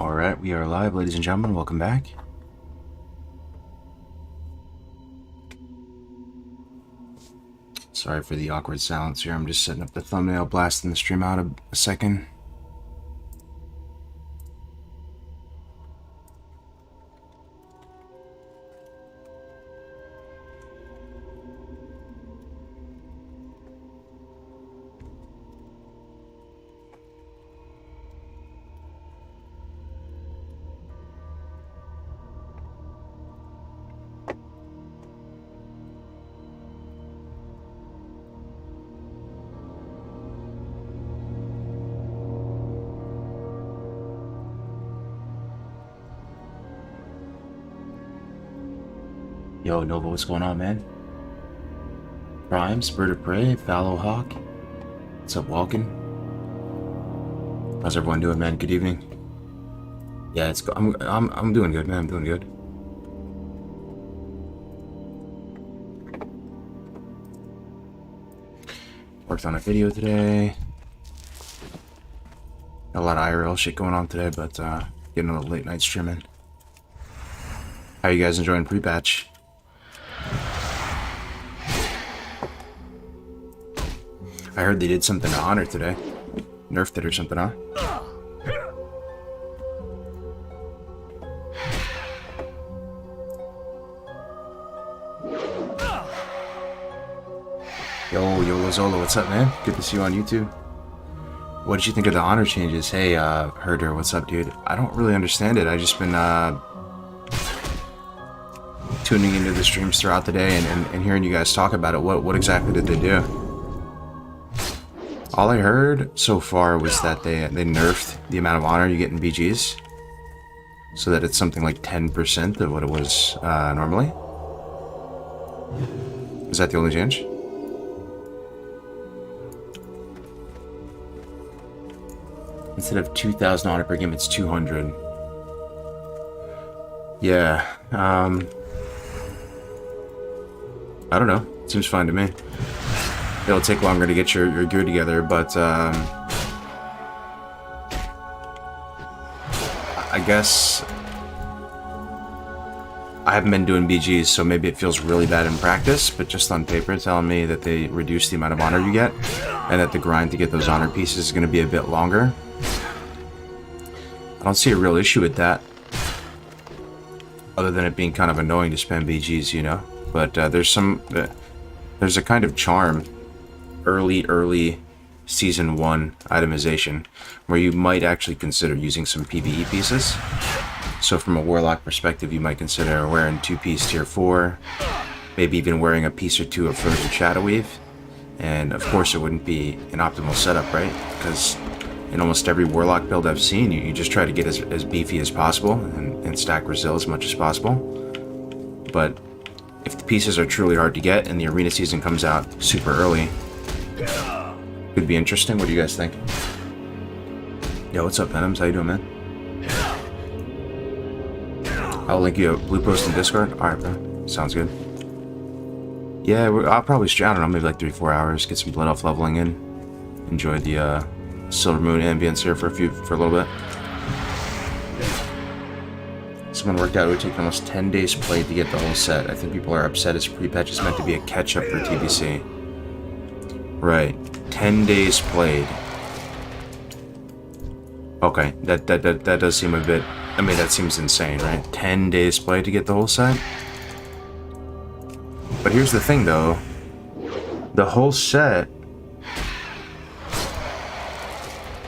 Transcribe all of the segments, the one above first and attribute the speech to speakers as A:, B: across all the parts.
A: Alright, we are live, ladies and gentlemen. Welcome back. Sorry for the awkward silence here. I'm just setting up the thumbnail, blasting the stream out a second. Yo, Nova, what's going on, man? Prime, Bird of Prey, Fallow Hawk. What's up, Walken? How's everyone doing, man? Good evening. Yeah, I'm doing good, man. I'm doing good. Worked on a video today. Got a lot of IRL shit going on today, but getting a little late night streaming. How you guys enjoying pre-patch? I heard they did something to Honor today. Nerfed it or something, huh? Yo, Lazolo, what's up, man? Good to see you on YouTube. What did you think of the Honor changes? Hey, Herder, what's up, dude? I don't really understand it. I've just been tuning into the streams throughout the day and hearing you guys talk about it. What exactly did they do? All I heard so far was that they nerfed the amount of honor you get in BGs, so that it's something like 10% of what it was normally. Is that the only change? Instead of 2,000 honor per game, it's 200. Yeah. I don't know. Seems fine to me. It'll take longer to get your gear together, but I guess I haven't been doing BGs, so maybe it feels really bad in practice, but just on paper telling me that they reduce the amount of honor you get, and that the grind to get those honor pieces is going to be a bit longer. I don't see a real issue with that, other than it being kind of annoying to spam BGs, you know? But there's a kind of charm early season 1 itemization where you might actually consider using some PvE pieces. So from a warlock perspective, you might consider wearing 2-piece tier 4, maybe even wearing a piece or 2 of Frozen Shadow Weave. And of course it wouldn't be an optimal setup, right? Because in almost every warlock build I've seen, you just try to get as beefy as possible and stack Resil as much as possible. But if the pieces are truly hard to get and the arena season comes out super early, could be interesting. What do you guys think? Yo, what's up, Venoms? How you doing, man? I'll link you a blue post in Discord. Alright, bro. Sounds good. Yeah, I'll probably stream, I don't know, maybe like 3-4 hours, get some Blood Elf leveling in. Enjoy the Silver Moon ambience here for a little bit. Someone worked out it would take almost 10 days played to get the whole set. I think people are upset as pre-patch is meant to be a catch-up for TBC. Right. 10 days played. Okay, that does seem a bit... I mean, that seems insane, right? 10 days played to get the whole set? But here's the thing, though. The whole set...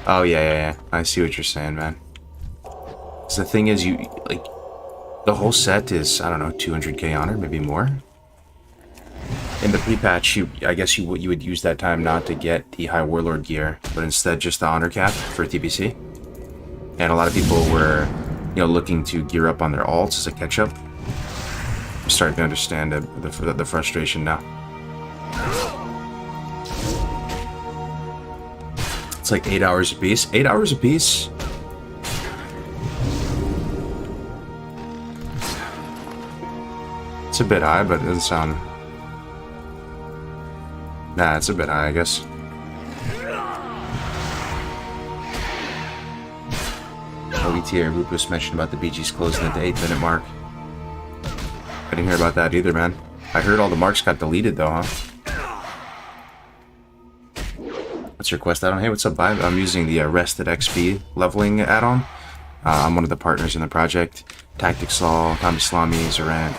A: Oh, yeah. I see what you're saying, man. So the thing is, the whole set is, I don't know, 200k honor, maybe more. In the pre-patch, I guess you would use that time not to get the High Warlord gear, but instead just the honor cap for TBC. And a lot of people were, looking to gear up on their alts as a catch-up. I'm starting to understand the frustration now. It's like 8 hours apiece. 8 hours apiece? It's a bit high, but it doesn't sound... Nah, it's a bit high, I guess. tier. Lupus mentioned about the BGs closing at the 8-minute mark. I didn't hear about that either, man. I heard all the marks got deleted, though, huh? What's your quest add-on? Hey, what's up, Vibe? I'm using the Rested XP leveling add-on. I'm one of the partners in the project. Tactics Saul, Tommy Slami, Zarand,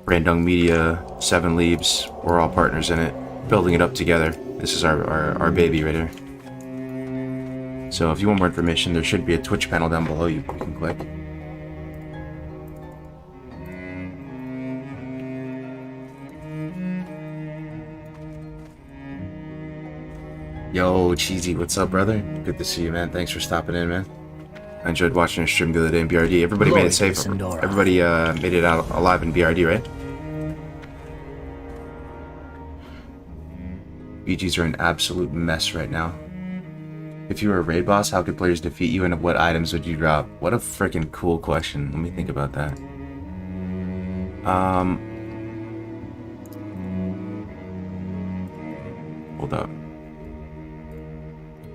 A: Brandung Media, 7 Leaves. We're all partners in it, building it up together. This is our baby right here. So if you want more information, there should be a Twitch panel down below you can click. Yo, Cheesy, what's up, brother? Good to see you, man. Thanks for stopping in, man. I enjoyed watching your stream the other day in BRD. Everybody made it safe. Everybody made it out alive in BRD, right? BGs are an absolute mess right now. If you were a raid boss, how could players defeat you and what items would you drop? What a freaking cool question. Let me think about that. Hold up.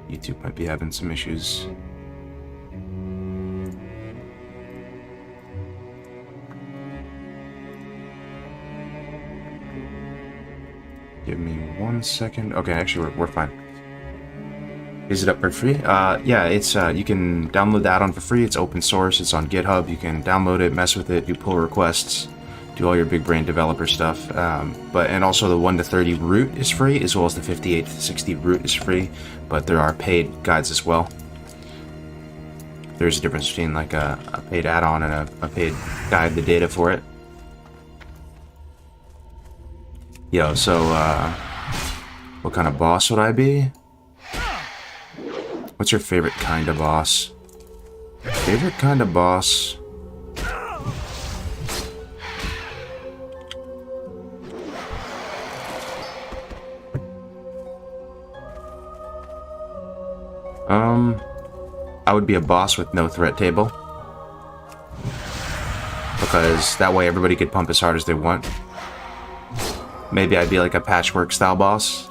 A: YouTube might be having some issues. Give me 1 second. Okay, actually, we're fine. Is it up for free? Yeah, it's you can download the add-on for free. It's open source. It's on GitHub. You can download it, mess with it, do pull requests, do all your big brain developer stuff. And also the 1 to 30 route is free, as well as the 58 to 60 route is free. But there are paid guides as well. There's a difference between like a paid add-on and a paid guide, the data for it. Yo, so what kind of boss would I be? What's your favorite kind of boss? Favorite kind of boss? I would be a boss with no threat table. Because that way everybody could pump as hard as they want. Maybe I'd be like a patchwork style boss.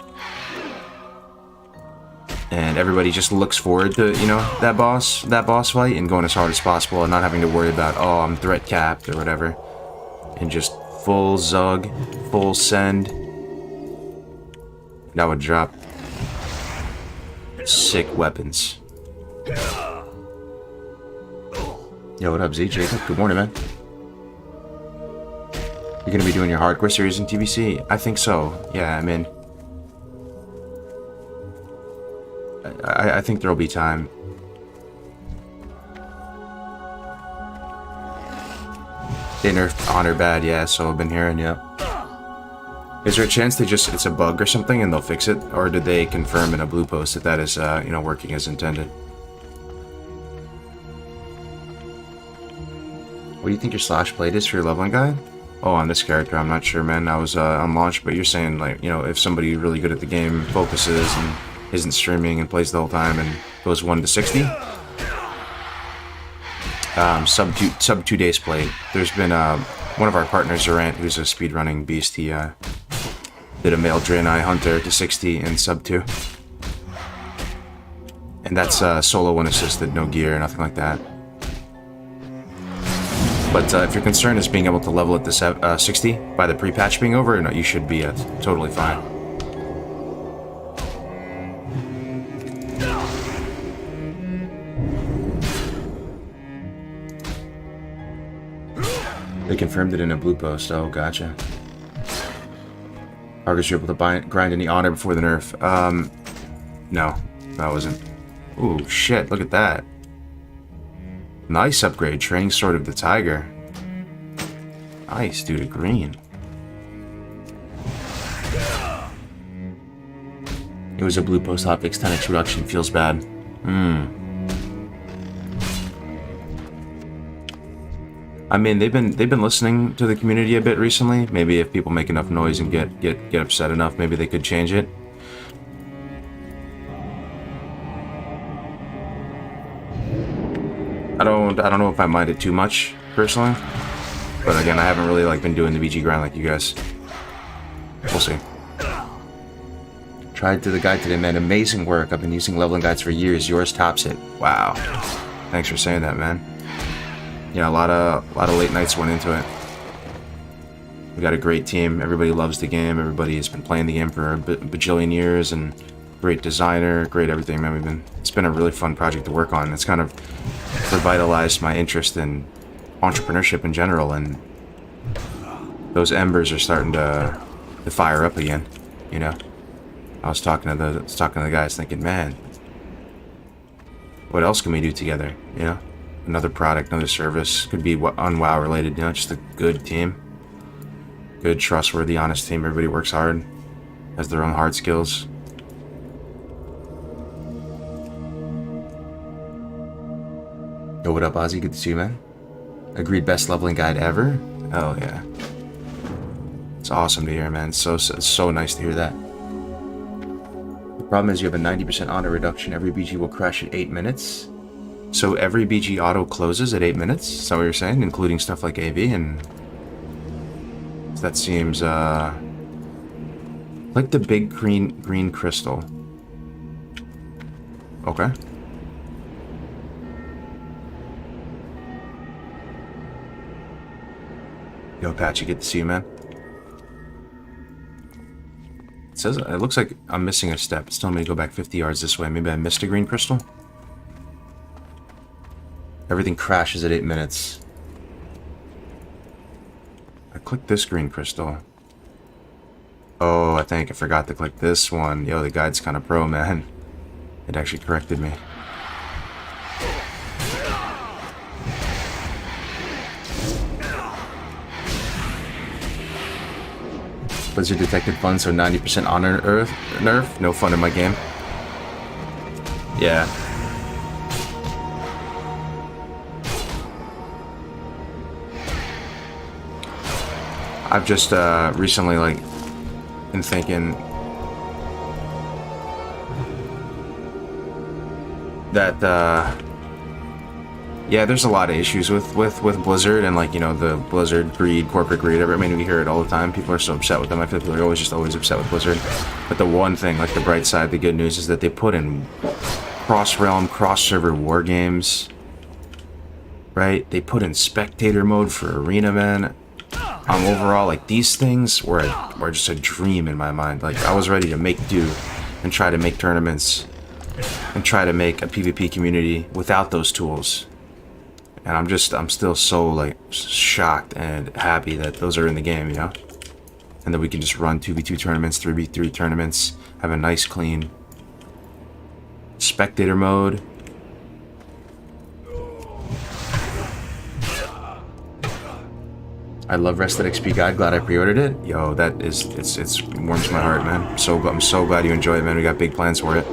A: And everybody just looks forward to, you know, that boss fight and going as hard as possible and not having to worry about, oh, I'm threat capped or whatever. And just full zug, full send. That would drop sick weapons. Yo, what up, Z? Jacob? Good morning, man. You're gonna be doing your hardcore series in TBC? I think so. Yeah, I mean, I think there'll be time. They nerfed Honor bad, yeah, so I've been hearing, yeah. Is there a chance it's a bug or something and they'll fix it? Or did they confirm in a blue post that that is, you know, working as intended? What do you think your slash plate is for your leveling guide? Oh, on this character, I'm not sure, man. I was on launch, but you're saying, like, you know, if somebody really good at the game focuses and isn't streaming and plays the whole time and goes 1 to 60? Sub 2 days played. There's been one of our partners, Zarant, who's a speedrunning beast. He did a male Draenei Hunter to 60 in sub 2. And that's solo unassisted, no gear, nothing like that. But if your concern is being able to level it to 60 by the pre-patch being over, no, you should be totally fine. They confirmed it in a blue post. Oh, gotcha. Kargoz, you're able to grind any honor before the nerf. No, that wasn't. Ooh, shit, look at that. Nice upgrade, Training Sword of the Tiger. Nice, dude, a green. It was a blue post hotfix 10 introduction, feels bad. I mean, they've been listening to the community a bit recently. Maybe if people make enough noise and get upset enough, maybe they could change it. I don't know if I mind it too much personally, but again, I haven't really like been doing the BG grind like you guys. We'll see. Tried to the guide today, man. Amazing work. I've been using leveling guides for years. Yours tops it. Wow. Thanks for saying that, man. Yeah, a lot of late nights went into it. We got a great team. Everybody loves the game. Everybody has been playing the game for a bajillion years, and great designer, great everything, man. It's been a really fun project to work on. It's kind of revitalized my interest in entrepreneurship in general, and those embers are starting to fire up again. You know, I was talking to the guys, thinking, man, what else can we do together? You know, another product, another service, could be unWoW related. You know, just a good team. Good, trustworthy, honest team. Everybody works hard, has their own hard skills. Yo, what up, Ozzy? Good to see you, man. Agreed, best leveling guide ever? Oh, yeah. It's awesome to hear, man. It's so nice to hear that. The problem is you have a 90% auto reduction. Every BG will crash at 8 minutes. So every BG auto closes at 8 minutes? Is that what you're saying? Including stuff like AV and... That seems, like the big green crystal. Okay. Yo, Patchy, good to see you, man. It says, it looks like I'm missing a step. It's telling me to go back 50 yards this way. Maybe I missed a green crystal? Everything crashes at 8 minutes. I clicked this green crystal. Oh, I think I forgot to click this one. Yo, the guide's kind of pro, man. It actually corrected me. Blizzard detected fun, so 90% honor nerf. No fun in my game. Yeah. I've just recently been thinking that yeah, there's a lot of issues with Blizzard and, like, you know, the Blizzard greed, corporate greed. I mean, we hear it all the time. People are so upset with them. I feel people are always upset with Blizzard. But the one thing, like the bright side, the good news is that they put in cross-realm, cross-server war games. Right? They put in spectator mode for arena, man. Overall, like, these things were just a dream in my mind. Like, I was ready to make do and try to make tournaments and try to make a PvP community without those tools. And I'm still so, like, shocked and happy that those are in the game, you know? And that we can just run 2v2 tournaments, 3v3 tournaments, have a nice, clean spectator mode. I love Rested XP Guide. Glad I pre-ordered it. Yo, that is, it warms my heart, man. I'm so glad you enjoy it, man. We got big plans for it.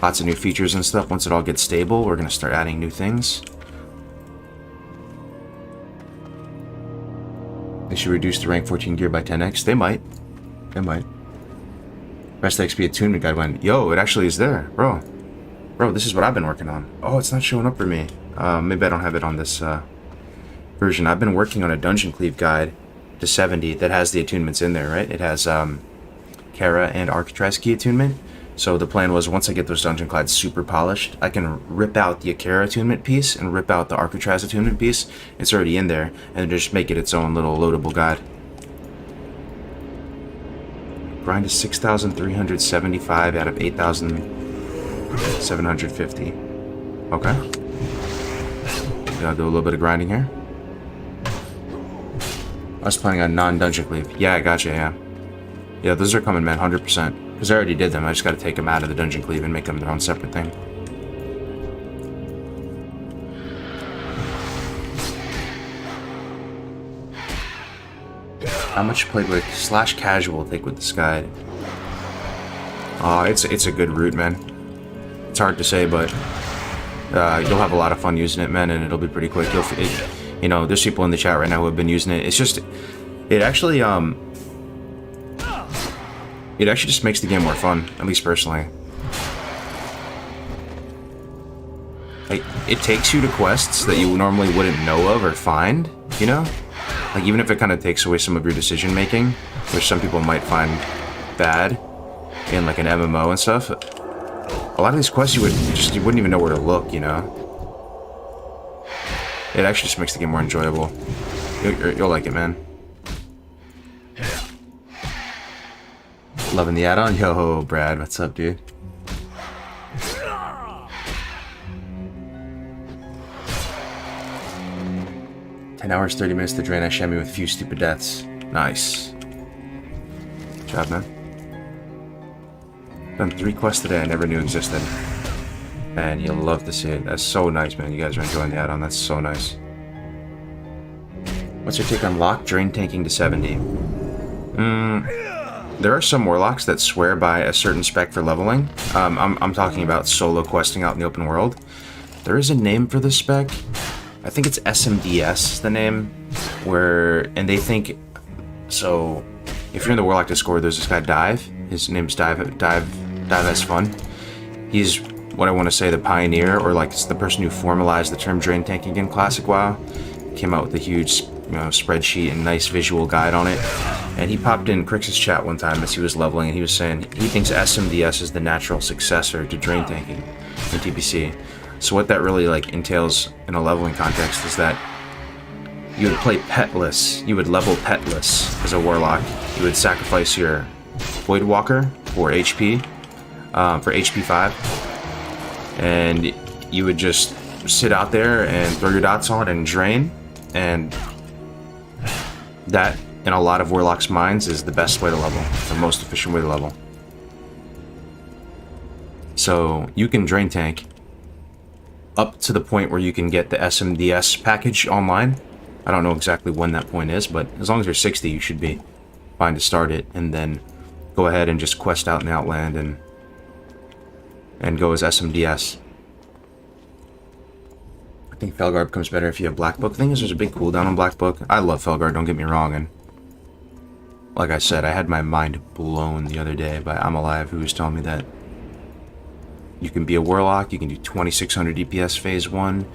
A: Lots of new features and stuff. Once it all gets stable, we're gonna start adding new things. They should reduce the rank 14 gear by 10x. They might. They might. Rested XP attunement guide went. Yo, it actually is there, bro. Bro, this is what I've been working on. Oh, it's not showing up for me. Maybe I don't have it on this version. I've been working on a dungeon cleave guide to 70 that has the attunements in there, right? It has Kara and Architra's key attunement. So the plan was, once I get those dungeon clouds super polished, I can rip out the Akara attunement piece and rip out the Architra's attunement piece. It's already in there, and just make it its own little loadable guide. Grind is 6,375 out of 8,750. Okay. Gotta do a little bit of grinding here. I was planning on non-dungeon cleave. Yeah, I gotcha, yeah. Yeah, those are coming, man, 100%. Because I already did them. I just gotta take them out of the dungeon cleave and make them their own separate thing. How much playbook / casual take with this guide? It's a good route, man. It's hard to say, but you'll have a lot of fun using it, man, and it'll be pretty quick. You know, there's people in the chat right now who have been using it. It's just, it actually just makes the game more fun, at least personally. Like, it takes you to quests that you normally wouldn't know of or find, you know? Like, even if it kind of takes away some of your decision making, which some people might find bad in, like, an MMO and stuff. A lot of these quests you wouldn't even know where to look, you know? It actually just makes the game more enjoyable. You'll like it, man. Loving the add-on? Yo, Brad, what's up, dude? $10, 30 minutes to drain Ashemi with few stupid deaths. Nice. Good job, man. Done 3 quests today I never knew existed. Man, you'll love to see it. That's so nice, man. You guys are enjoying the add-on. That's so nice. What's your take on lock drain tanking to 70? There are some warlocks that swear by a certain spec for leveling. I'm talking about solo questing out in the open world. There is a name for this spec. I think it's SMDS, the name. And they think... So, if you're in the Warlock Discord, there's this guy, Dive. His name's Dive Has Fun. He's, what I want to say, the pioneer, or like it's the person who formalized the term drain tanking in Classic WoW. Came out with a huge, spreadsheet and nice visual guide on it. And he popped in Crix's chat one time as he was leveling, and he was saying he thinks SMDS is the natural successor to drain tanking in TBC. So what that really entails in a leveling context is that you would play petless. You would level petless as a warlock. You would sacrifice your Void Walker for HP, for HP 5, and you would just sit out there and throw your dots on and drain, and that, in a lot of warlocks' minds, is the best way to level, the most efficient way to level. So you can drain tank up to the point where you can get the SMDS package online. I don't know exactly when that point is, but as long as you're 60, you should be fine to start it, and then go ahead and just quest out in Outland and go as SMDS. I think Felguard becomes better if you have Black Book. The thing is, there's a big cooldown on Black Book. I love Felguard, don't get me wrong, and like I said, I had my mind blown the other day by I'm Alive, who was telling me that you can be a Warlock, you can do 2600 DPS phase 1,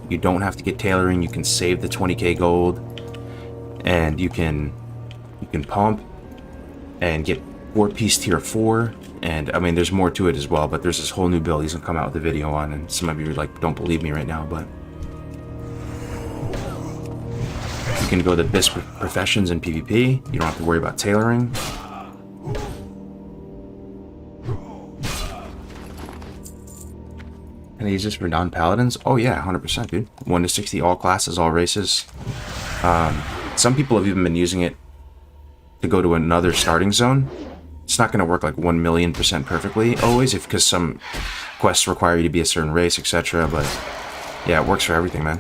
A: you don't have to get tailoring, you can save the 20k gold, and you can pump and get 4-piece tier 4, and I mean there's more to it as well, but there's this whole new build he's gonna come out with a video on, and some of you don't believe me right now, but you can go the best professions in PvP, you don't have to worry about tailoring. And he's just for non-paladins? Oh yeah, 100%, dude. 1 to 60, all classes, all races. Some people have even been using it to go to another starting zone. It's not going to work like 1,000,000% perfectly always, because some quests require you to be a certain race, etc. But yeah, it works for everything, man.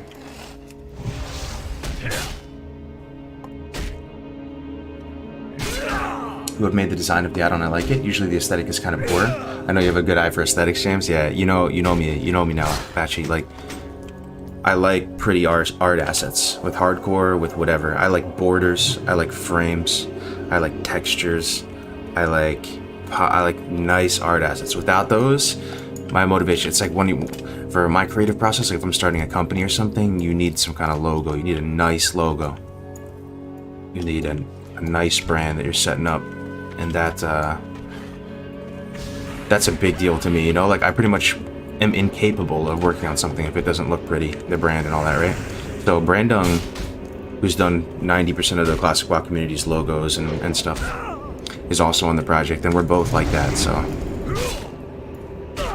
A: Who have made the design of the add-on? I like it. Usually the aesthetic is kind of poor. I know you have a good eye for aesthetics, James. Yeah, you know me now, Patchy. I like pretty art assets with hardcore, with whatever. I like borders. I like frames. I like textures. I like nice art assets. Without those, my motivation. It's like for my creative process. Like if I'm starting a company or something, you need some kind of logo. You need a nice logo. You need a nice brand that you're setting up. And that's a big deal to me, I pretty much am incapable of working on something if it doesn't look pretty, the brand and all that, right? So Brandung, who's done 90% of the Classic WoW community's logos and stuff, is also on the project, and we're both like that, so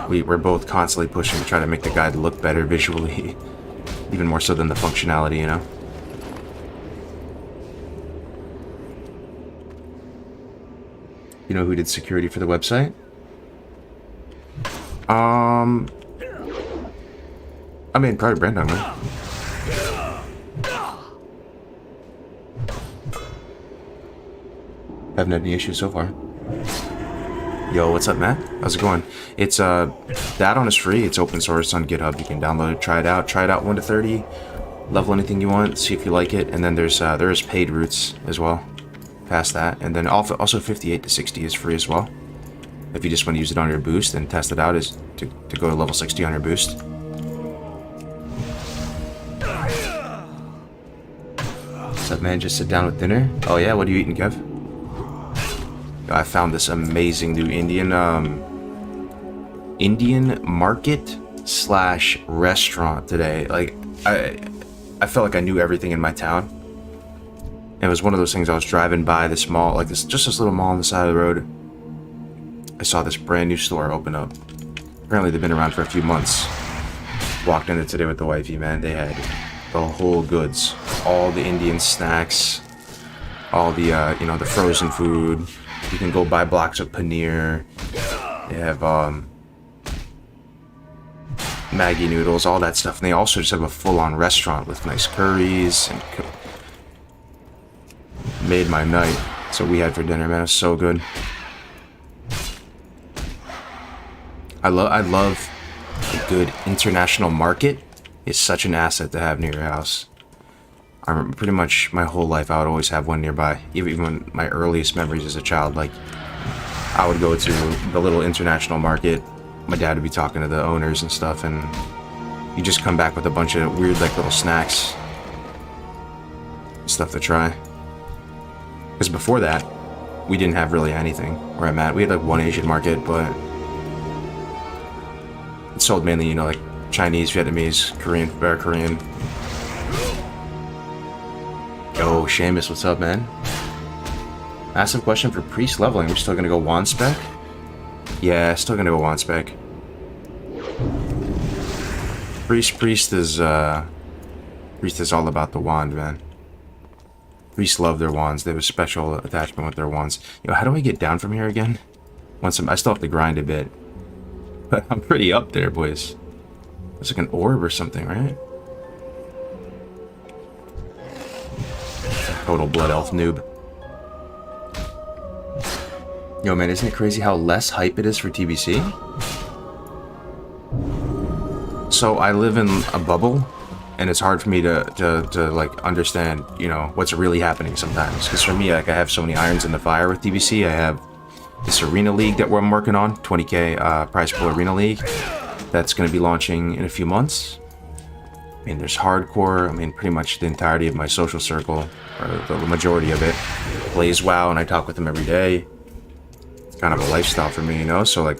A: we're both constantly pushing to try to make the guide look better visually, even more so than the functionality, You know who did security for the website? I mean, probably Brandon, right? Haven't had any issues so far. Yo, what's up, Matt? How's it going? It's the add-on is free. It's open source on GitHub. You can download it, try it out. Try it out 1 to 30. Level anything you want. See if you like it. And then there is paid routes as well. Past that, and then also 58 to 60 is free as well. If you just want to use it on your boost and test it out, is to go to level 60 on your boost. What's up, man? Just sit down with dinner. Oh yeah, what are you eating, Kev? I found this amazing new Indian market / restaurant today. I I felt like I knew everything in my town. It was one of those things. I was driving by this mall, like this, just this little mall on the side of the road. I saw this brand new store open up. Apparently they've been around for a few months. Walked in there today with the wifey, man. They had the whole goods, all the Indian snacks, all the you know, the frozen food. You can go buy blocks of paneer. They have Maggi noodles, all that stuff, and they also just have a full-on restaurant with nice curries and made my night. That's what we had for dinner, man. It was so good. I love a good international market. Is such an asset to have near your house. I remember pretty much my whole life I would always have one nearby. Even when my earliest memories as a child, like I would go to the little international market. My dad would be talking to the owners and stuff, and you just come back with a bunch of weird, like, little snacks, stuff to try. Because before that, we didn't have really anything where I'm at. We had like one Asian market, but it sold mainly, you know, like Chinese, Vietnamese, Korean. Yo, Seamus, what's up, man? Massive question for priest leveling. We're still gonna go wand spec? Yeah, still gonna go wand spec. Priest is all about the wand, man. Priests love their wands. They have a special attachment with their wands. Yo, how do I get down from here again? I still have to grind a bit. But I'm pretty up there, boys. It's like an orb or something, right? Total blood elf noob. Yo, man, isn't it crazy how less hype it is for TBC? So I live in a bubble, and it's hard for me to like understand, you know, what's really happening sometimes. Because for me, like, I have so many irons in the fire with TBC. I have this arena league that I'm working on, 20k prize pool arena league. That's going to be launching in a few months. I mean, there's hardcore. I mean, pretty much the entirety of my social circle, or the majority of it, plays WoW, and I talk with them every day. It's kind of a lifestyle for me, you know. So like,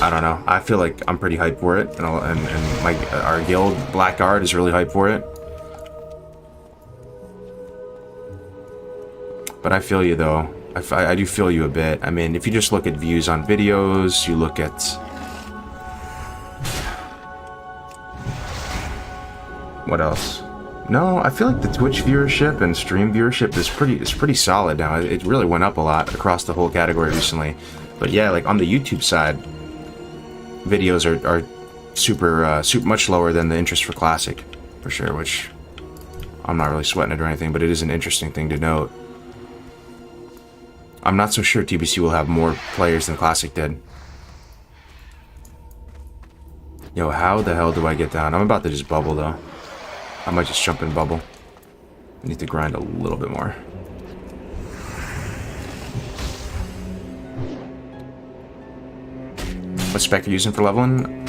A: I don't know. I feel like I'm pretty hyped for it, and our guild Blackguard is really hyped for it. But I feel you though. I do feel you a bit. I mean, if you just look at views on videos, you look at what else? No, I feel like the Twitch viewership and stream viewership is pretty solid now. It really went up a lot across the whole category recently. But yeah, like on the YouTube side, videos are super much lower than the interest for Classic, for sure, which I'm not really sweating it or anything, but it is an interesting thing to note. I'm not so sure TBC will have more players than Classic did. Yo, how the hell do I get down? I'm about to just bubble, though. I might just jump in bubble. I need to grind a little bit more. What spec are you using for leveling?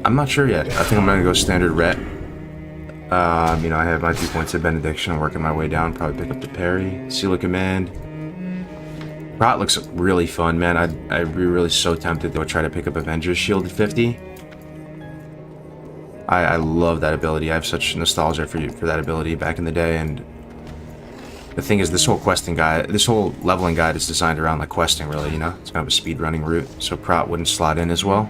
A: I'm not sure yet. I think I'm gonna go standard ret. You know, I have my 2 points of benediction. I'm working my way down. Probably pick up the parry. Seal of command. Prot looks really fun, man. I'd be really so tempted to try to pick up Avenger's Shield at 50. I love that ability. I have such nostalgia for that ability back in the day, and the thing is, this whole questing guide, this whole leveling guide is designed around like questing, really, you know? It's kind of a speed running route, so Prot wouldn't slot in as well.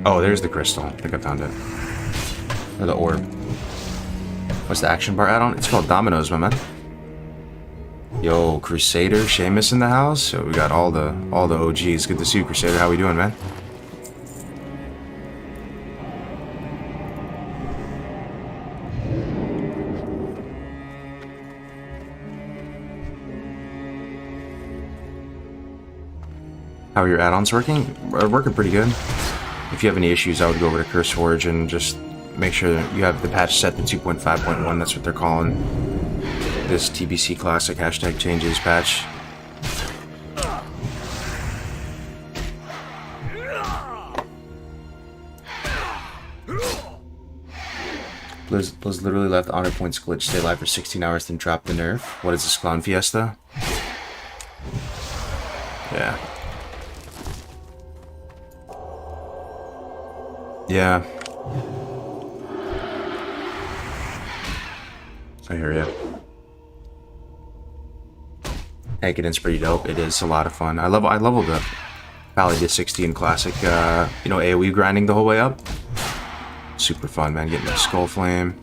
A: Oh, there's the crystal. I think I found it. Or the orb. What's the action bar add-on? It's called Dominoes, my man. Yo, Crusader, Seamus in the house. So we got all the OGs. Good to see you, Crusader. How we doing, man? How are your add-ons working? Working pretty good. If you have any issues, I would go over to CurseForge and just make sure that you have the patch set to 2.5.1. That's what they're calling this TBC Classic hashtag changes patch. Blizz literally left honor points glitch, stay alive for 16 hours, then drop the nerf. What is this, Clown Fiesta? Yeah. Yeah. I hear ya. Hankidin's pretty dope. It is a lot of fun. I leveled the Paladin 60 in Classic, you know, AoE grinding the whole way up. Super fun, man. Getting the Skull Flame.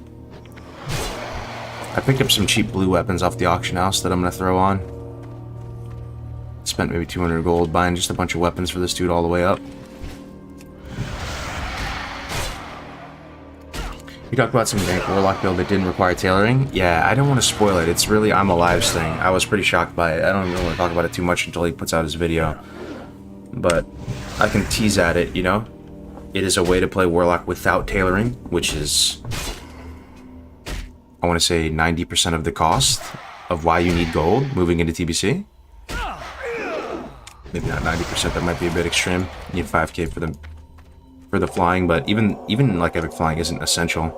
A: I picked up some cheap blue weapons off the auction house that I'm gonna throw on. Spent maybe 200 gold buying just a bunch of weapons for this dude all the way up. You talked about some dank Warlock build that didn't require tailoring. Yeah, I don't want to spoil it. It's really I'm Alive's thing. I was pretty shocked by it. I don't really want to talk about it too much until he puts out his video. But I can tease at it, you know? It is a way to play Warlock without tailoring, which is, I want to say, 90% of the cost of why you need gold moving into TBC. Maybe not 90%, that might be a bit extreme. You need 5k for the flying, but even like epic flying isn't essential.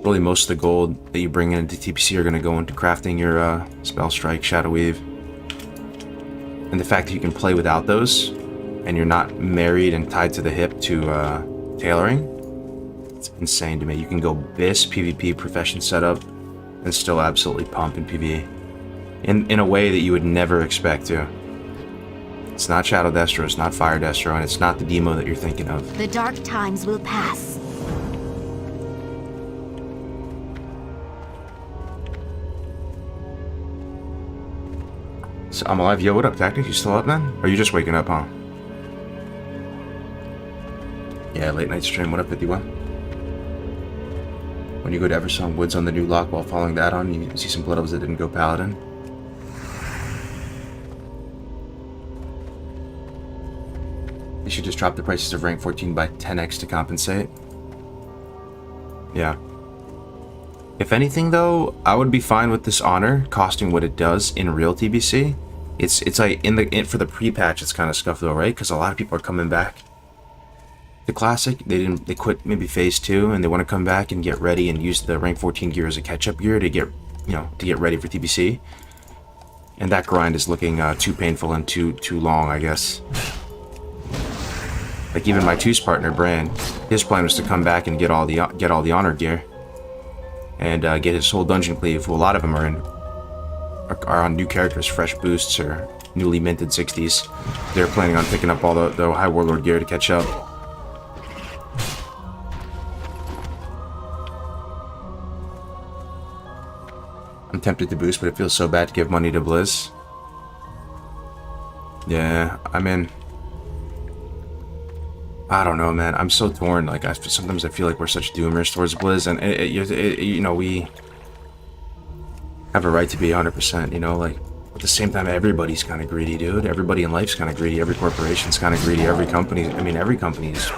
A: Really, most of the gold that you bring into TPC are going to go into crafting your Spell Strike, Shadow Weave. And the fact that you can play without those, and you're not married and tied to the hip to tailoring, it's insane to me. You can go BIS, PvP, Profession setup, and still absolutely pump in PvE. In a way that you would never expect to. It's not Shadow Destro, it's not Fire Destro, and it's not the demo that you're thinking of.
B: The dark times will pass.
A: So I'm alive. Yo, what up, Tactic? You still up, man? Or are you just waking up, huh? Yeah, late night stream. What up, 51? When you go to Eversong Woods on the new lock while following that on, you see some Blood Elves that didn't go Paladin. They should just drop the prices of rank 14 by 10x to compensate. Yeah. If anything, though, I would be fine with this honor costing what it does in real TBC. It's like for the pre-patch, it's kind of scuffed though, right? Because a lot of people are coming back to Classic. They quit maybe phase 2, and they want to come back and get ready and use the rank 14 gear as a catch-up gear to get ready for TBC. And that grind is looking too painful and too long, I guess. Like even my 2's partner, Bran, his plan was to come back and get all the honor gear and get his whole dungeon cleave. Who a lot of them are on new characters, fresh boosts, or newly minted 60s. They're planning on picking up all the high warlord gear to catch up. I'm tempted to boost, but it feels so bad to give money to Blizz. Yeah, I mean, I don't know, man. I'm so torn. Like, sometimes I feel like we're such doomers towards Blizz, and you know, we have a right to be 100%. You know, like at the same time, everybody's kind of greedy, dude. Everybody in life's kind of greedy. Every corporation's kind of greedy. Every company. I mean, every company's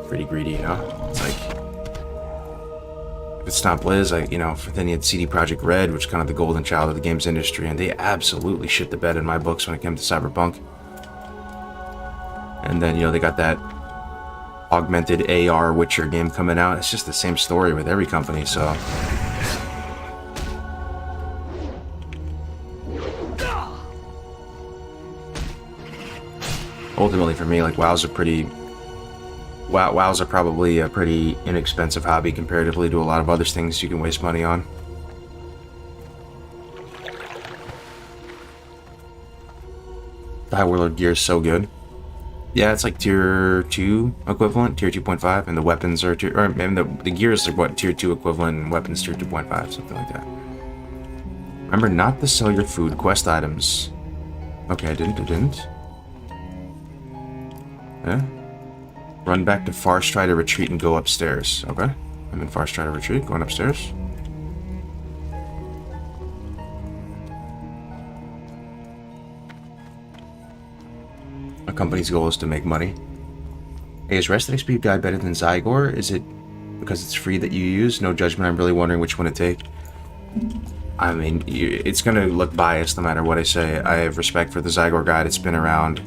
A: pretty greedy. You know, it's like if it's not Blizz, you know, then you had CD Projekt Red, which is kind of the golden child of the games industry, and they absolutely shit the bed in my books when it came to Cyberpunk. And then, you know, they got that augmented AR Witcher game coming out. It's just the same story with every company, so ultimately for me, like WoW's are probably a pretty inexpensive hobby comparatively to a lot of other things you can waste money on. The High Warlord gear is so good. Yeah, it's like tier 2 equivalent, tier 2.5, and the weapons are the gears are what, tier 2 equivalent, and weapons tier 2.5, something like that. Remember not to sell your food quest items. Okay, I didn't. Yeah. Run back to Farce, try to retreat, and go upstairs. Okay. I'm in Farce, try to retreat, going upstairs. A company's goal is to make money. Hey, is Rested XP Guide better than Zygor? Is it because it's free that you use? No judgment, I'm really wondering which one to take. I mean, it's going to look biased no matter what I say. I have respect for the Zygor Guide. It's been around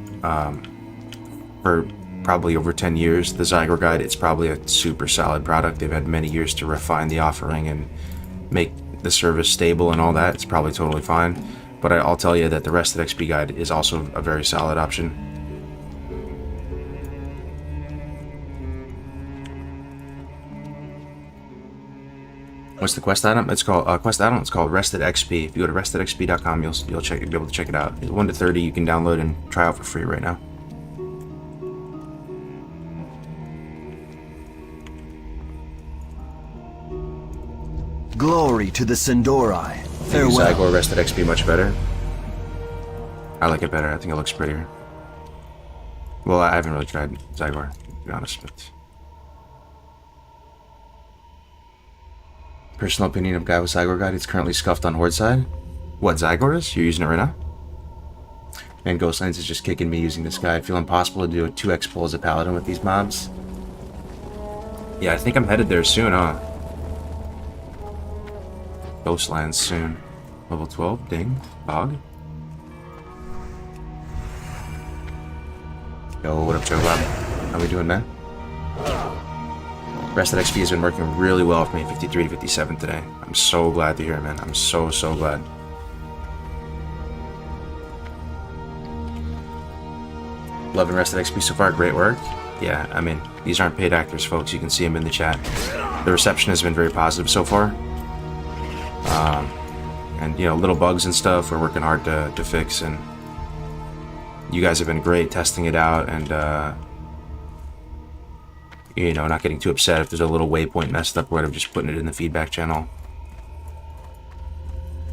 A: for probably over 10 years. The Zygor Guide, it's probably a super solid product. They've had many years to refine the offering and make the service stable and all that. It's probably totally fine. But I'll tell you that the Rested XP guide is also a very solid option. What's the quest item? It's called quest item. It's called Rested XP. If you go to restedxp.com, you'll be able to check it out. 1 to 30 you can download and try out for free right now.
C: Glory to the Sindorai. Farewell.
A: Zygor Rested XP much better. I like it better. I think it looks prettier. Well, I haven't really tried Zygor, to be honest, but personal opinion of guy with Zygor guide, it's currently scuffed on Horde side. What, Zygor is? You're using it right now? And Ghostlands is just kicking me using this guide. Feel impossible to do a 2x pull as a paladin with these mobs. Yeah, I think I'm headed there soon, huh? Ghostlands soon. Level 12, ding, bog. Yo, what up, Joe Bob? How we doing, man? Rested XP has been working really well for me, 53 to 57 today. I'm so glad to hear it, man. I'm so glad. Loving Rested XP so far, great work. Yeah, I mean, these aren't paid actors, folks. You can see them in the chat. The reception has been very positive so far. And, you know, little bugs and stuff we're working hard to fix, and you guys have been great testing it out, and, you know, not getting too upset if there's a little waypoint messed up or whatever, just putting it in the feedback channel.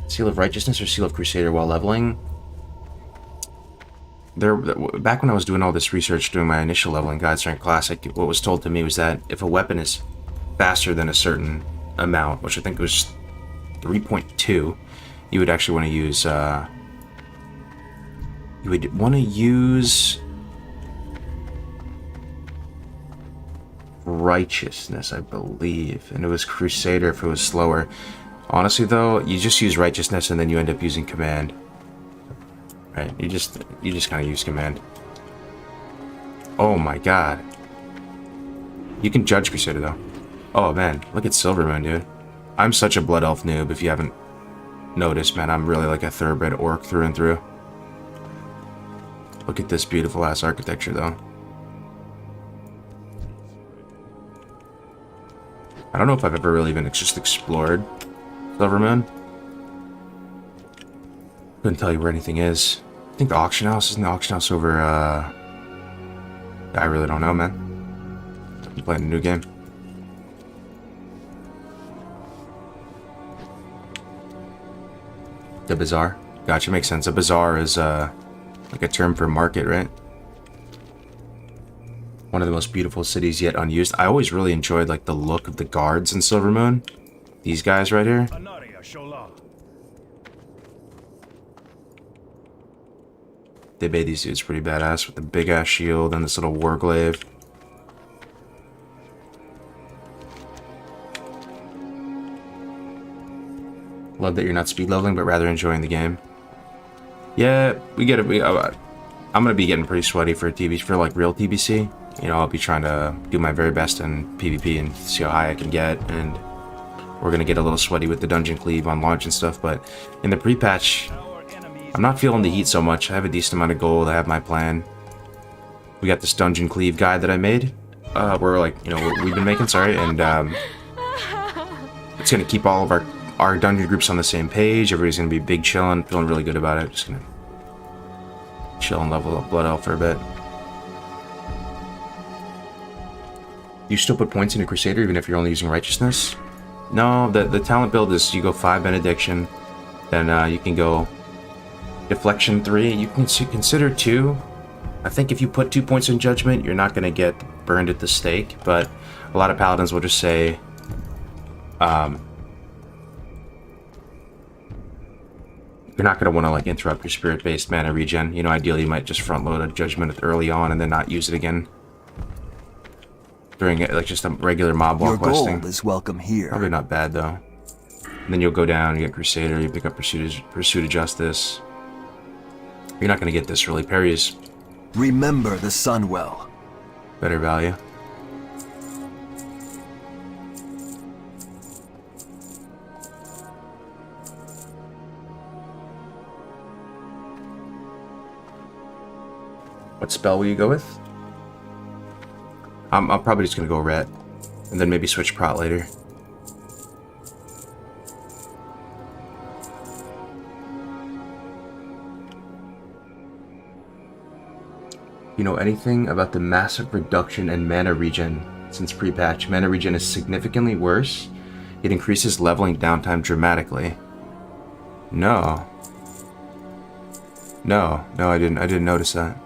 A: Seal of Righteousness or Seal of Crusader while leveling? Back when I was doing all this research, doing my initial leveling guides during Classic, what was told to me was that if a weapon is faster than a certain amount, which I think was 3.2, you would actually want to use, Righteousness, I believe, and it was Crusader if it was slower. Honestly, though, you just use Righteousness and then you end up using Command. Right? You just kind of use Command. Oh my God! You can judge Crusader though. Oh man, look at Silvermoon, dude. I'm such a Blood Elf noob. If you haven't noticed, man, I'm really like a thoroughbred orc through and through. Look at this beautiful ass architecture, though. I don't know if I've ever really even just explored Silvermoon. Couldn't tell you where anything is. I think the auction house isn't the auction house over. I really don't know, man. I'm playing a new game. The bazaar. Gotcha, makes sense. A bazaar is like a term for market, right? One of the most beautiful cities yet unused. I always really enjoyed like the look of the guards in Silvermoon. These guys right here. They made these dudes pretty badass with the big ass shield and this little warglaive. Love that you're not speed leveling, but rather enjoying the game. Yeah, we get it. I'm gonna be getting pretty sweaty for TBC, for like real TBC. You know, I'll be trying to do my very best in PvP and see how high I can get, and we're gonna get a little sweaty with the dungeon cleave on launch and stuff. But in the pre-patch, I'm not feeling the heat so much. I have a decent amount of gold. I have my plan. We got this dungeon cleave guide that I made. We're like, you know, we've been making, sorry, and it's gonna keep all of our dungeon groups on the same page. Everybody's gonna be big chilling, feeling really good about it. Just gonna chill and level up Blood Elf for a bit. You still put points into Crusader even if you're only using Righteousness? No, the talent build is you go 5 Benediction, then you can go Deflection 3. You can consider 2. I think if you put 2 points in Judgment, you're not gonna get burned at the stake. But a lot of paladins will just say, you're not going to want to like interrupt your spirit-based mana regen. You know, ideally you might just front-load a Judgment early on and then not use it again during like just a regular mob wall questing.
C: Your gold is welcome here.
A: Probably not bad though. And then you'll go down, you get Crusader, you pick up Pursuit of Justice. You're not going to get this really. Parries.
C: Remember the sun well.
A: Better value. What spell will you go with? I'm probably just gonna go ret, and then maybe switch prot later. You know anything about the massive reduction in mana regen since pre-patch? Mana regen is significantly worse. It increases leveling downtime dramatically. No. No, I didn't notice that.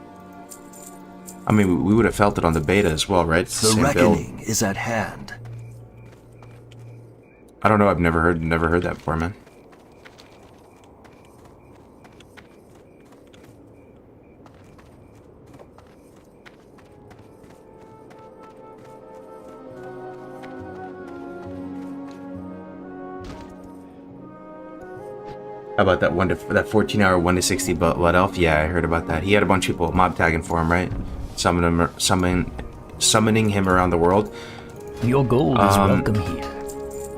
A: I mean, we would have felt it on the beta as well, right? It's
C: The
A: same
C: reckoning
A: build.
C: is at hand.
A: I don't know. I've never heard that before, man. How about that 14-hour 1 to 60 Blood Elf? Yeah, I heard about that. He had a bunch of people mob tagging for him, right? Summoning him around the world.
D: Your gold is welcome here.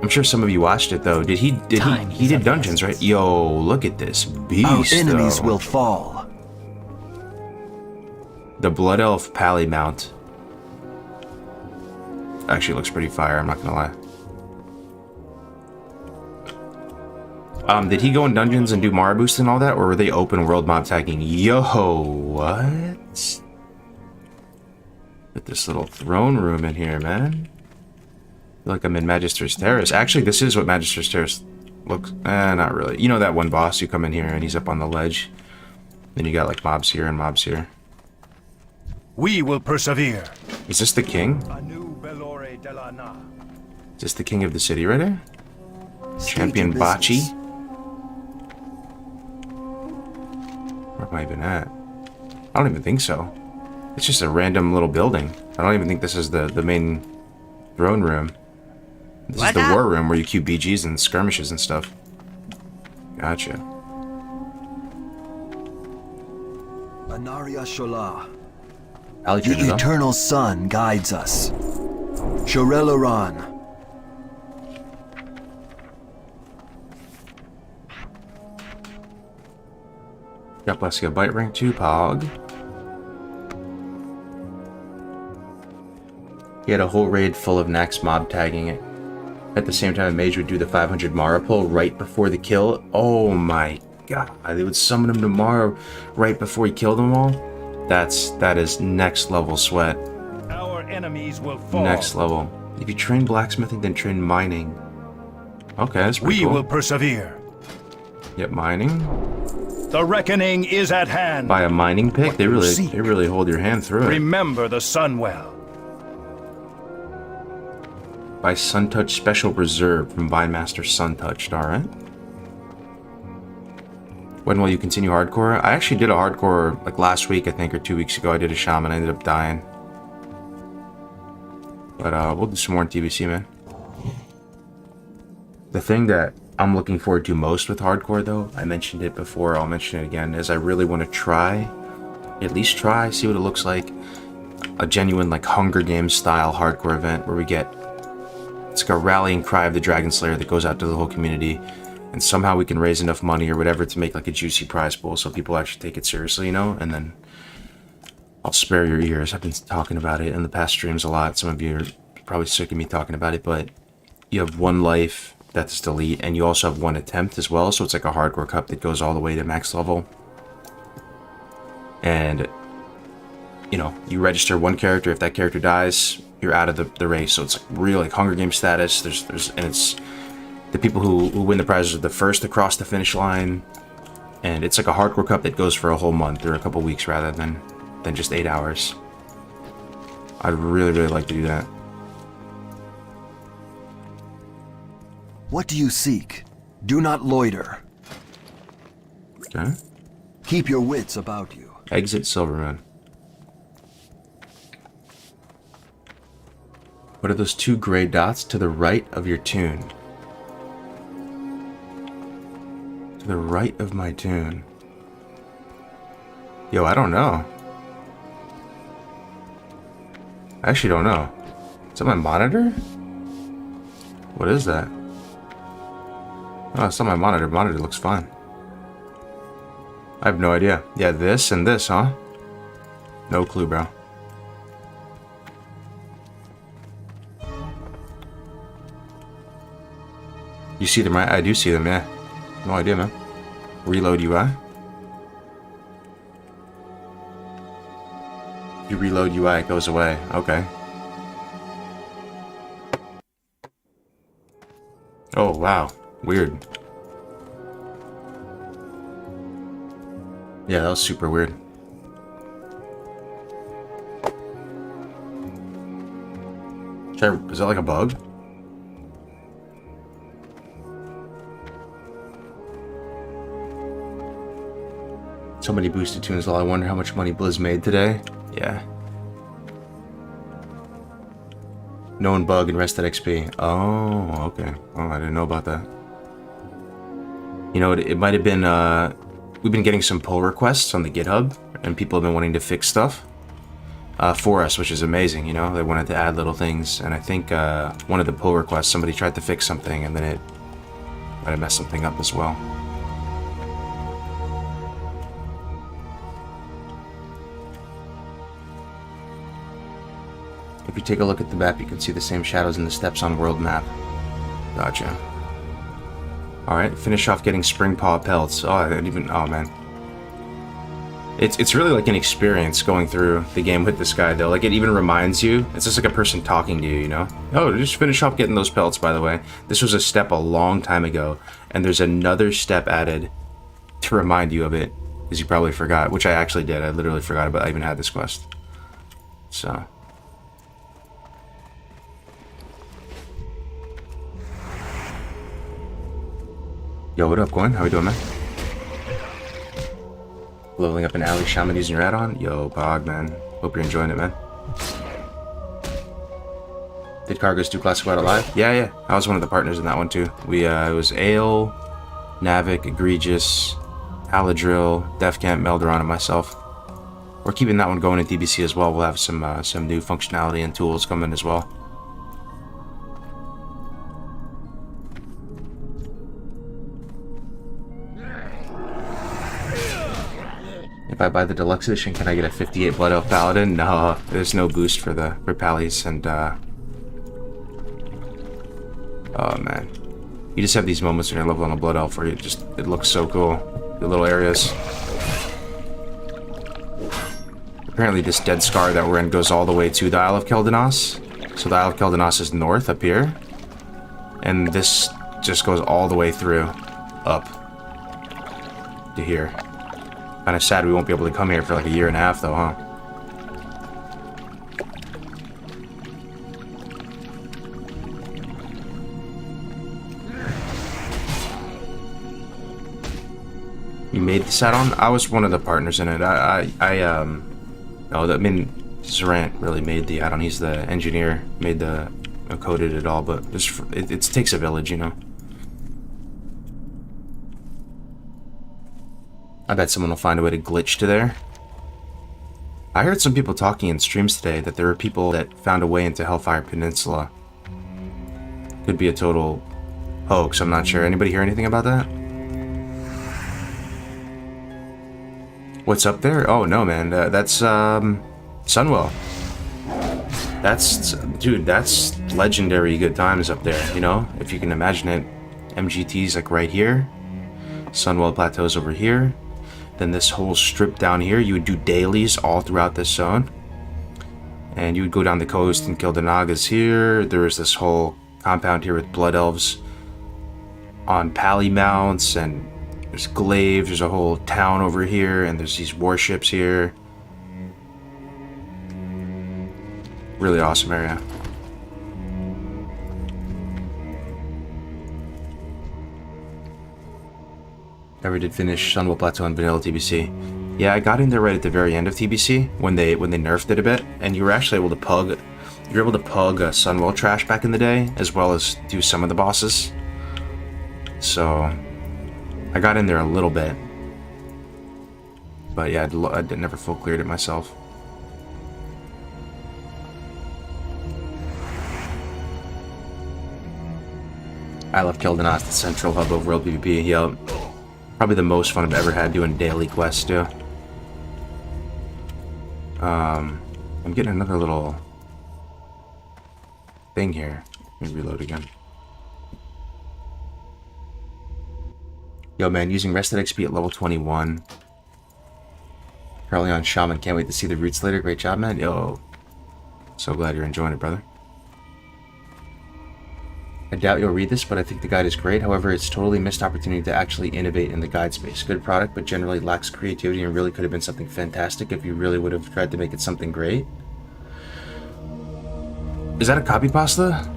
A: I'm sure some of you watched it though. He did dungeons, right? Yo, look at this beast.
C: Our enemies
A: though.
C: will fall.
A: The Blood Elf Paladin mount actually looks pretty fire, I'm not gonna lie. Did he go in dungeons and do Mara boost and all that, or were they open world mob tagging? Yo, what? With this little throne room in here, man. I feel like I'm in Magister's Terrace. Actually, this is what Magister's Terrace looks. Not really. You know that one boss, you come in here and he's up on the ledge. Then you got like mobs here and mobs here.
E: We will persevere.
A: Is this the king? Is this the king of the city right here? Champion Bachi? Where am I even at? I don't even think so. It's just a random little building. I don't even think this is the main throne room. This is the war room where you queue BGs and skirmishes and stuff. Gotcha.
C: Anaria Shola.
A: The
C: The eternal sun guides us. Shoreloran.
A: God bless you. Bite rank 2, Pog. He had a whole raid full of Nax mob tagging it. At the same time, a mage would do the 500 Mara pull right before the kill. Oh my god. They would summon him to Mara right before he killed them all. That is next level sweat.
E: Our enemies will fall.
A: Next level. If you train blacksmithing, then train mining. Okay, that's pretty
E: We
A: cool.
E: will persevere.
A: Yep, mining.
E: The reckoning is at hand.
A: Buy a mining pick.
E: What
A: They
E: you
A: really
E: seek.
A: hold your hand through it.
E: Remember the sun well.
A: Buy Suntouch Special Reserve from Vinemaster Suntouched. All right. When will you continue hardcore? I actually did a hardcore like last week, I think, or 2 weeks ago. I did a shaman. I ended up dying. But we'll do some more in TBC, man. The thing that I'm looking forward to most with hardcore, though, I mentioned it before, I'll mention it again, is I really want to try, at least try, see what it looks like, a genuine, like, Hunger Games style hardcore event where we get, it's like a rallying cry of the Dragon Slayer that goes out to the whole community, and somehow we can raise enough money or whatever to make, like, a juicy prize pool so people actually take it seriously, you know, and then I'll spare your ears. I've been talking about it in the past streams a lot. Some of you are probably sick of me talking about it, but you have one life. That's delete, and you also have one attempt as well, so it's like a hardcore cup that goes all the way to max level. And you know, you register one character. If that character dies, you're out of the race. So it's like real like Hunger Games status. And it's the people who win the prizes are the first across the finish line, and it's like a hardcore cup that goes for a whole month or a couple weeks rather than just 8 hours. I'd really like to do that.
C: What do you seek? Do not loiter.
A: Okay.
C: Keep your wits about you.
A: Exit Silvermoon. What are those two gray dots to the right of your tune? To the right of my tune. Yo, I don't know. I actually don't know. Is that my monitor? What is that? Oh, it's not my monitor. Monitor looks fine. I have no idea. Yeah, this and this, huh? No clue, bro. You see them, right? I do see them, yeah. No idea, man. Reload UI. You reload UI, it goes away. Okay. Oh, wow. Weird. Yeah, that was super weird. Is that like a bug? So many boosted tunes. I wonder how much money Blizz made today. Yeah. Known bug and rested XP. Oh, okay. Oh, I didn't know about that. You know, it might have been, we've been getting some pull requests on the GitHub, and people have been wanting to fix stuff for us, which is amazing, you know? They wanted to add little things, and I think one of the pull requests, somebody tried to fix something, and then it might have messed something up as well. If you take a look at the map, you can see the same shadows in the steps on world map. Gotcha. Alright, finish off getting spring paw pelts. Oh, I didn't even... Oh, man. It's really like an experience going through the game with this guy, though. Like, it even reminds you. It's just like a person talking to you, you know? Oh, just finish off getting those pelts, by the way. This was a step a long time ago, and there's another step added to remind you of it, because you probably forgot, which I actually did. I literally forgot about I even had this quest. So... Yo, what up, Gwen? How we doing, man? Leveling up an alley shaman using your add-on? Yo, Bog, man. Hope you're enjoying it, man. Did Kargoz do Classic Battle Live? Yeah. I was one of the partners in that one, too. We, it was Ale, Navik, Egregious, Aladrill, Defcamp, Melderon, and myself. We're keeping that one going in TBC as well. We'll have some new functionality and tools coming as well. If I buy the deluxe edition, can I get a 58 Blood Elf Paladin? No, there's no boost for Pallies, and oh man. You just have these moments when you're leveling a Blood Elf where it looks so cool. The little areas. Apparently this dead scar that we're in goes all the way to the Isle of Keldanos. So the Isle of Keldanos is north, up here. And this just goes all the way through, up to here. Kind of sad we won't be able to come here for like a year and a half, though, huh? You made this add-on? I was one of the partners in it. I mean, Zarant really made the add-on. He's the engineer, coded it all, but it takes a village, you know? I bet someone will find a way to glitch to there. I heard some people talking in streams today that there were people that found a way into Hellfire Peninsula. Could be a total hoax, I'm not sure. Anybody hear anything about that? What's up there? Oh no, man, that's Sunwell. Dude, that's legendary good times up there, you know? If you can imagine it. MGT's like right here. Sunwell Plateau's over here. Then this whole strip down here, you would do dailies all throughout this zone. And you would go down the coast and kill the Nagas here. There is this whole compound here with Blood Elves on Pally mounts, and there's glaives, there's a whole town over here, and there's these warships here. Really awesome area. Never did finish Sunwell Plateau and Vanilla TBC. Yeah, I got in there right at the very end of TBC when they nerfed it a bit, and you were actually able to pug. You were able to pug Sunwell trash back in the day, as well as do some of the bosses. So I got in there a little bit, but yeah, I never full cleared it myself. I love Keldanos, the central hub of World PvP. Yep. Probably the most fun I've ever had doing daily quests, too. I'm getting another little thing here. Let me reload again. Yo, man, using rested XP at level 21. Currently on Shaman. Can't wait to see the roots later. Great job, man. Yo. So glad you're enjoying it, brother. I doubt you'll read this, but I think the guide is great. However, it's totally missed opportunity to actually innovate in the guide space. Good product, but generally lacks creativity and really could have been something fantastic if you really would have tried to make it something great. Is that a copy pasta?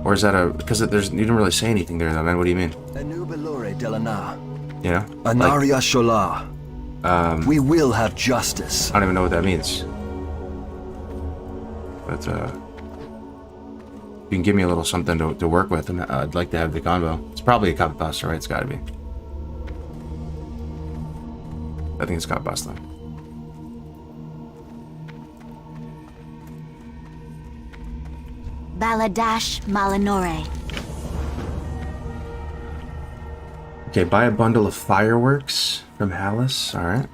A: Or is that a... Because there's you didn't really say anything there, though, man. What do you mean?
C: Anubelore Delana.
A: Yeah?
C: Anaria Shola. We will have justice.
A: I don't even know what that means. But, you can give me a little something to work with, and I'd like to have the combo. It's probably a copy pasta, right? It's gotta be. I think it's copy pasta.
B: Baladash Malinore.
A: Okay, buy a bundle of fireworks from Hallis. Alright.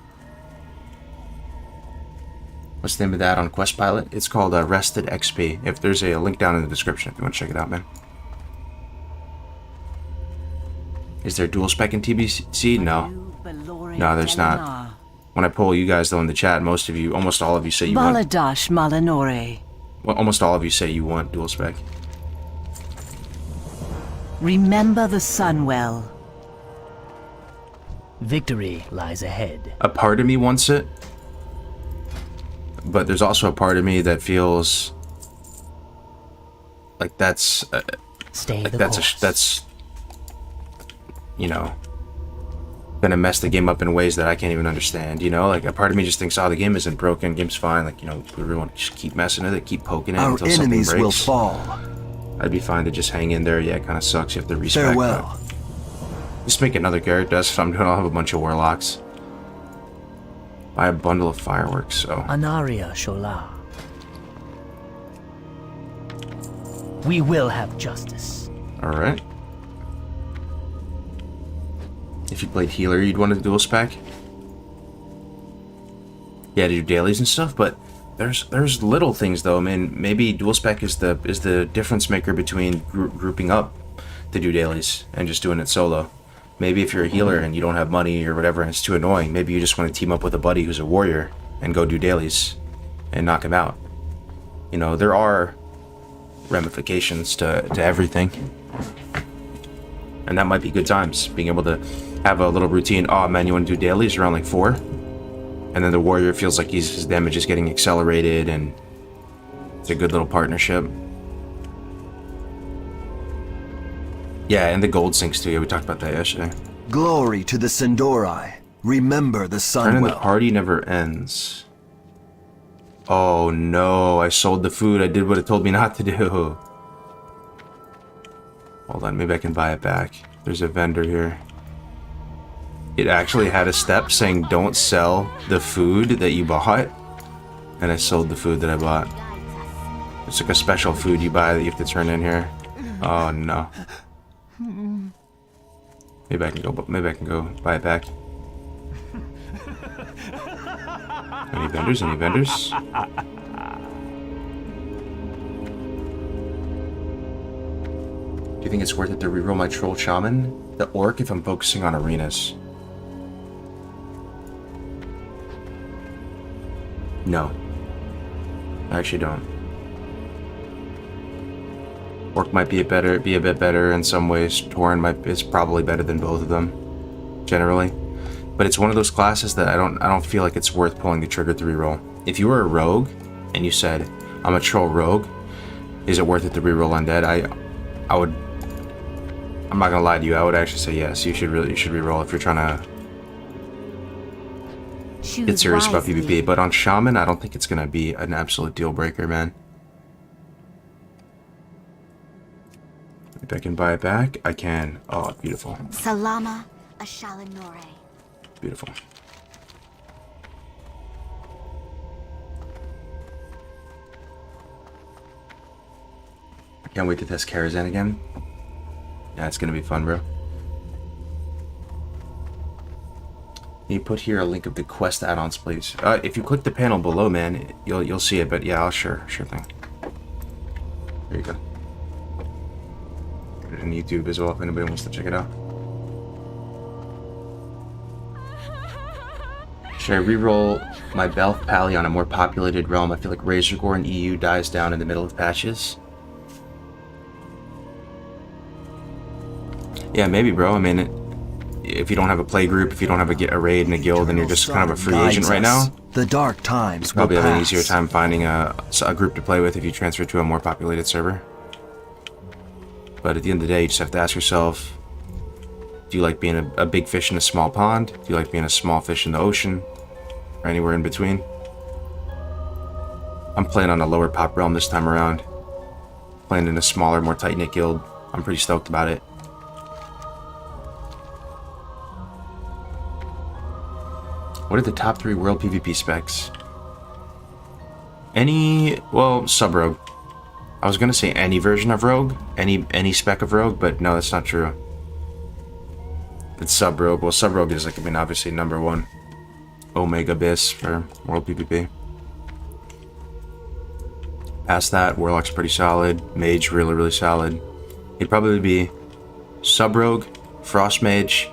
A: What's the name of that on Quest Pilot? It's called Rested XP. If there's a link down in the description if you want to check it out, man. Is there dual spec in TBC? No. No, there's not. When I poll you guys, though, in the chat, most of you, almost all of you say you want...
F: Baladash Malinore.
A: Well, almost all of you say you want dual spec.
F: Remember the sun well.
D: Victory lies ahead.
A: A part of me wants it, but there's also a part of me that feels like that's
D: Stay
A: like
D: the
A: that's
D: course.
A: that's you know, gonna mess the game up in ways that I can't even understand. You know, like a part of me just thinks, oh, the game isn't broken, game's fine. Like, you know, everyone just keep messing with it, keep poking it
C: Our
A: until something
C: enemies
A: breaks.
C: will fall.
A: I'd be fine to just hang in there. Yeah, it kind of sucks. You have to respec.
C: Farewell.
A: Just make another character. That's what I'm doing. I'll have a bunch of warlocks. Buy a bundle of fireworks. So
D: Anaria Shola. We will have justice.
A: all right. If you played healer, you'd want to dual spec. Yeah, to do dailies and stuff. But there's little things though. I mean, maybe dual spec is the difference maker between grouping up to do dailies and just doing it solo. Maybe if you're a healer and you don't have money or whatever and it's too annoying, maybe you just want to team up with a buddy who's a warrior and go do dailies and knock him out. You know, there are ramifications to everything. And that might be good times, being able to have a little routine. Oh man, you want to do dailies around like 4? And then the warrior feels like his damage is getting accelerated and it's a good little partnership. Yeah, and the gold sinks too. Yeah, we talked about that yesterday.
C: Glory to the Sindorai. Remember the
A: Turning the
C: Sunwell.
A: party never ends. Oh no, I sold the food. I did what it told me not to do. Hold on, maybe I can buy it back. There's a vendor here. It actually had a step saying don't sell the food that you bought. And I sold the food that I bought. It's like a special food you buy that you have to turn in here. Oh no. Maybe I can go buy it back. Any vendors? Any vendors? Do you think it's worth it to reroll my troll shaman? The orc if I'm focusing on arenas. No. I actually don't. Orc might be a bit better in some ways. Tauren is probably better than both of them, generally. But it's one of those classes that I don't feel like it's worth pulling the trigger to reroll. If you were a rogue and you said, I'm a troll rogue, is it worth it to reroll undead? I would. I'm not gonna lie to you. I would actually say yes. You should reroll if you're trying to get serious about PvP. But on shaman, I don't think it's gonna be an absolute deal breaker, man. If I can buy it back, I can. Oh, beautiful.
B: Salama Ashalinore.
A: Beautiful. I can't wait to test Karazhan again. Yeah, it's gonna be fun, bro. Can you put here a link of the quest add-ons, please? If you click the panel below, man, you'll see it. But yeah, sure thing. There you go. Put it on YouTube as well if anybody wants to check it out. Should I re-roll my Belf Pally on a more populated realm? I feel like Razorgore in EU dies down in the middle of patches. Yeah, maybe, bro. I mean, if you don't have a play group, if you don't have a raid and a guild, and you're just kind of a free agent right now,
C: The dark times
A: you probably
C: will
A: have an
C: pass.
A: easier time finding a group to play with if you transfer to a more populated server. But at the end of the day, you just have to ask yourself, do you like being a big fish in a small pond? Do you like being a small fish in the ocean? Or anywhere in between? I'm playing on a lower pop realm this time around. Playing in a smaller, more tight-knit guild. I'm pretty stoked about it. What are the top 3 world PvP specs? Sub-rogue. I was gonna say any version of rogue, any spec of rogue, but no, that's not true. It's sub-rogue. Well, sub-rogue is obviously number 1. Omega Abyss for world PvP. Past that, Warlock's pretty solid. Mage, really, really solid. It'd probably be sub-rogue, Frost Mage,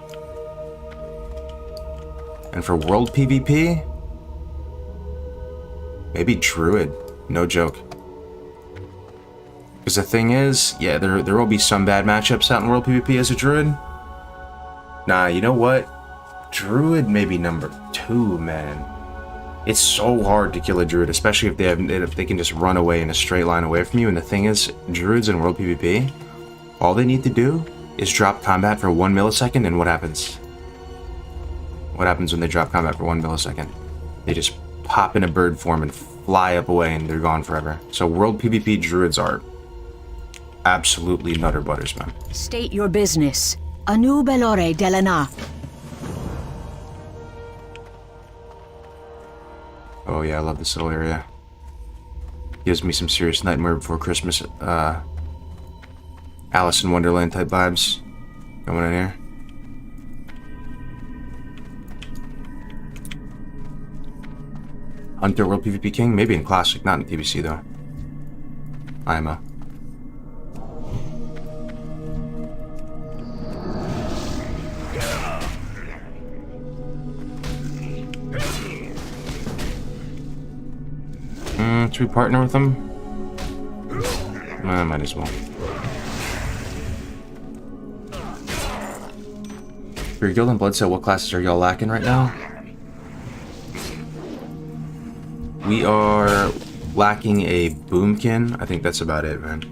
A: and for world PvP, maybe Druid. No joke. Because the thing is, yeah, there will be some bad matchups out in world PvP as a Druid. Nah, you know what? Druid may be number 2, man. It's so hard to kill a Druid, especially if they can just run away in a straight line away from you. And the thing is, Druids in world PvP, all they need to do is drop combat for 1 millisecond, and what happens? What happens when they drop combat for 1 millisecond? They just pop in a bird form and fly up away, and they're gone forever. So world PvP Druids are absolutely nutter butters, man.
F: State your business. Anu Belore Delana.
A: Oh yeah, I love this little area. Gives me some serious Nightmare Before Christmas, Alice in Wonderland type vibes going in here. Hunter World PvP King? Maybe in Classic, not in TBC though. IMO. Should we partner with them? I might as well. For your guild and blood cell, what classes are y'all lacking right now? We are lacking a boomkin. I think that's about it, man.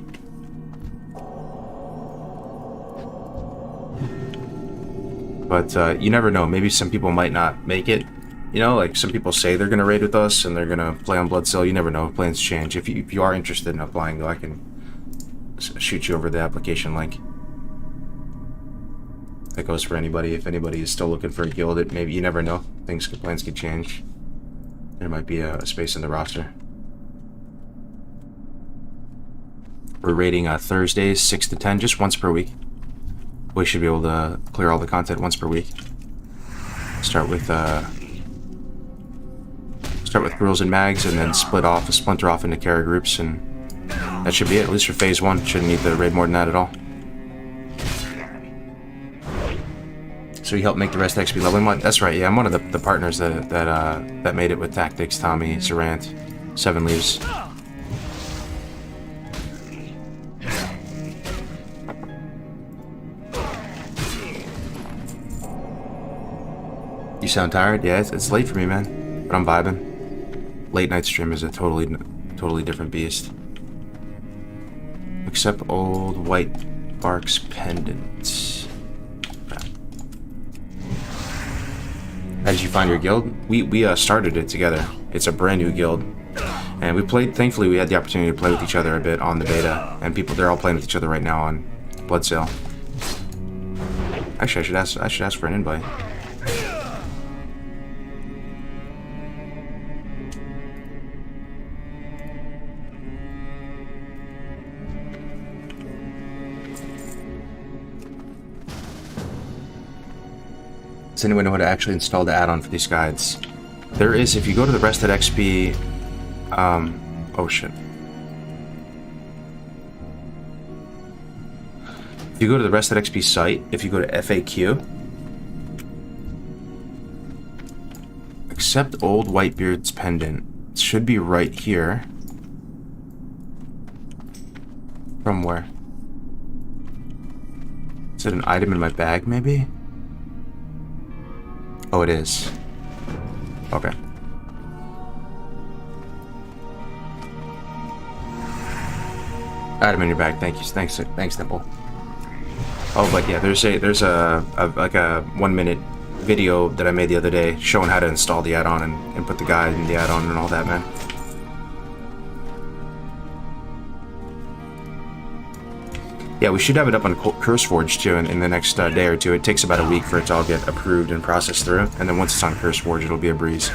A: But you never know. Maybe some people might not make it. You know, like some people say they're gonna raid with us and they're gonna play on Blood Cell. You never know. Plans change. If you are interested in applying, though, I can shoot you over the application link. That goes for anybody. If anybody is still looking for a guild, maybe you never know. Plans could change. There might be a space in the roster. We're raiding Thursdays 6 to 10, just once per week. We should be able to clear all the content once per week. Start with rules and mags, and then splinter off into Kara groups, and that should be it. At least for phase 1, shouldn't need to raid more than that at all. So you helped make the rest XP leveling mod? That's right. Yeah, I'm one of the partners that made it with Tactics, Tommy, Zerant, 7 Leaves. You sound tired? Yeah, it's late for me, man, but I'm vibing. Late night stream is a totally different beast. Except old white Barks pendants. Okay. How did you find your guild? We started it together. It's a brand new guild, and we played. Thankfully, we had the opportunity to play with each other a bit on the beta, and they're all playing with each other right now on Blood Sale. Actually, I should ask for an invite. Does anyone know how to actually install the add-on for these guides? There is, if you go to the Rested XP, oh shit. If you go to the Rested XP site, if you go to FAQ, accept old Whitebeard's pendant. It should be right here. From where? Is it an item in my bag, maybe? Oh, it is. Okay. Item in your bag. Thank you. Thanks, Nimble. Oh, but yeah, there's a like a 1 minute video that I made the other day showing how to install the add-on and put the guide in the add-on and all that, man. Yeah, we should have it up on CurseForge too in the next day or two. It takes about a week for it to all get approved and processed through, and then once it's on CurseForge, it'll be a breeze.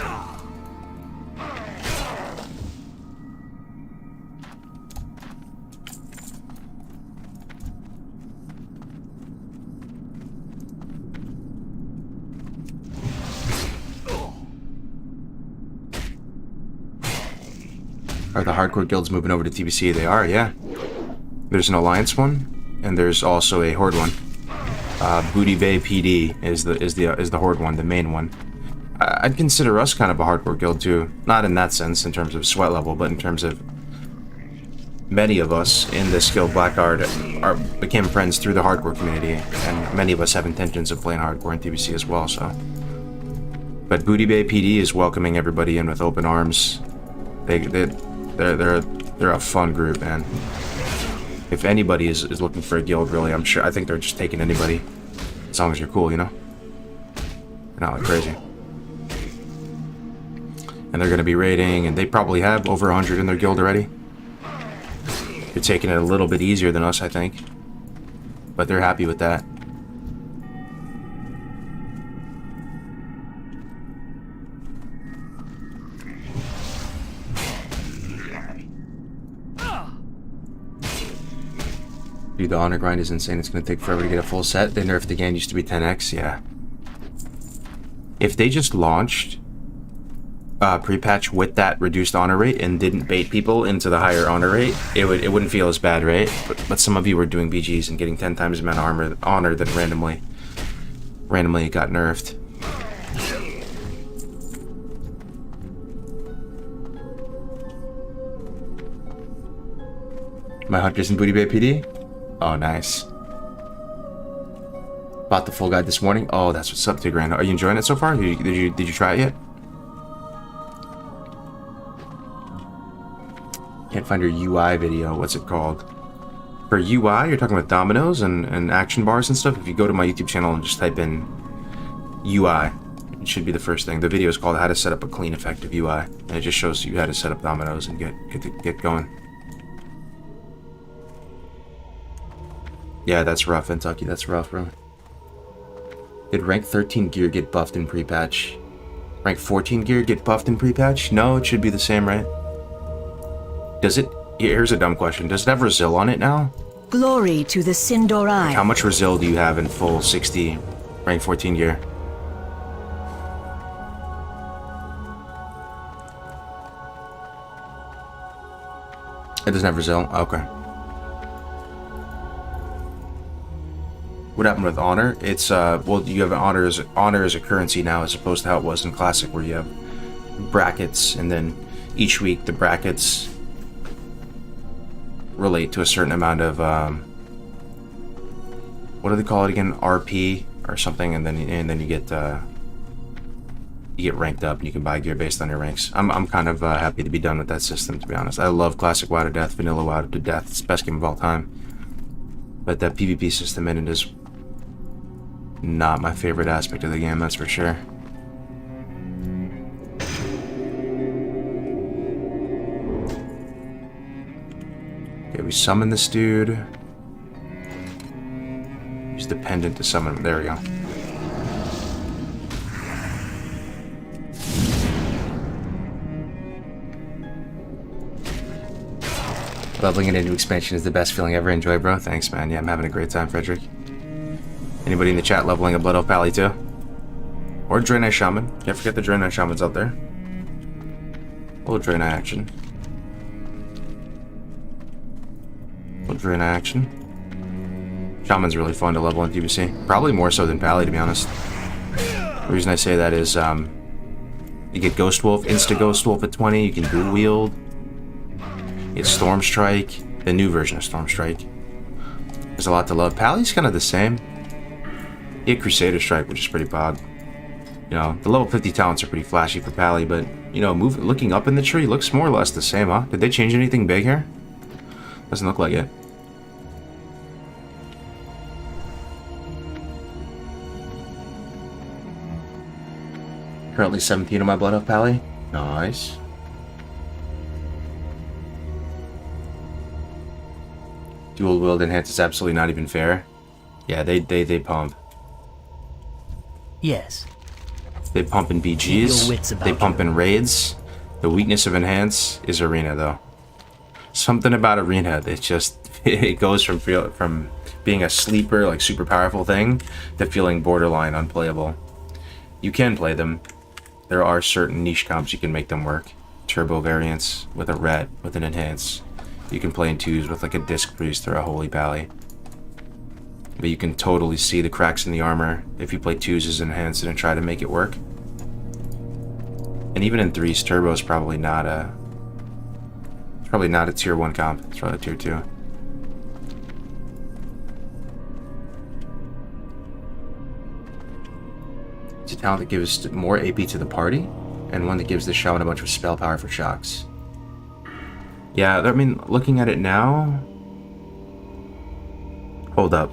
A: Are the hardcore guilds moving over to TBC? They are, yeah. There's an Alliance one, and there's also a Horde one. Booty Bay PD is the Horde one, the main one. I'd consider us kind of a hardcore guild too. Not in that sense, in terms of sweat level, but in terms of many of us in this guild, Blackguard, became friends through the hardcore community, and many of us have intentions of playing hardcore in TBC as well. So, but Booty Bay PD is welcoming everybody in with open arms. They're a fun group, man. If anybody is looking for a guild, really, I think they're just taking anybody, as long as you're cool, you know? They're not like crazy. And they're going to be raiding, and they probably have over 100 in their guild already. They're taking it a little bit easier than us, I think. But they're happy with that. Dude, the honor grind is insane. It's going to take forever to get a full set. They nerfed the game, used to be 10x, yeah. If they just launched pre-patch with that reduced honor rate and didn't bait people into the higher honor rate, it wouldn't feel as bad, right? But some of you were doing BGs and getting 10 times the amount of honor that randomly it got nerfed. My hunters in Booty Bay PD? Oh, nice. Bought the full guide this morning. Oh, that's what's up, Tigran. Are you enjoying it so far? Did you try it yet? Can't find your UI video. What's it called? For UI, you're talking about dominoes and action bars and stuff. If you go to my YouTube channel and just type in UI, it should be the first thing. The video is called How to Set Up a Clean, Effective UI, and it just shows you how to set up dominoes and get going. Yeah, that's rough, Kentucky. That's rough, bro. Did rank 13 gear get buffed in pre-patch? Rank 14 gear get buffed in pre-patch? No, it should be the same, right? Does it? Here's a dumb question. Does it have Resil on it now?
F: Glory to the Sindorai.
A: How much Resil do you have in full 60 rank 14 gear? It doesn't have Resil? Okay. What happened with honor? It's well, you have honor as a currency now, as opposed to how it was in classic, where you have brackets, and then each week the brackets relate to a certain amount of what do they call it again? RP or something, and then you get ranked up, and you can buy gear based on your ranks. I'm kind of happy to be done with that system, to be honest. I love classic WoW to death, vanilla WoW to death. It's the best game of all time. But that PvP system in it is not my favorite aspect of the game, that's for sure. Okay, we summon this dude. Use the pendant to summon him. There we go. Leveling in a new expansion is the best feeling ever. Enjoy, bro. Thanks, man. Yeah, I'm having a great time, Frederick. Anybody in the chat leveling a Blood Elf Paladin too? Or Draenei Shaman. Can't forget the Draenei Shaman's out there. A little Draenei action. A little Draenei action. Shaman's really fun to level in TBC. Probably more so than Pally, to be honest. The reason I say that is, you get Ghost Wolf, Insta Ghost Wolf at 20, you can dual wield. You get Storm Strike, the new version of Storm Strike. There's a lot to love. Pally's kind of the same. You get Crusader Strike, which is pretty pog. You know, the level 50 talents are pretty flashy for Pally, but, you know, looking up in the tree looks more or less the same, huh? Did they change anything big here? Doesn't look like it. Currently 17 on my Blood Elf Pally. Nice. Dual wield enhance is absolutely not even fair. Yeah, they pump.
D: Yes.
A: They pump in
D: Keep your wits
A: BGs.
D: about
A: They pump
D: you.
A: in raids. The weakness of enhance is arena though. Something about arena that just it goes from being a sleeper, like super powerful thing, to feeling borderline unplayable. You can play them. There are certain niche comps you can make them work. Turbo variants with a ret, with an enhance. You can play in twos with like a disc priest or a holy pally. But you can totally see the cracks in the armor if you play twos as enhanced and try to make it work. And even in threes, turbo is probably not a tier 1 comp. It's probably a tier 2. It's a talent that gives more AP to the party, and one that gives the shaman a bunch of spell power for shocks. Yeah, I mean, looking at it now... Hold up.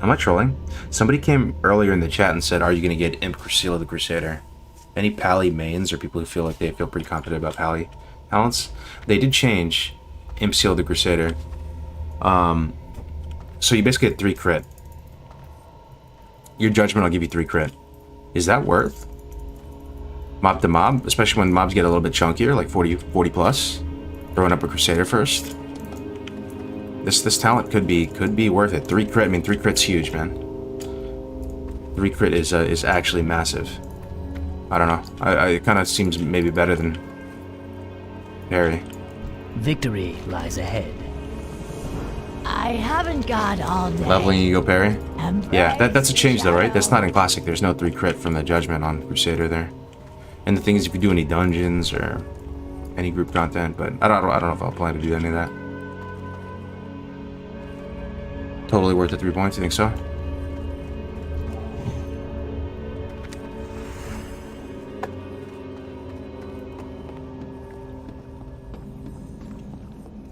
A: Am I trolling? Somebody came earlier in the chat and said, are you going to get Imp Seal the Crusader? Any Pally mains or people who feel like they feel pretty confident about Pally talents? They did change Imp Seal the Crusader. So you basically get 3 crit. Your judgment will give you 3 crit. Is that worth mob to mob? Especially when mobs get a little bit chunkier, like 40 plus. Throwing up a Crusader first. This talent could be worth it. 3 crit, I mean 3 crit's huge, man. 3 crit is actually massive. I don't know. It kind of seems maybe better than parry.
D: Victory lies ahead.
G: I haven't got all day.
A: Leveling you go parry?
G: And
A: Yeah, that's a change though, right? That's
G: shadow.
A: not in Classic. There's no 3 crit from the Judgment on Crusader there. And the thing is, if you do any dungeons or any group content, but I don't know if I'll plan to do any of that. Totally worth the 3 points, you think so?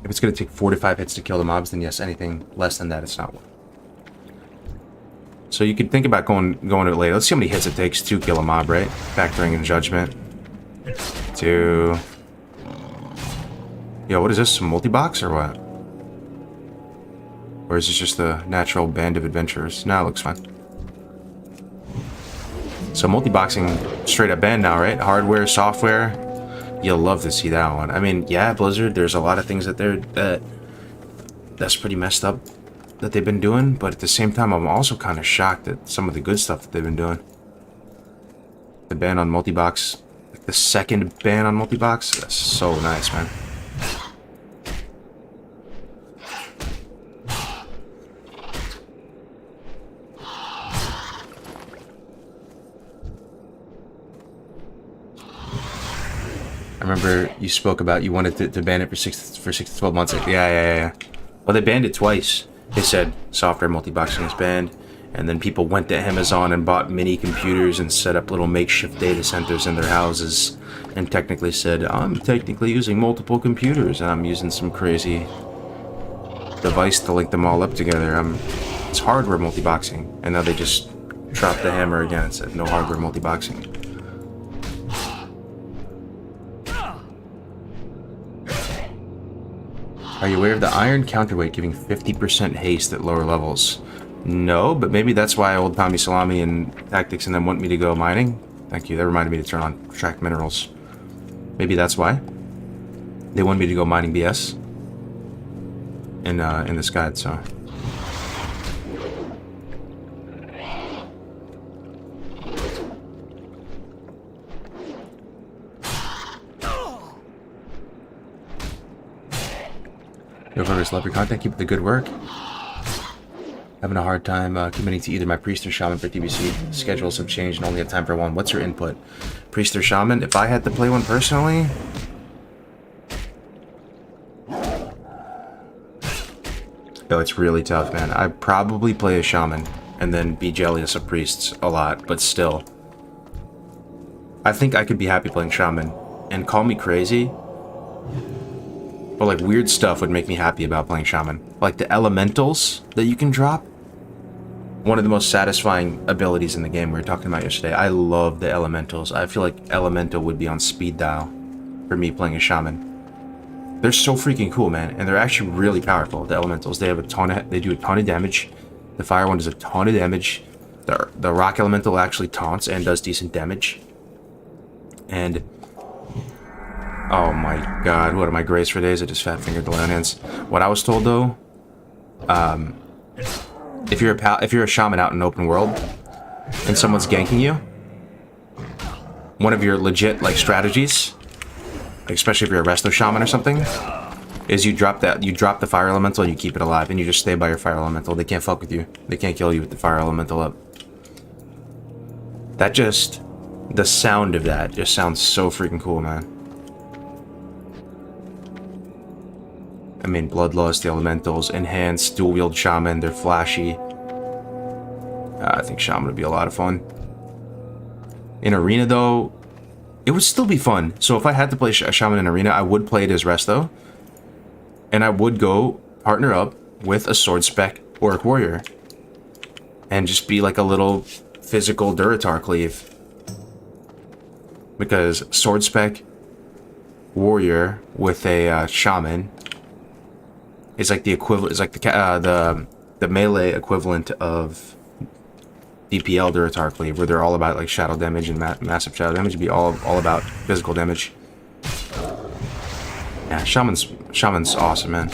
A: If it's going to take 4 to 5 hits to kill the mobs, then yes, anything less than that, it's not worth. So you could think about going to it later. Let's see how many hits it takes to kill a mob, right? Factoring in Judgment. 2. Yo, what is this? Some multi-box or what? Or is this just a natural band of adventurers? No, it looks fine. So multi-boxing straight up banned now, right? Hardware, software. You'll love to see that one. I mean, yeah, Blizzard, there's a lot of things that's pretty messed up that they've been doing, but at the same time, I'm also kind of shocked at some of the good stuff that they've been doing. The ban on multi-box, like the second ban on multi-box, that's so nice, man. I remember you spoke about you wanted to ban it for 6 to 12 months. Like, yeah. Well, they banned it twice. They said software multi-boxing is banned, and then people went to Amazon and bought mini computers and set up little makeshift data centers in their houses, and technically said, I'm technically using multiple computers, and I'm using some crazy device to link them all up together. It's hardware multi-boxing, and now they just dropped the hammer again and said no hardware multi-boxing. Are you aware of the iron counterweight giving 50% haste at lower levels? No, but maybe that's why old Tommy Salami and Tactics and them want me to go mining. Thank you, that reminded me to turn on track minerals. Maybe that's why. They want me to go mining BS. In this guide, so. Yo, for Leprechaun, thank you for the good work. Having a hard time committing to either my priest or shaman for TBC. Schedules have changed and only have time for one. What's your input? Priest or shaman? If I had to play one personally... Yo, it's really tough, man. I'd probably play a shaman and then be jealous of priests a lot, but still. I think I could be happy playing shaman. And call me crazy, but like weird stuff would make me happy about playing shaman. Like the elementals that you can drop. One of the most satisfying abilities in the game we were talking about yesterday. I love the elementals. I feel like elemental would be on speed dial for me playing a shaman. They're so freaking cool, man, and they're actually really powerful. The elementals, they do a ton of damage. The fire one does a ton of damage. The rock elemental actually taunts and does decent damage. And oh my god, what are my grace for days? I just fat fingered the lion hands. What I was told though, if you're a shaman out in an open world and someone's ganking you, one of your legit like strategies, especially if you're a resto shaman or something, is you drop the fire elemental and you keep it alive and you just stay by your fire elemental. They can't fuck with you. They can't kill you with the fire elemental up. The sound of that just sounds so freaking cool, man. I mean, Bloodlust, the Elementals, Enhanced, Dual-Wield Shaman, they're flashy. I think Shaman would be a lot of fun. In Arena, though, it would still be fun. So if I had to play a Shaman in Arena, I would play it as Resto. And I would go partner up with a Sword Spec Orc Warrior. And just be like a little physical Duratar Cleave. Because Sword Spec Warrior with a Shaman is like the equivalent, is like the melee equivalent of DPL Duratar Cleave, where they're all about like shadow damage and massive shadow damage. It'd be all about physical damage. Yeah, Shaman's awesome, man.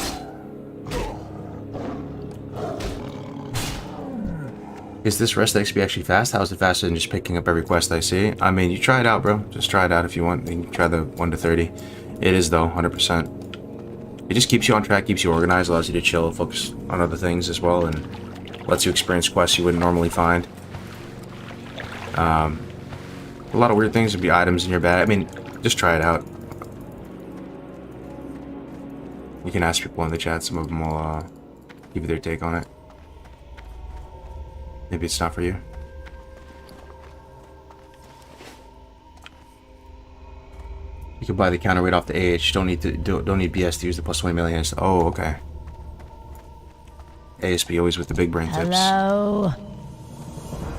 A: Is this rest XP actually fast? How is it faster than just picking up every quest I see? I mean, you try it out, bro. Just try it out if you want. You can try the 1 to 30. It is though, 100%. It just keeps you on track, keeps you organized, allows you to chill, focus on other things as well, and lets you experience quests you wouldn't normally find. A lot of weird things would be items in your bag. I mean, just try it out. You can ask people in the chat, some of them will give you their take on it. Maybe it's not for you. You can buy the counterweight off the AH. Don't need BS to use the plus 20 million. Oh, okay. ASP always with the big brain tips.
G: Hello?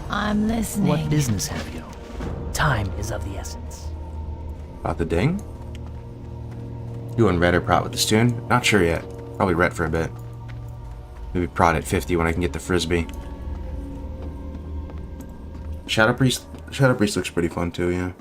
G: I'm listening.
D: What business have you? Time is of the essence.
A: About the ding? You and Red or Prot with the Stoon? Not sure yet. Probably Red for a bit. Maybe Prot at 50 when I can get the Frisbee. Shadow Priest looks pretty fun too, yeah.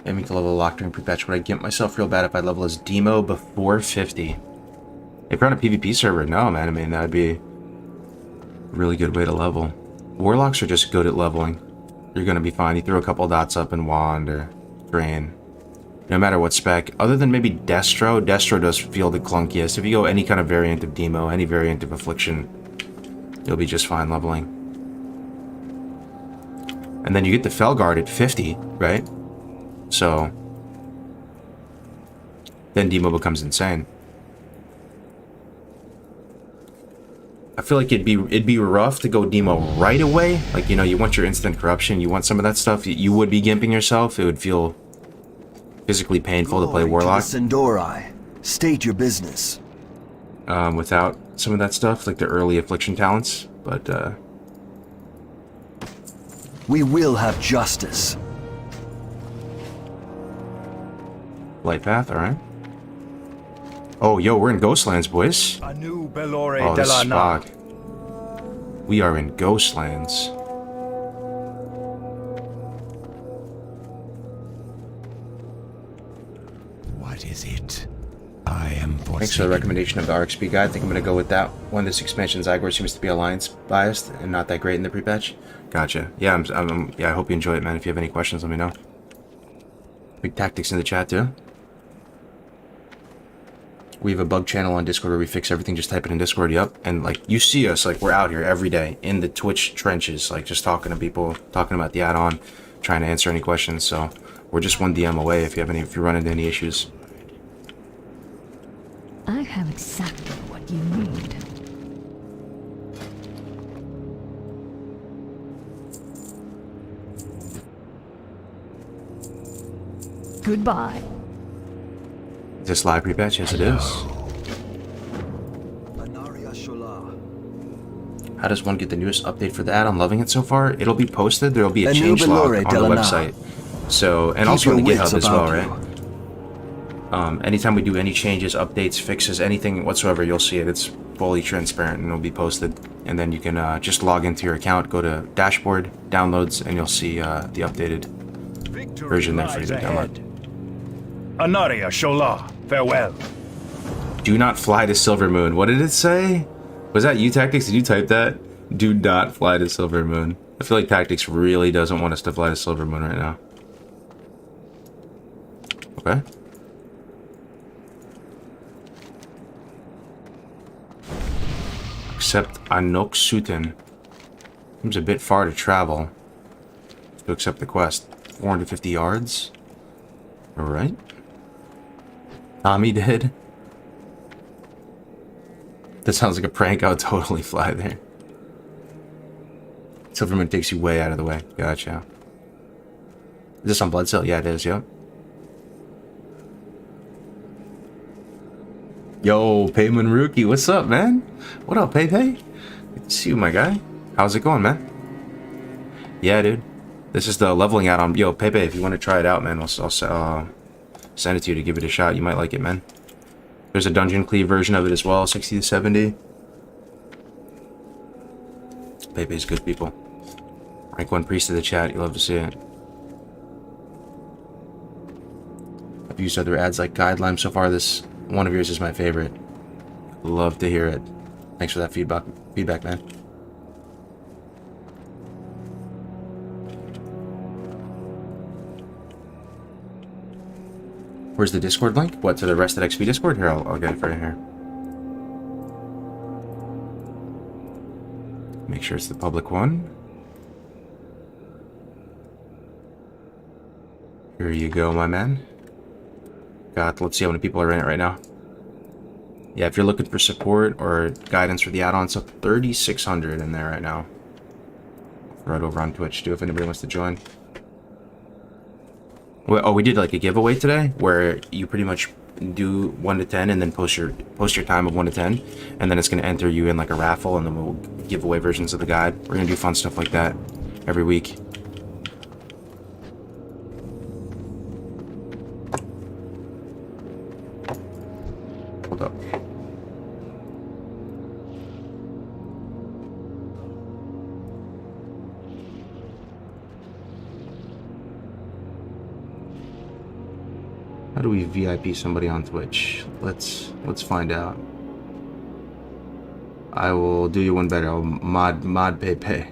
A: Aiming to level locked during pre-patch. Would I get myself real bad if I level as Demo before 50? If you're on a PvP server, no, man. I mean, that'd be a really good way to level. Warlocks are just good at leveling. You're gonna be fine. You throw a couple dots up in Wand or Drain. No matter what spec. Other than maybe Destro. Destro does feel the clunkiest. If you go any kind of variant of Demo, any variant of Affliction, you'll be just fine leveling. And then you get the Felguard at 50, right? So then Demo becomes insane. I feel like it'd be rough to go Demo right away. Like, you know, you want your instant corruption, you want some of that stuff. You would be gimping yourself. It would feel physically painful to play Warlock.
C: To the Sindori. State your business.
A: Without some of that stuff, like the early Affliction talents. But
C: We will have justice.
A: Light Path, alright. Oh, yo, we're in Ghostlands, boys.
E: Anu Belore
A: Oh, this is
E: Delana.
A: Fog. We are in Ghostlands.
H: What is it? I am
A: Thanks for the
H: forsaken.
A: recommendation of the RXP guide. I think I'm going to go with that one. This expansion Zygor seems to be Alliance biased and not that great in the pre-patch. Gotcha. Yeah, yeah, I hope you enjoy it, man. If you have any questions, let me know. Big tactics in the chat, too. We have a bug channel on Discord where we fix everything. Just type it in Discord, yep. And, like, you see us, like, we're out here every day in the Twitch trenches, like, just talking to people, talking about the add-on, trying to answer any questions. So, we're just one DM away if you run into any issues.
G: I have exactly what you need. Goodbye.
A: Is this live pre-patch? Yes, it is. How does one get the newest update for the add-on? Loving it so far? It'll be posted. There'll be a change log on the website. So, and also on the GitHub as well, right? Anytime we do any changes, updates, fixes, anything whatsoever, you'll see it. It's fully transparent and it'll be posted. And then you can just log into your account, go to dashboard, downloads, and you'll see the updated version there for you to download.
E: Anaria Shola, farewell.
A: Do not fly to Silver Moon. What did it say? Was that you, Tactics? Did you type that? Do not fly to Silver Moon. I feel like Tactics really doesn't want us to fly to Silver Moon right now. Okay. Accept Anok Suten. Seems a bit far to travel to accept the quest. 450 yards. Alright. Tommy did. That sounds like a prank. I would totally fly there. Silverman takes you way out of the way. Gotcha. Is this on Blood Cell? Yeah, it is. Yep. Yo, Payman Rookie. What's up, man? What up, Pepe? Good to see you, my guy. How's it going, man? Yeah, dude. This is the leveling add-on. Yo, Pepe, if you want to try it out, man, I'll send it to you to give it a shot. You might like it, man. There's a dungeon cleave version of it as well, 60 to 70. Pepe's good, people. Rank 1 priest to the chat. You love to see it. I've used other ads like Guidelime so far. This one of yours is my favorite. Love to hear it. Thanks for that feedback, man. Where's the Discord link? What, to the Rested XP Discord? Here, I'll get it for you here. Make sure it's the public one. Here you go, my man. Let's see how many people are in it right now. Yeah, if you're looking for support or guidance for the add-on, it's up 3,600 in there right now. Right over on Twitch, too, if anybody wants to join. Oh, we did like a giveaway today where you pretty much do 1 to 10 and then post your time of 1 to 10, and then it's going to enter you in like a raffle, and then we'll give away versions of the guide. We're going to do fun stuff like that every week. Hold up. How do we VIP somebody on Twitch? Let's find out. I will do you one better. I'll mod Pepe.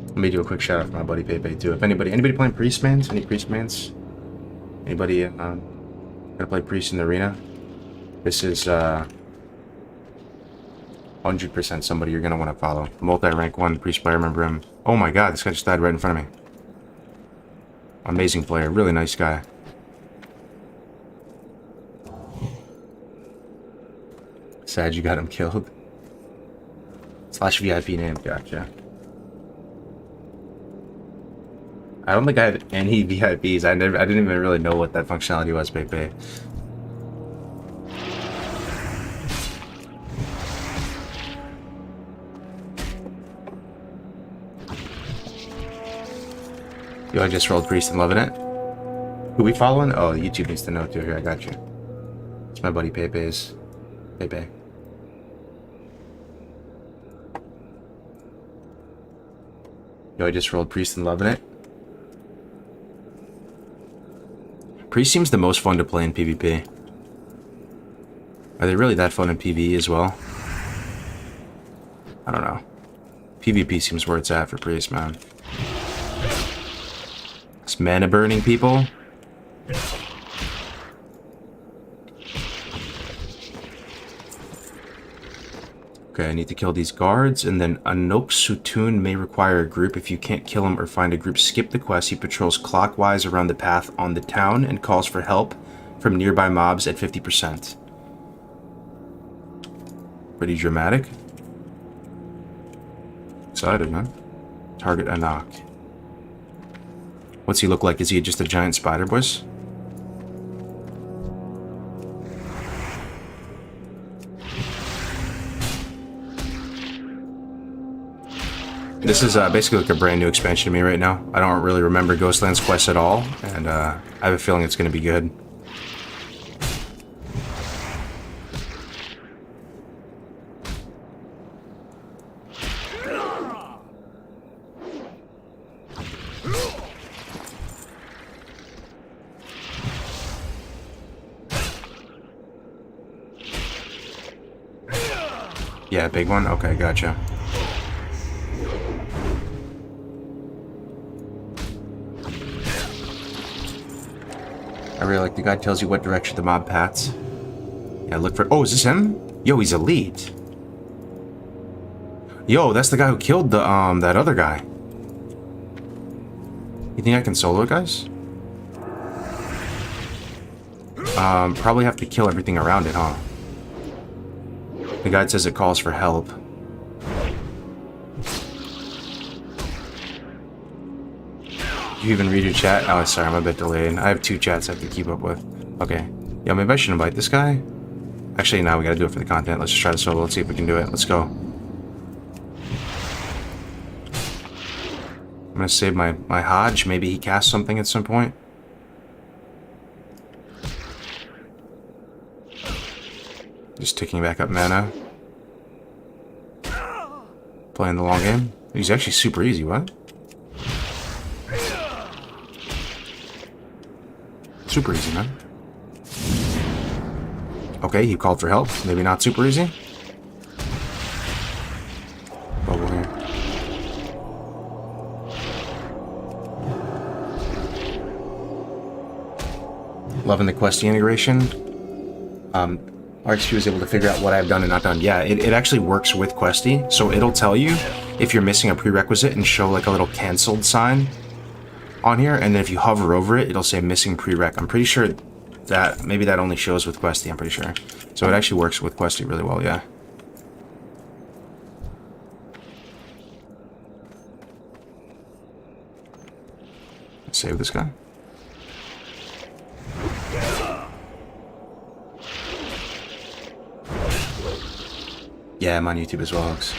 A: Let me do a quick shout out for my buddy Pepe too. If anybody playing Priestmans? Any Priestmans? Anybody gonna play Priest in the arena? This is 100% somebody you're gonna want to follow. Multi-rank 1 Priest player, remember him? Oh my god, this guy just died right in front of me. Amazing player, really nice guy. Sad you got him killed. / VIP name, gotcha. I don't think I had any VIPs. I didn't even really know what that functionality was, Pepe. Yo, I just rolled Priest and loving it. Who we following? Oh, YouTube needs to know too. Here, I got you. It's my buddy Pepe's. Pepe. Yo, I just rolled Priest and loving it. Priest seems the most fun to play in PvP. Are they really that fun in PvE as well? I don't know. PvP seems where it's at for priest, man. It's mana burning people. Okay, I need to kill these guards, and then Anok Sutun may require a group. If you can't kill him or find a group, skip the quest. He patrols clockwise around the path on the town and calls for help from nearby mobs at 50%. Pretty dramatic. Excited, man. Target Anok. What's he look like? Is he just a giant spider, boys? This is basically like a brand new expansion to me right now. I don't really remember Ghostlands quest at all, and I have a feeling it's going to be good. Yeah, big one? Okay, gotcha. I really like the guy tells you what direction the mob paths. Yeah, look for... Oh, is this him? Yo, he's elite. Yo, that's the guy who killed the, that other guy. You think I can solo it, guys? Probably have to kill everything around it, huh? The guide says it calls for help. You even read your chat? Oh, sorry, I'm a bit delayed. I have 2 chats I have to keep up with. Okay. Yo, maybe I should invite this guy? Actually, no, we gotta do it for the content. Let's just try to solo. Let's see if we can do it. Let's go. I'm gonna save my Hodge. Maybe he casts something at some point. Just ticking back up mana. Playing the long game. He's actually super easy, what? Super easy, man. Okay, he called for help. Maybe not super easy. Bubble here. Loving the Questy integration. RxQ was able to figure out what I've done and not done. Yeah, it actually works with Questy, so it'll tell you if you're missing a prerequisite and show like a little canceled sign on here, and then if you hover over it, it'll say missing prereq. I'm pretty sure that maybe that only shows with Questy, I'm pretty sure. So it actually works with Questy really well, yeah. Let's save this guy. Yeah, I'm on YouTube as well, Alex.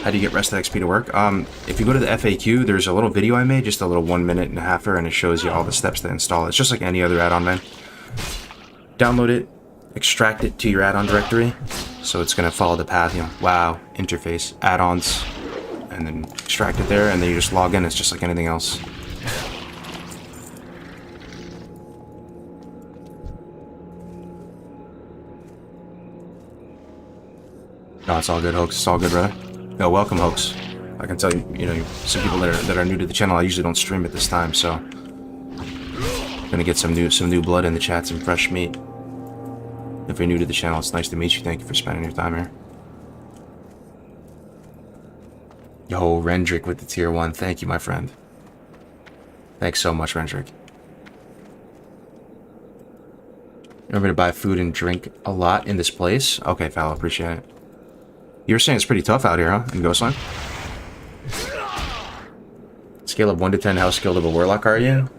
A: How do you get rest of XP to work? If you go to the FAQ, there's a little video I made, just a little 1.5 minute, and it shows you all the steps to install it. It's just like any other add-on, man. Download it, extract it to your add-on directory, so it's gonna follow the path, you know, WoW, interface, add-ons, and then extract it there, and then you just log in. It's just like anything else. No, it's all good, Hoax. It's all good, brother. Yo, welcome, Hoax. I can tell you, you know, some people that are new to the channel, I usually don't stream at this time, so gonna get some new blood in the chat, some fresh meat. If you're new to the channel, it's nice to meet you. Thank you for spending your time here. Yo, Rendrick with the tier 1. Thank you, my friend. Thanks so much, Rendrick. Remember to buy food and drink a lot in this place? Okay, Fallow, appreciate it. You were saying it's pretty tough out here, huh? In Ghostland? Scale of 1 to 10, how skilled of a warlock are you?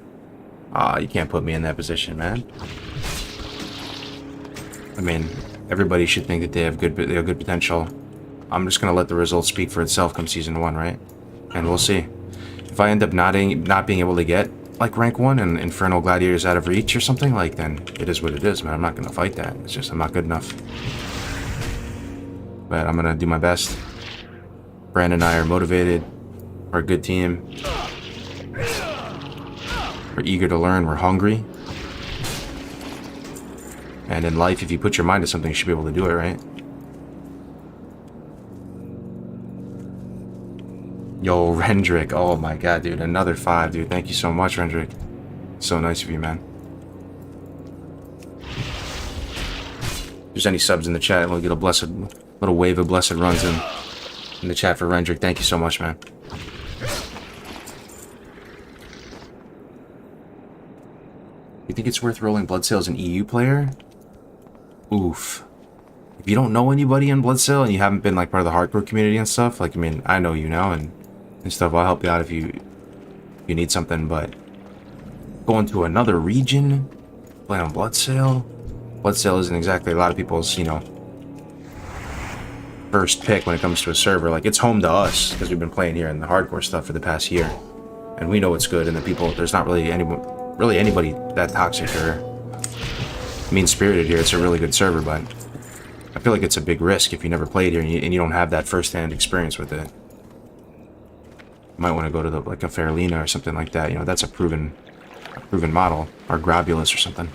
A: Ah, you can't put me in that position, man. I mean, everybody should think that they have good potential. I'm just gonna let the results speak for itself come season 1, right? And we'll see. If I end up not being able to get like rank 1 and Infernal Gladiators out of reach or something, like, then it is what it is, man. I'm not gonna fight that. It's just I'm not good enough. But I'm gonna do my best. Brandon and I are motivated. We're a good team. We're eager to learn. We're hungry. And in life, if you put your mind to something, you should be able to do it, right? Yo, Rendrick. Oh my god, dude. Another 5, dude. Thank you so much, Rendrick. So nice of you, man. If there's any subs in the chat, we'll get a little wave of blessed runs in the chat for Rendrick. Thank you so much, man. You think it's worth rolling Bloodsail as an EU player? Oof. If you don't know anybody in Bloodsail and you haven't been like part of the hardcore community and stuff, like, I mean, I know you now and stuff. I'll help you out if you need something, but going to another region, playing on Bloodsail. Bloodsail isn't exactly a lot of people's, you know, first pick when it comes to a server. Like, it's home to us because we've been playing here in the hardcore stuff for the past year, and we know it's good. And the people, there's not really anybody that toxic or mean-spirited here. It's a really good server, but I feel like it's a big risk if you never played here and you don't have that first-hand experience with it. You might want to go to like a Fairlina or something like that. You know, that's a proven model, or Grobulus or something.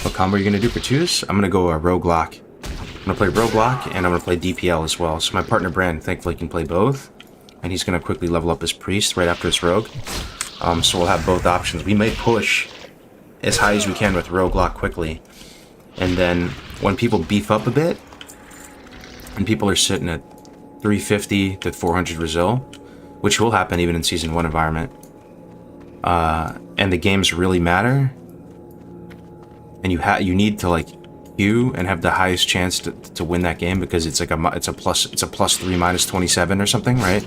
A: What combo are you gonna do for twos? I'm gonna go Roguelock. I'm gonna play Roguelock and I'm gonna play DPL as well. So my partner Brand thankfully can play both, and he's gonna quickly level up his priest right after his rogue. So we'll have both options. We may push as high as we can with Roguelock quickly, and then when people beef up a bit, and people are sitting at 350 to 400 Brazil, which will happen even in Season 1 environment, and the games really matter, and you need to like queue and have the highest chance to win that game because it's like it's a plus 3 minus 27 or something, right?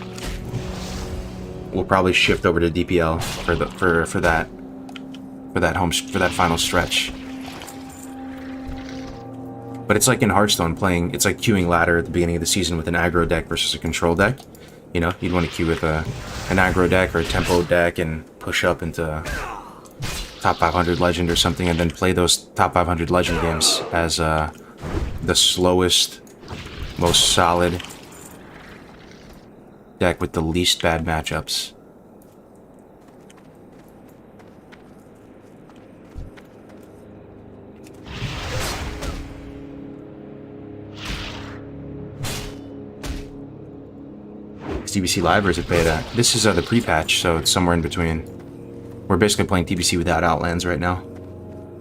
A: We'll probably shift over to DPL for that final stretch. But it's like in Hearthstone playing, it's like queuing ladder at the beginning of the season with an aggro deck versus a control deck. You know, you'd want to queue with an aggro deck or a tempo deck and push up into top 500 legend or something, and then play those top 500 legend games as the slowest, most solid deck with the least bad matchups. Is TBC live or is it beta? This is the pre-patch, so it's somewhere in between. We're basically playing TBC without Outlands right now.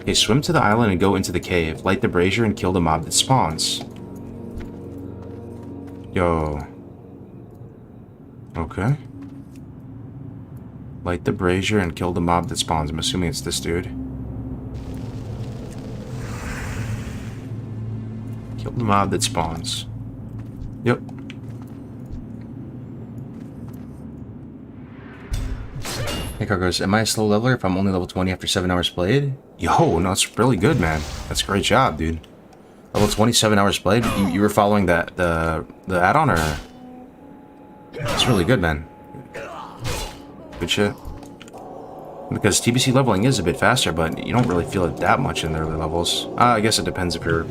A: Okay, swim to the island and go into the cave. Light the brazier and kill the mob that spawns. Yo. Okay. Light the brazier and kill the mob that spawns. I'm assuming it's this dude. Kill the mob that spawns. Yep. Hey Kargoz, am I a slow leveler if I'm only level 20 after 7 hours played? Yo, no, that's really good, man. That's a great job, dude. Level 27 hours played? You were following the add-on, or? That's really good, man. Good shit. Because TBC leveling is a bit faster, but you don't really feel it that much in the early levels. I guess it depends if you're...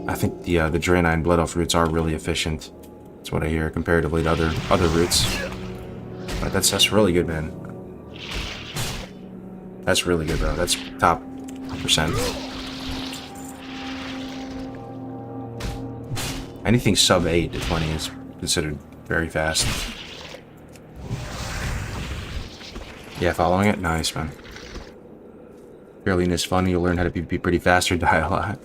A: I think the Draenei Blood Elf routes are really efficient. That's what I hear, comparatively to other routes. But that's really good, man. That's really good, bro. That's top percent. Anything sub 8 to 20 is considered very fast. Yeah, following it? Nice, man. Fairly is fun. You'll learn how to be pretty fast or die a lot.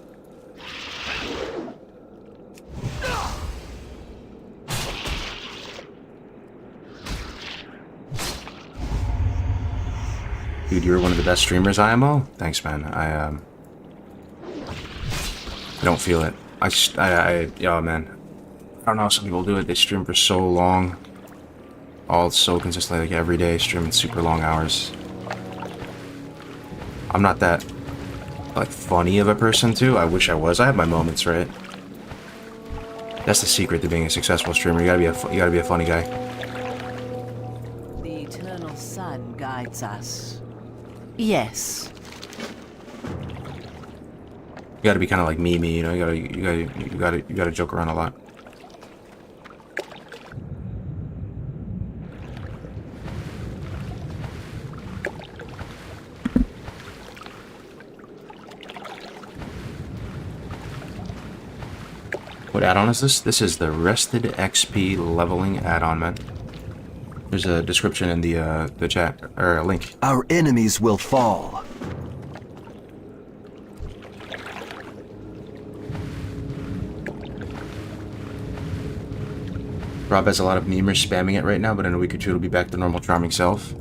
A: Dude, you're one of the best streamers, IMO? Thanks, man. I don't feel it. Yo, man. I don't know how some people do it. They stream for so long. All so consistently, like every day, streaming super long hours. I'm not that, like, funny of a person, too. I wish I was. I have my moments, right? That's the secret to being a successful streamer. You gotta be a funny guy.
I: The eternal sun guides us. Yes.
A: You gotta be kind of like me, you know. You gotta joke around a lot. What add-on is this? This is the Rested XP Leveling add-on, man. There's a description in the chat, or a link.
C: Our enemies will fall.
A: Rob has a lot of memers spamming it right now, but in a week or two it'll be back to normal charming self.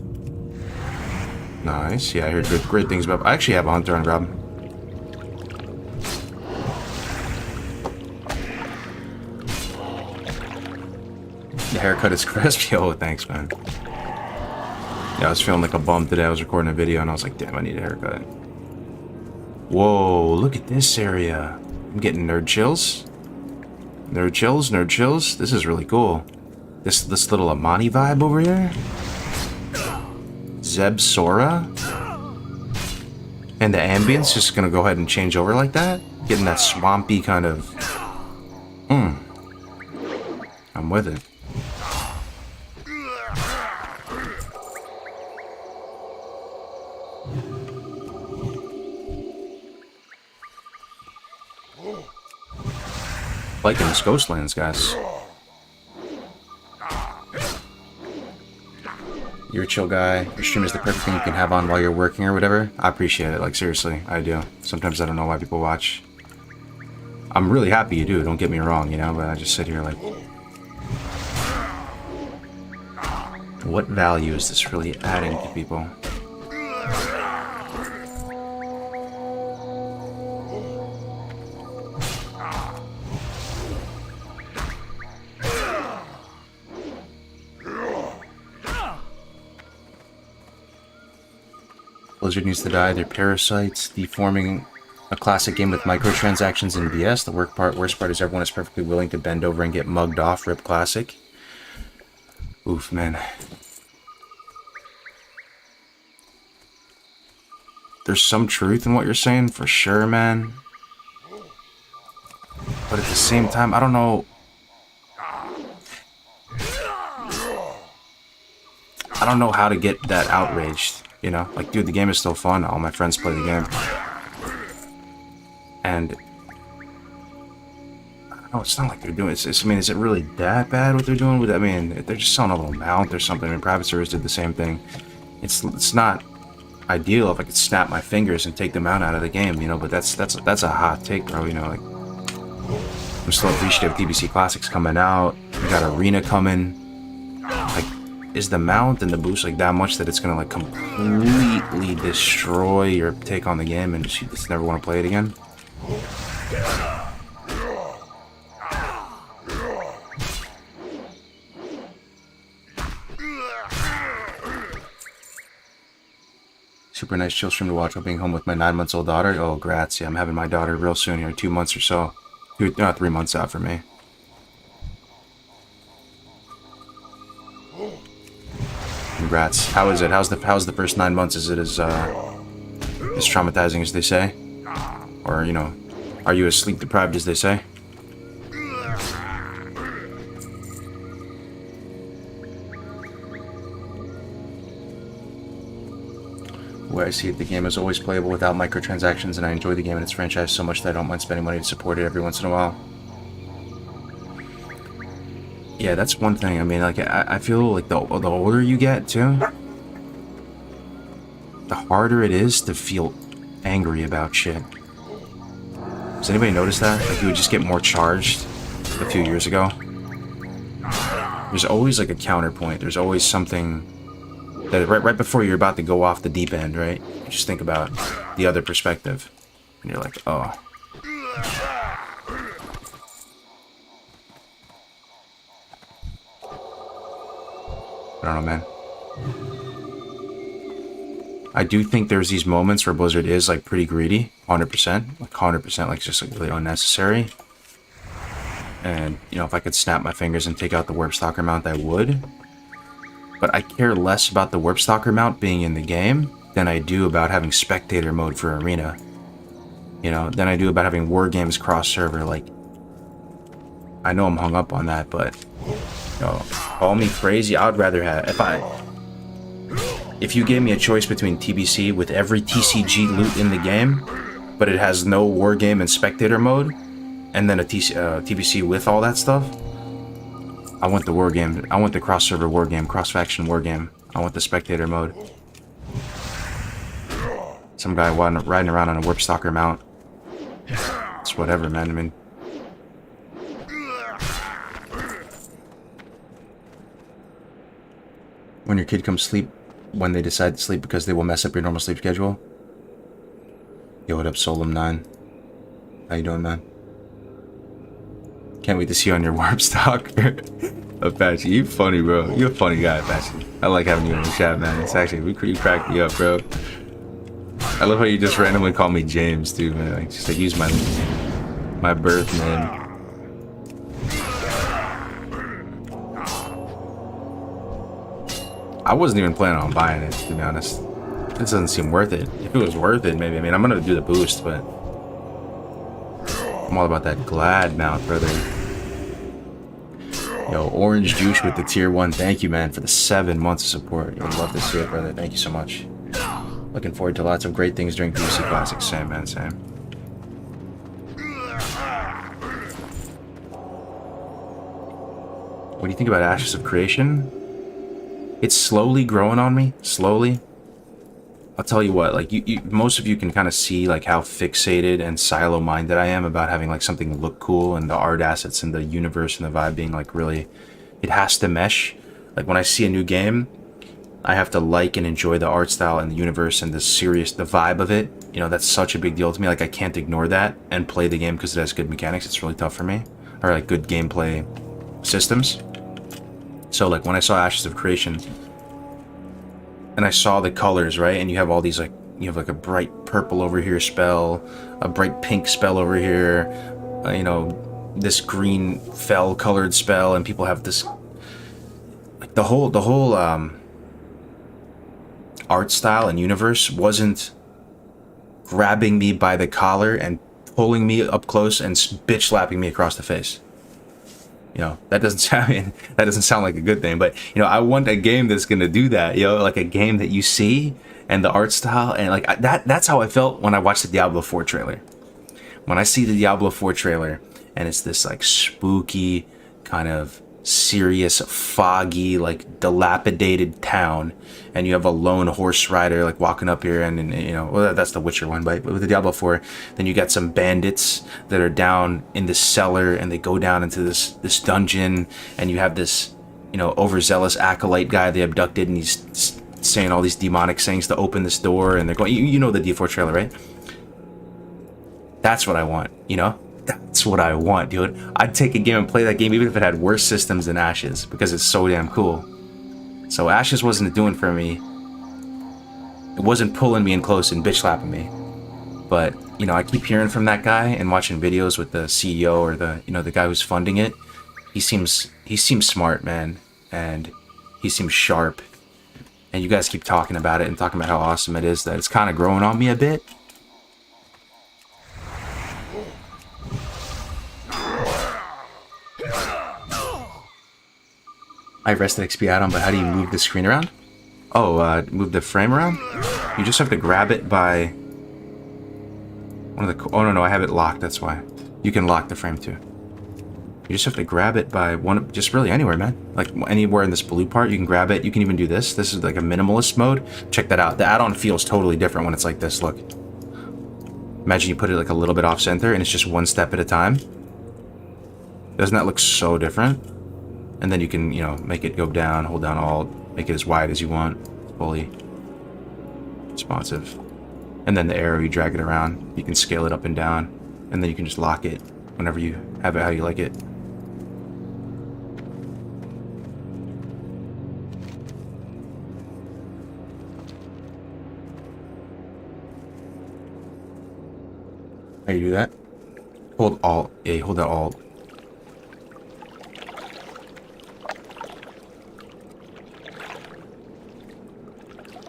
A: Nice. Yeah, I heard great things about. I actually have a hunter on Rob. The haircut is crisp. Yo, thanks, man. Yeah, I was feeling like a bum today. I was recording a video and I was like, damn, I need a haircut. Whoa, look at this area. I'm getting nerd chills. Nerd chills, nerd chills. This is really cool. This little Amani vibe over here. Zeb Sora. And the ambience just gonna go ahead and change over like that. Getting that swampy kind of... I'm with it. Liking this Ghostlands, guys. You're a chill guy. Your stream is the perfect thing you can have on while you're working or whatever. I appreciate it. Like, seriously, I do. Sometimes I don't know why people watch. I'm really happy you do, don't get me wrong, you know, but I just sit here like... What value is this really adding to people? Blizzard needs to die. They're parasites, deforming a classic game with microtransactions and BS. The worst part is everyone is perfectly willing to bend over and get mugged off. Rip classic. Oof, man. There's some truth in what you're saying, for sure, man. But at the same time, I don't know. I don't know how to get that outraged. You know, like, dude, the game is still fun. All my friends play the game. And I don't know, it's not like they're doing it. I mean, is it really that bad what they're doing with it? I mean, they're just selling a little mount or something. I mean, private servers did the same thing. It's not ideal if I could snap my fingers and take the mount out of the game, you know, but that's a hot take, bro, you know, like, I'm still appreciative of TBC Classics coming out. We got Arena coming. Like, is the mount and the boost like that much that it's gonna like completely destroy your take on the game and you just never want to play it again? Super nice chill stream to watch while being home with my 9-month-old daughter. Oh, grats. Yeah, I'm having my daughter real soon here, 2 months or so. 3 months out for me. Congrats. How is it? How's the first 9 months? Is it as traumatizing as they say? Or, you know, are you as sleep deprived as they say? The way I see it, the game is always playable without microtransactions, and I enjoy the game and its franchise so much that I don't mind spending money to support it every once in a while. Yeah, that's one thing. I mean, like, I feel like the older you get, too, the harder it is to feel angry about shit. Does anybody notice that? Like, you would just get more charged a few years ago. There's always, like, a counterpoint. There's always something that right before you're about to go off the deep end, right? You just think about the other perspective. And you're like, oh. I don't know, man. I do think there's these moments where Blizzard is, like, pretty greedy. 100%. Like, 100%, like, just, like, really unnecessary. And, you know, if I could snap my fingers and take out the Warp Stalker mount, I would. But I care less about the Warp Stalker mount being in the game than I do about having spectator mode for Arena. You know, than I do about having War Games cross-server. Like, I know I'm hung up on that, but... You know, call me crazy, I'd rather have... If you gave me a choice between TBC with every TCG loot in the game, but it has no War Game and spectator mode, and then a TBC with all that stuff. I want the war game. I want the cross-server war game, cross-faction war game. I want the spectator mode. Some guy riding around on a warp stalker mount. It's whatever, man. I mean, when your kid comes sleep, when they decide to sleep because they will mess up your normal sleep schedule. Yo, what up, Solum9? How you doing, man? Can't wait to see you on your warp stalker. Apache, you funny, bro. You're a funny guy, Apache. I like having you in the chat, man. It's actually, you cracked me up, bro. I love how you just randomly call me James, too, man. Like, just like use my birth name. I wasn't even planning on buying it, to be honest. This doesn't seem worth it. If it was worth it, maybe. I mean, I'm gonna do the boost, but I'm all about that Glad mount, brother. Yo, Orange Juice with the tier 1. Thank you, man, for the 7 months of support. Yo, love to see it, brother. Thank you so much. Looking forward to lots of great things during TBC Classics. Same, man, same. What do you think about Ashes of Creation? It's slowly growing on me. Slowly. I'll tell you what, like, most of you can kind of see, like, how fixated and silo-minded I am about having, like, something look cool and the art assets and the universe and the vibe being, like, really... It has to mesh. Like, when I see a new game, I have to like and enjoy the art style and the universe and the vibe of it. You know, that's such a big deal to me. Like, I can't ignore that and play the game because it has good mechanics. It's really tough for me. Or, like, good gameplay systems. So, like, when I saw Ashes of Creation... and I saw the colors, right? And you have all these, like, you have like a bright purple over here spell, a bright pink spell over here, you know, this green fell colored spell, and people have this, like, the whole art style and universe wasn't grabbing me by the collar and pulling me up close and bitch slapping me across the face. You know, that doesn't sound like a good thing, but, you know, I want a game that's gonna do that, you know, like a game that you see and the art style, and like that's how I felt when I watched the Diablo 4 trailer. When I see the Diablo 4 trailer and it's this, like, spooky kind of serious, foggy, like, dilapidated town, and you have a lone horse rider, like, walking up here, and you know, well, that's the Witcher one, but with the Diablo 4, then you got some bandits that are down in this cellar, and they go down into this dungeon, and you have this, you know, overzealous acolyte guy they abducted, and he's saying all these demonic things to open this door, and they're going, you know the D4 trailer, right? That's what I want, you know? That's what I want, dude. I'd take a game and play that game even if it had worse systems than Ashes, because it's so damn cool. So Ashes wasn't doing for me. It wasn't pulling me in close and bitch slapping me. But, you know, I keep hearing from that guy and watching videos with the CEO or the, you know, the guy who's funding it. He seems smart, man, and he seems sharp. And you guys keep talking about it and talking about how awesome it is, that it's kind of growing on me a bit. I rested XP add-on, but how do you move the screen around? Oh, move the frame around? You just have to grab it by one of the... Oh, no, I have it locked, that's why. You can lock the frame, too. You just have to grab it by one... Just really anywhere, man. Like, anywhere in this blue part, you can grab it. You can even do this. This is like a minimalist mode. Check that out. The add-on feels totally different when it's like this, look. Imagine you put it, like, a little bit off-center, and it's just one step at a time. Doesn't that look so different? And then you can, you know, make it go down, hold down Alt, make it as wide as you want, fully responsive. And then the arrow, you drag it around, you can scale it up and down, and then you can just lock it whenever you have it how you like it. How you do that? Hold Alt, yeah, hold that Alt.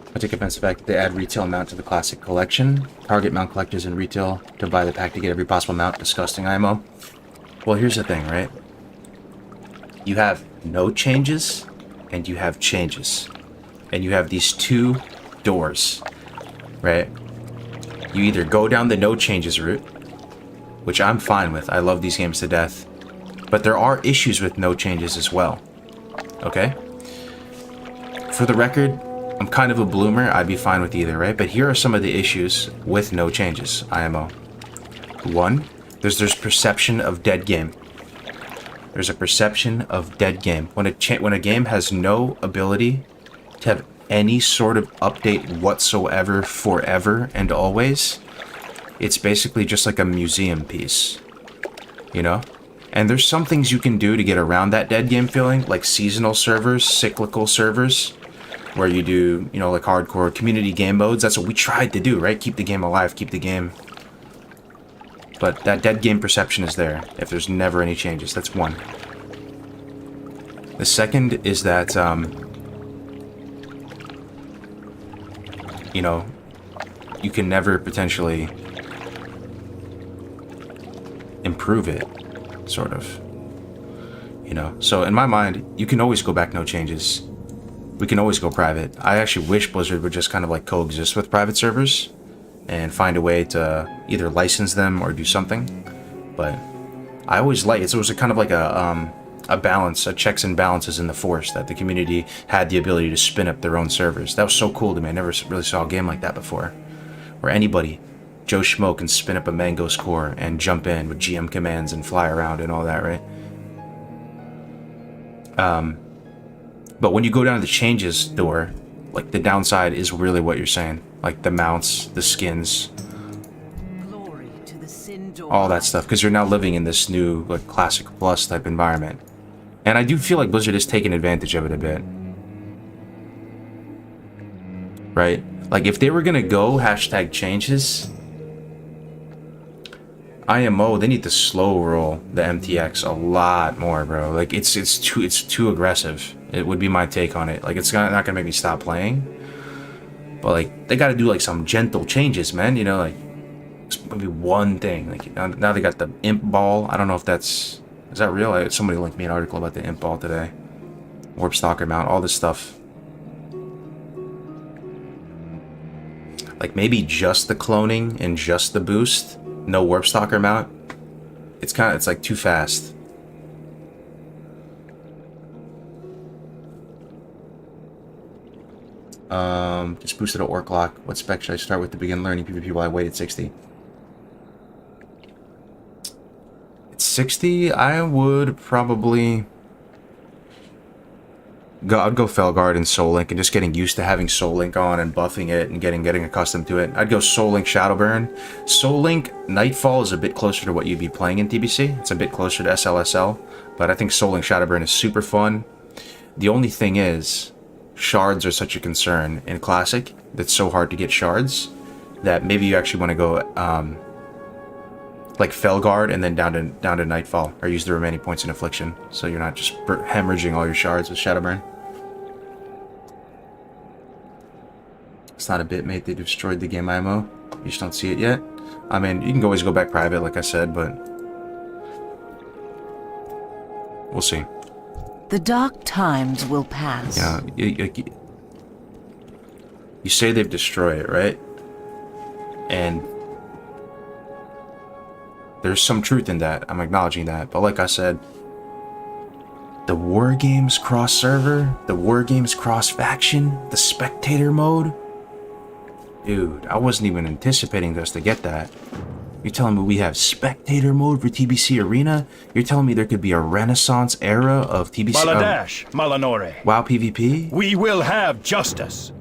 A: I take offense to the fact that they add retail mount to the classic collection. Target mount collectors in retail to buy the pack to get every possible mount. Disgusting IMO. Well, here's the thing, right? You have no changes, and you have changes. And you have these two doors, right? You either go down the no changes route, which I'm fine with. I love these games to death. But there are issues with no changes as well. Okay? For the record, I'm kind of a bloomer. I'd be fine with either, right? But here are some of the issues with no changes, IMO. One, there's perception of dead game. There's a perception of dead game. When a game has no ability to have any sort of update whatsoever, forever and always, it's basically just like a museum piece, you know? And there's some things you can do to get around that dead game feeling, like seasonal servers, cyclical servers, where you do, you know, like hardcore community game modes. That's what we tried to do, right? Keep the game alive, keep the game. But that dead game perception is there if there's never any changes. That's one. The second is that, you know, you can never potentially improve it, sort of. You know, so in my mind, you can always go back no changes. We can always go private. I actually wish Blizzard would just kind of like coexist with private servers and find a way to either license them or do something. But I always like it's always a kind of like a balance, a checks and balances in the force, that the community had the ability to spin up their own servers. That was so cool to me. I never really saw a game like that before, where anybody, Joe Schmo, can spin up a Mango's core and jump in with GM commands and fly around and all that, right? But when you go down to the changes door, like the downside is really what you're saying, like the mounts, the skins,
I: Glory to the Sindor.
A: all that stuff, because you're now living in this new like Classic Plus type environment. And I do feel like Blizzard is taking advantage of it a bit. Right? Like if they were gonna go hashtag changes, IMO, they need to slow roll the MTX a lot more, bro. Like it's too aggressive. It would be my take on it. Like it's not gonna make me stop playing. But like they gotta do like some gentle changes, man. You know, like maybe one thing. Like now they got the imp ball. I don't know if is that real? Somebody linked me an article about the imp ball today. Warp Stalker mount, all this stuff. Like maybe just the cloning and just the boost. No Warp Stalker mount. It's like too fast. Just boosted an Orc Lock. What spec should I start with to begin learning PvP while I wait at 60? At 60, I would probably I'd go Felguard and Soul Link, and just getting used to having Soul Link on and buffing it and getting accustomed to it. I'd go Soul Link Shadowburn. Soul Link Nightfall is a bit closer to what you'd be playing in TBC. It's a bit closer to SLSL, but I think Soul Link Shadowburn is super fun. The only thing is, shards are such a concern in Classic. That's so hard to get shards that maybe you actually want to go like Felguard and then down to Nightfall, or use the remaining points in Affliction, so you're not just hemorrhaging all your shards with Shadowburn. It's not a bit, mate. They destroyed the game IMO. You just don't see it yet. I mean, you can always go back private, like I said, but we'll see.
I: The dark times will pass.
A: Yeah, you say they've destroyed it, right? And there's some truth in that. I'm acknowledging that. But like I said, the War Games cross-server, the War Games cross-faction, the spectator mode. Dude, I wasn't even anticipating us to get that. You're telling me we have spectator mode for TBC Arena? You're telling me there could be a renaissance era of TBC...
E: Baladash, Malanore.
A: WoW PvP?
E: We will have justice.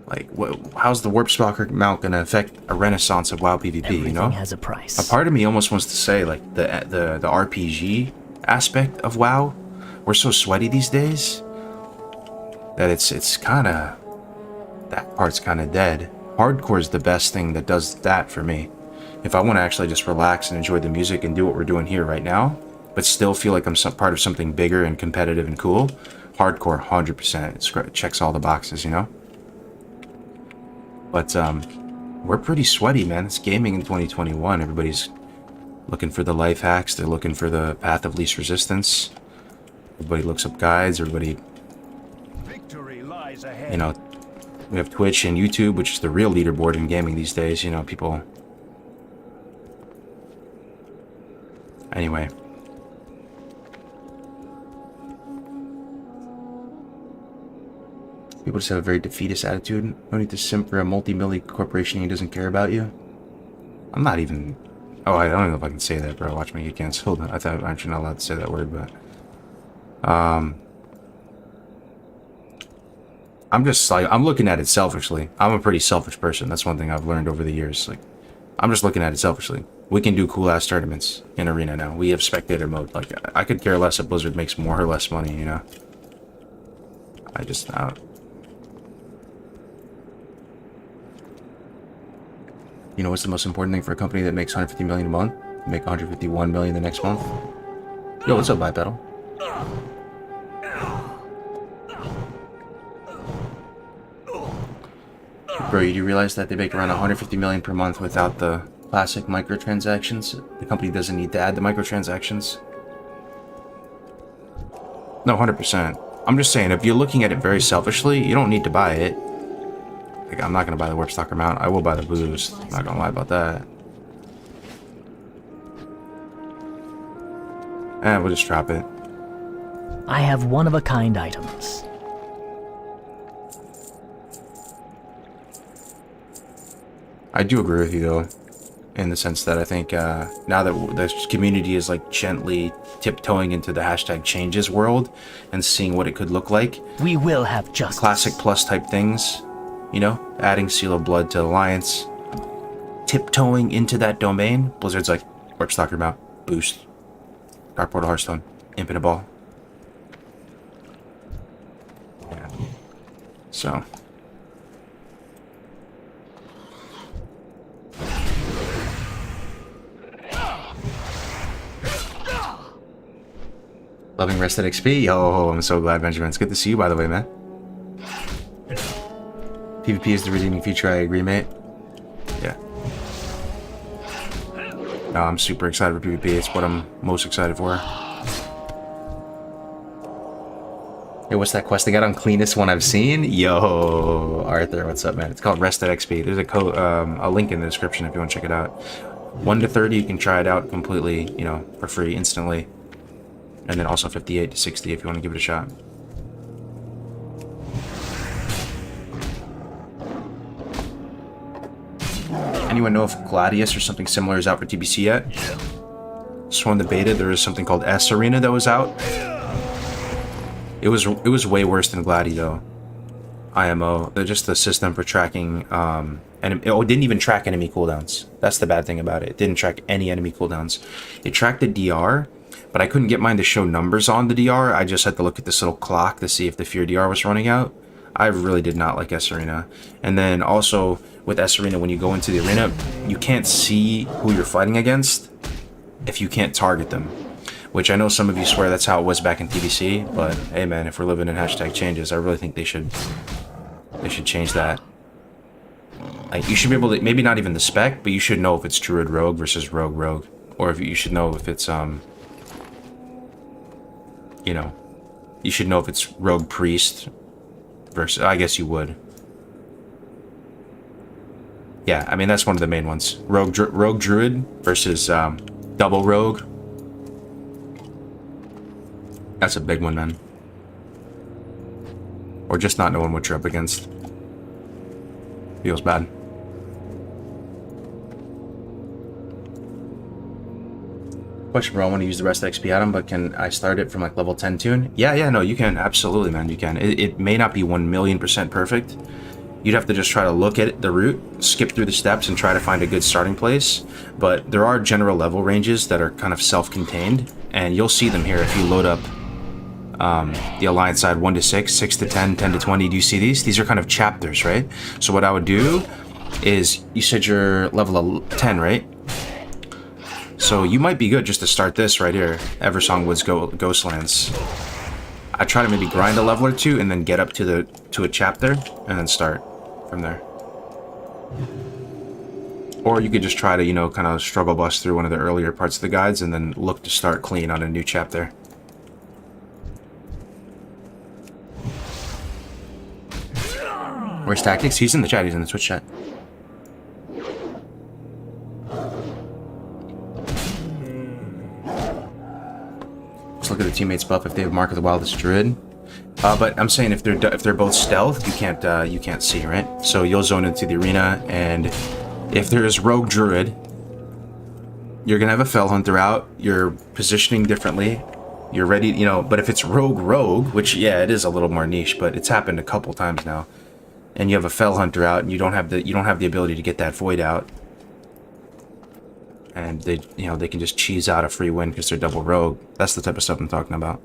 A: Like, how's the Warp Stalker mount gonna affect a renaissance of WoW PvP,
D: Everything
A: you know?
D: has a price.
A: A part of me almost wants to say, like, the RPG aspect of WoW, we're so sweaty these days that it's kind of... that part's kind of dead. Hardcore is the best thing that does that for me. If I want to actually just relax and enjoy the music and do what we're doing here right now, but still feel like I'm part of something bigger and competitive and cool, hardcore 100%. It checks all the boxes, you know? But we're pretty sweaty, man. It's gaming in 2021. Everybody's looking for the life hacks. They're looking for the path of least resistance. Everybody looks up guides. Everybody,
E: Victory lies ahead.
A: you know, we have Twitch and YouTube, which is the real leaderboard in gaming these days. You know, people Anyway. People just have a very defeatist attitude. No need to simp for a multi-milli corporation who doesn't care about you. I'm not even... Oh, I don't know if I can say that, bro. Watch me get canceled. I thought I'm actually not allowed to say that word, but... I'm just like... I'm looking at it selfishly. I'm a pretty selfish person. That's one thing I've learned over the years. Like, I'm just looking at it selfishly. We can do cool-ass tournaments in Arena now. We have spectator mode. Like, I could care less if Blizzard makes more or less money, you know? I just... You know what's the most important thing for a company that makes 150 million a month? Make 151 million the next month? Yo, what's up, Bipedal? Bro, you do realize that they make around 150 million per month without the classic microtransactions? The company doesn't need to add the microtransactions? No, 100%. I'm just saying, if you're looking at it very selfishly, you don't need to buy it. Like, I'm not going to buy the Warp Stalker mount. I will buy the boost. I'm not going to lie about that. And we'll just drop it.
D: I have one-of-a-kind items.
A: I do agree with you, though, in the sense that I think now that the community is, like, gently tiptoeing into the hashtag changes world and seeing what it could look like.
D: We will have justice.
A: Classic plus type things. You know, adding Seal of Blood to Alliance, tiptoeing into that domain. Blizzard's like, Warp Stalker mount, boost, Dark Portal Hearthstone, Infinite Ball. Yeah. So. Loving Rested XP? Yo, I'm so glad, Benjamin. It's good to see you, by the way, man. PvP is the redeeming feature, I agree, mate. Yeah. No, I'm super excited for PvP. It's what I'm most excited for. Hey, what's that quest I got on cleanest one I've seen? Yo, Arthur, what's up, man? It's called Rested XP. There's a code, a link in the description if you want to check it out. 1 to 30, you can try it out completely, you know, for free, instantly. And then also 58 to 60 if you want to give it a shot. Anyone know if Gladius or something similar is out for TBC yet? Just on the beta, there is something called S Arena that was out. It was way worse than Gladi though. IMO, they're just the system for tracking, and it didn't even track enemy cooldowns. That's the bad thing about it. It didn't track any enemy cooldowns. It tracked the DR, but I couldn't get mine to show numbers on the DR. I just had to look at this little clock to see if the Fear DR was running out. I really did not like S Arena. And then also with S Arena, when you go into the arena, you can't see who you're fighting against if you can't target them. Which I know some of you swear that's how it was back in TBC, but hey man, if we're living in hashtag changes, I really think they should change that. Like, you should be able to, maybe not even the spec, but you should know if it's Druid Rogue versus Rogue Rogue. Or if you should know if it's, you know, you should know if it's Rogue Priest versus, I guess you would. Yeah, I mean, that's one of the main ones. Rogue Druid versus Double Rogue. That's a big one, man. Or just not knowing what you're up against. Feels bad. Question, bro. I want to use the rest of XP item, but can I start it from like level 10 tune? Yeah, no, you can. Absolutely, man, you can. It may not be 1,000,000% perfect. You'd have to just try to look at the route, skip through the steps, and try to find a good starting place. But there are general level ranges that are kind of self-contained, and you'll see them here if you load up the Alliance side 1 to 6, 6 to 10, 10 to 20. Do you see these? These are kind of chapters, right? So what I would do is, you said you're level 10, right? So you might be good just to start this right here, Eversong Woods Ghostlands. I try to maybe grind a level or two and then get up to a chapter and then start from there. Or you could just try to, you know, kind of struggle bust through one of the earlier parts of the guides and then look to start clean on a new chapter. Where's Tactics? He's in the chat. He's in the Twitch chat. look at the teammates buff if they have Mark of the Wildest Druid. But I'm saying if they're both stealth, you can't see, right? So you'll zone into the arena, and if there is Rogue Druid, you're gonna have a Fell Hunter out. You're positioning differently. You're ready, you know. But if it's Rogue, which yeah, it is a little more niche, but it's happened a couple times now, and you have a Fell Hunter out, and you don't have the ability to get that Void out, and they can just cheese out a free win because they're double Rogue. That's the type of stuff I'm talking about.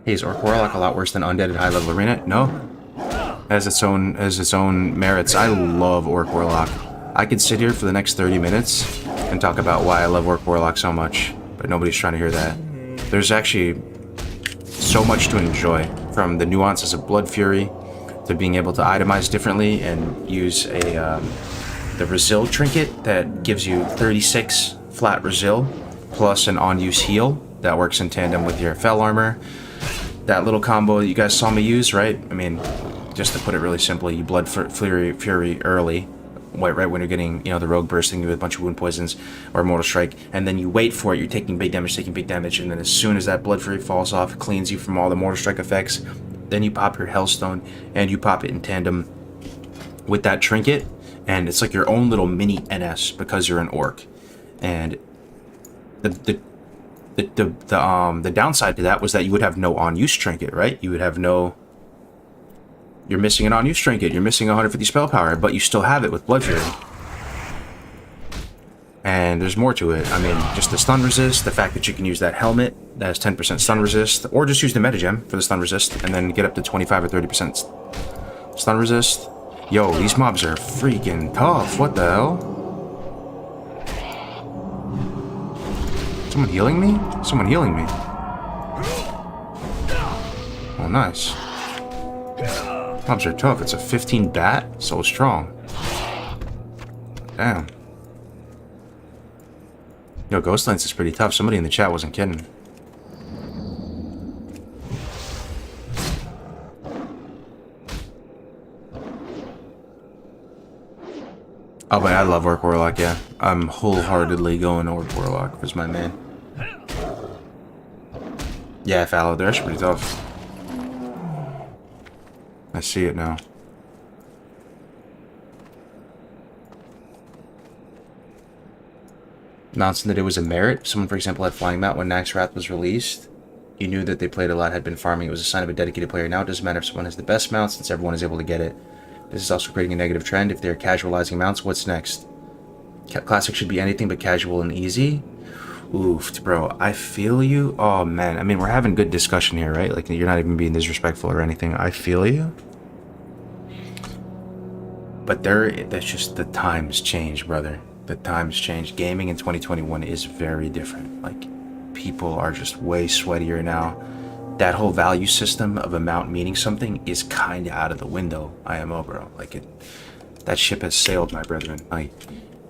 A: Hey, is Orc Warlock a lot worse than Undead at high level arena? No. Has its own merits. I love Orc Warlock. I could sit here for the next 30 minutes and talk about why I love Orc Warlock so much, but nobody's trying to hear that. There's actually so much to enjoy, from the nuances of Blood Fury to being able to itemize differently and use the Resil trinket that gives you 36 flat Resil plus an on-use heal that works in tandem with your Fel Armor. That little combo that you guys saw me use, right? I mean, just to put it really simply, you Blood Fury early, right when you're getting, the Rogue bursting you with a bunch of Wound Poisons or Mortal Strike, and then you wait for it, you're taking big damage, and then as soon as that Blood Fury falls off, it cleans you from all the Mortal Strike effects, then you pop your Hellstone, and you pop it in tandem with that trinket, and it's like your own little mini NS because you're an Orc. And the downside to that was that you would have no on-use trinket, right? You would have no... You're missing an on-use trinket. You're missing 150 spell power, but you still have it with Blood Fury. And there's more to it. I mean, just the stun resist, the fact that you can use that helmet that has 10% stun resist, or just use the metagem for the stun resist, and then get up to 25 or 30% stun resist. Yo, these mobs are freaking tough. What the hell? Someone healing me? Someone healing me. Oh, nice. Mobs are tough. It's a 15 bat, so strong. Damn. Yo, Ghost Lance is pretty tough. Somebody in the chat wasn't kidding. Oh, but I love Orc Warlock, yeah. I'm wholeheartedly going Orc Warlock as my man. Yeah, Fallow, they're actually pretty tough. I see it now. Announcing that it was a merit. Someone, for example, had Flying Mount when Nax Wrath was released. You knew that they played a lot, had been farming. It was a sign of a dedicated player. Now it doesn't matter if someone has the best mount, since everyone is able to get it. This is also creating a negative trend. If they're casualizing mounts, what's next? Classic should be anything but casual and easy. Oof, bro, I feel you. Oh, man. I mean, we're having good discussion here, right? Like, you're not even being disrespectful or anything. I feel you. But that's just, the times change, brother. The times change. Gaming in 2021 is very different. Like, people are just way sweatier now. That whole value system of a mount meaning something is kind of out of the window, IMO, bro. Like, that ship has sailed, my brethren. Like,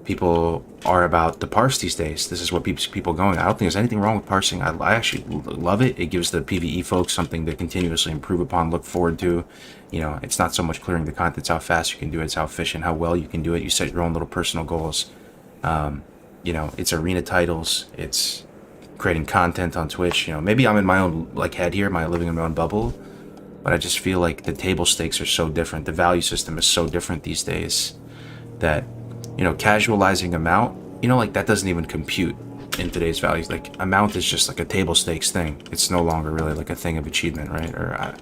A: people are about the parse these days. This is what keeps people going. I don't think there's anything wrong with parsing. I actually love it. It gives the PvE folks something to continuously improve upon, look forward to. It's not so much clearing the content, it's how fast you can do it, it's how efficient, how well you can do it. You set your own little personal goals. It's arena titles, it's creating content on Twitch. Maybe I'm in my own head here, living in my own bubble, but I just feel like the table stakes are so different. The value system is so different these days that casualizing a mount, that doesn't even compute in today's values. Like, a mount is just like a table stakes thing. It's no longer really like a thing of achievement, right? Or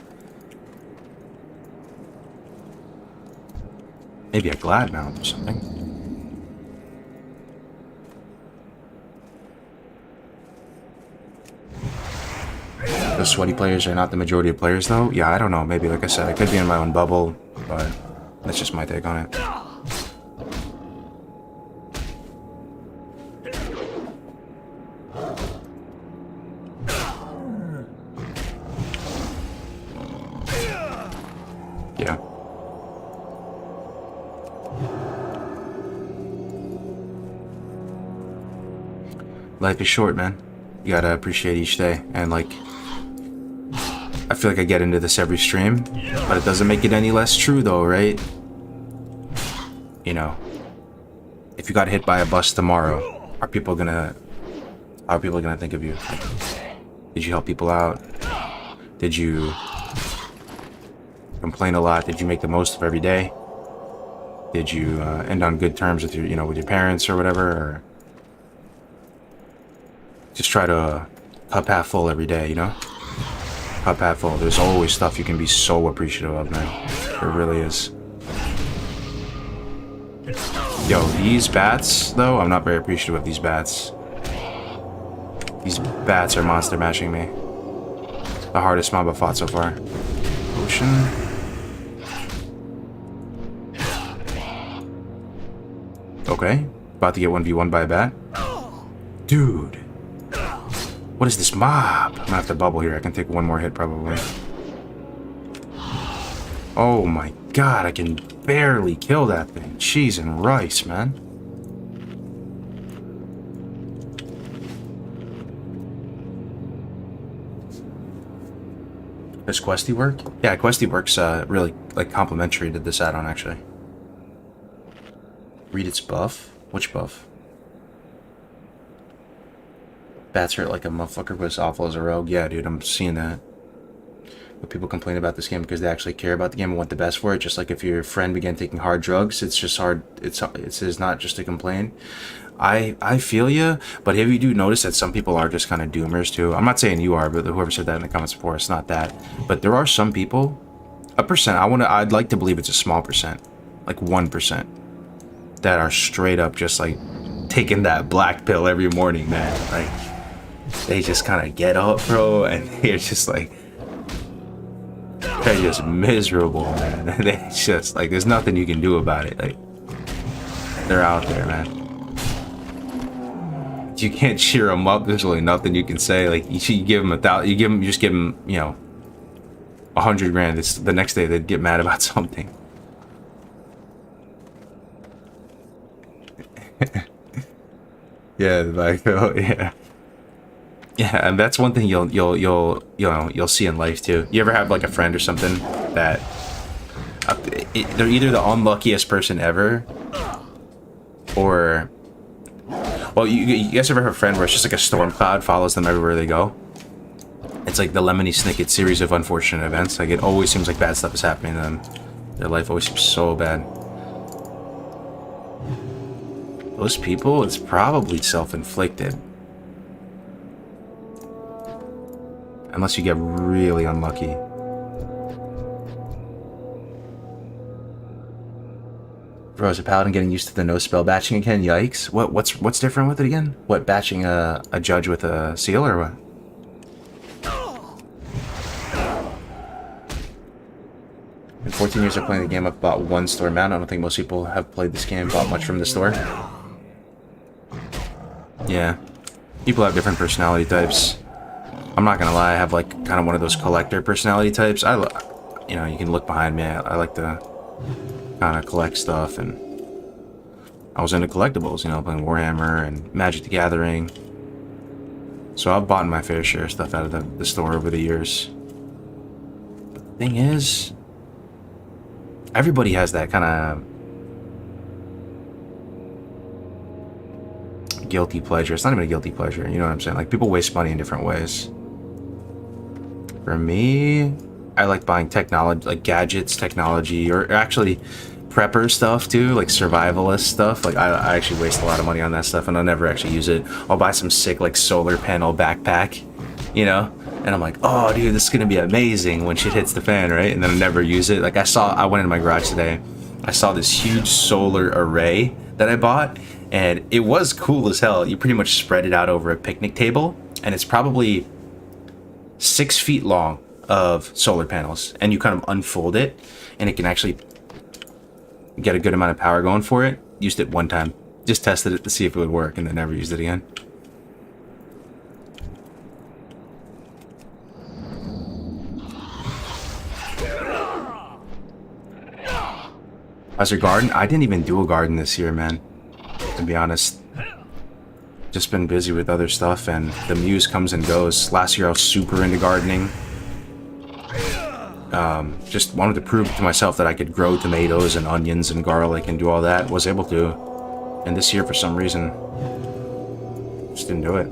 A: maybe a glad mount or something. The sweaty players are not the majority of players, though. Yeah, I don't know. Maybe, like I said, I could be in my own bubble, but that's just my take on it. Yeah. Life is short, man. You gotta appreciate each day, and I feel like I get into this every stream, but it doesn't make it any less true though, right? You know, if you got hit by a bus tomorrow, how are people gonna think of you? Did you help people out? Did you complain a lot? Did you make the most of every day? Did you end on good terms with your, with your parents or whatever? Or just try to cup half full every day, Cup half full. There's always stuff you can be so appreciative of, man. There really is. Yo, these bats, though, I'm not very appreciative of these bats. These bats are monster matching me. The hardest mob I've fought so far. Ocean. Okay. About to get 1v1 by a bat. Dude. What is this mob? I'm gonna have to bubble here. I can take one more hit probably. Oh my god, I can barely kill that thing. Cheese and rice, man. Does Questy work? Yeah, Questy works really like complimentary to this add-on actually. Read its buff? Which buff? Bats hurt like a motherfucker, but it's awful as a rogue. Yeah, dude, I'm seeing that. But people complain about this game because they actually care about the game and want the best for it. Just like if your friend began taking hard drugs, it's just hard. It's not just to complain. I feel you, but have you do notice that some people are just kind of doomers too? I'm not saying you are, but whoever said that in the comments before, it's not that. But there are some people, a percent. I'd like to believe it's a small percent, like 1%, that are straight up just like taking that black pill every morning, man. Like they just kind of get up, bro, and they're just like. They're just miserable, man. They're just like, there's nothing you can do about it. Like, they're out there, man. You can't cheer them up. There's really nothing you can say. Like, you give them you just give them, 100 grand. It's the next day they'd get mad about something. Yeah, like, oh yeah. Yeah, and that's one thing you'll see in life too. You ever have like a friend or something that they're either the unluckiest person ever, or well, you guys ever have a friend where it's just like a storm cloud follows them everywhere they go? It's like the Lemony Snicket series of unfortunate events. Like it always seems like bad stuff is happening to them. Their life always seems so bad. Those people, it's probably self-inflicted. Unless you get really unlucky. Bro, is a paladin getting used to the no spell batching again? Yikes. What's different with it again? What, batching a judge with a seal or what? In 14 years of playing the game, I've bought one store mount. I don't think most people have played this game, bought much from the store. Yeah. People have different personality types. I'm not gonna lie, I have like kind of one of those collector personality types. You can look behind me. I like to kind of collect stuff, and I was into collectibles, playing Warhammer and Magic the Gathering. So I've bought my fair share of stuff out of the store over the years. But the thing is, everybody has that kind of guilty pleasure. It's not even a guilty pleasure, you know what I'm saying? Like, people waste money in different ways. For me, I like buying technology, like gadgets, technology, or actually prepper stuff too, like survivalist stuff. Like I actually waste a lot of money on that stuff, and I'll never actually use it. I'll buy some sick like solar panel backpack, and I'm like, oh dude, this is gonna be amazing when shit hits the fan, right? And then I never use it. Like I went into my garage today, I saw this huge solar array that I bought, and it was cool as hell. You pretty much spread it out over a picnic table, and it's probably 6 feet long of solar panels, and you kind of unfold it, and it can actually get a good amount of power going for it. Used it one time, just tested it to see if it would work, and then never used it again. How's your garden? I didn't even do a garden this year, man, to be honest. Just been busy with other stuff, and the muse comes and goes. Last year I was super into gardening. Just wanted to prove to myself that I could grow tomatoes and onions and garlic and do all that. Was able to. And this year, for some reason, just didn't do it.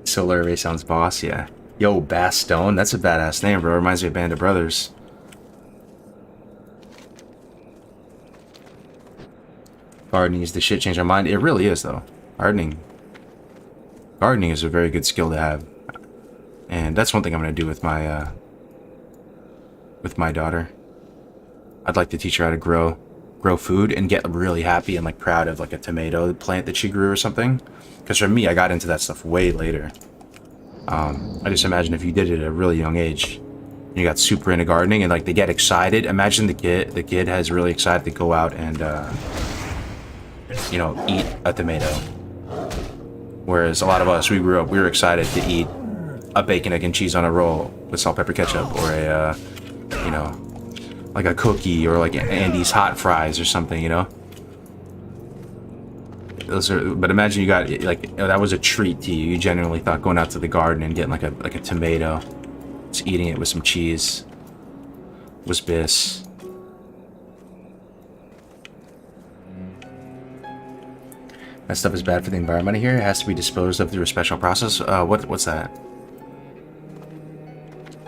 A: Solar Array sounds boss, yeah. Yo, Bastone, that's a badass name, bro. Reminds me of Band of Brothers. Gardening is the shit, change my mind. It really is, though. Gardening is a very good skill to have. And that's one thing I'm going to do with my daughter. I'd like to teach her how to grow food and get really happy and like proud of like a tomato plant that she grew or something. Because for me, I got into that stuff way later. I just imagine if you did it at a really young age, you got super into gardening and like they get excited. Imagine the kid has really excited to go out and you know, eat a tomato. Whereas a lot of us, we were excited to eat a bacon, egg, and cheese on a roll with salt, pepper, ketchup, or a you know, like a cookie, or like Andy's hot fries or something, you know. Those are, but imagine you got like that was a treat to you. You genuinely thought going out to the garden and getting like a tomato, just eating it with some cheese was bliss. That stuff is bad for the environment here. It has to be disposed of through a special process. What's that?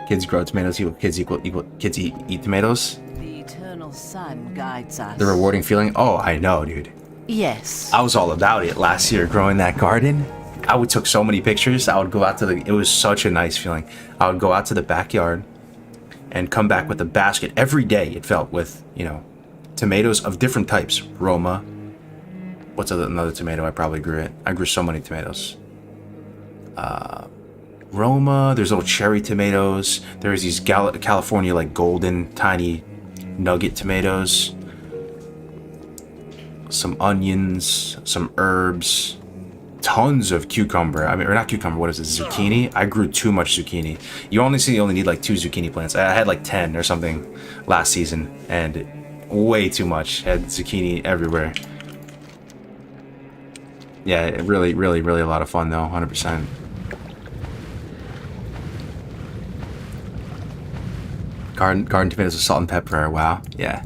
A: Kids grow tomatoes. Kids eat tomatoes.
I: The eternal sun guides us.
A: The rewarding feeling. Oh, I know, dude.
I: Yes.
A: I was all about it last year growing that garden. I took so many pictures. I would go out to it was such a nice feeling. I would go out to the backyard and come back with a basket every day. It felt with, you know, tomatoes of different types. Roma. What's another tomato? I probably grew it. I grew so many tomatoes. Roma. There's little cherry tomatoes. There's these California like golden tiny nugget tomatoes. Some onions, some herbs, tons of cucumber. I mean, or not cucumber, what is it? Zucchini? I grew too much zucchini. You only need like 2 zucchini plants. I had like 10 or something last season, and way too much. Had zucchini everywhere. Yeah, really a lot of fun though, 100%. Garden tomatoes with salt and pepper, wow, yeah.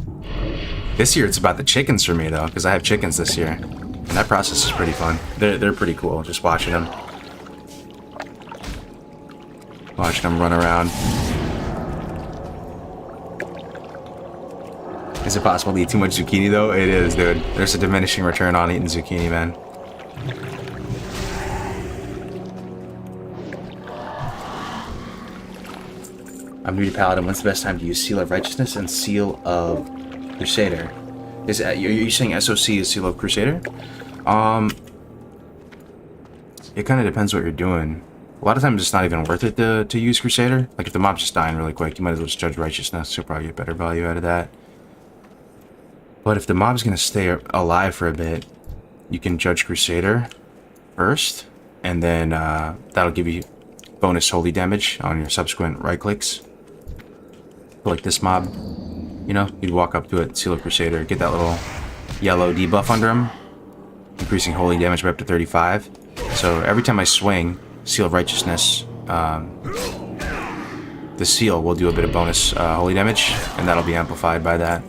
A: This year it's about the chickens for me though, because I have chickens this year. And that process is pretty fun. They're pretty cool, just watching them. Watching them run around. Is it possible to eat too much zucchini though? It is, dude. There's a diminishing return on eating zucchini, man. I'm new to Paladin. When's the best time to use Seal of Righteousness and Seal of Crusader? Is are you saying SOC is Seal of Crusader? It kind of depends what you're doing. A lot of times it's not even worth it to use Crusader. Like if the mob's just dying really quick, you might as well just judge Righteousness. You'll probably get better value out of that. But if the mob's gonna stay alive for a bit, you can judge Crusader first, and then that'll give you bonus holy damage on your subsequent right clicks. Like this mob, you know, you'd walk up to it, Seal of Crusader, get that little yellow debuff under him, increasing holy damage by up to 35. So every time I swing Seal of Righteousness, the seal will do a bit of bonus holy damage, and that'll be amplified by that.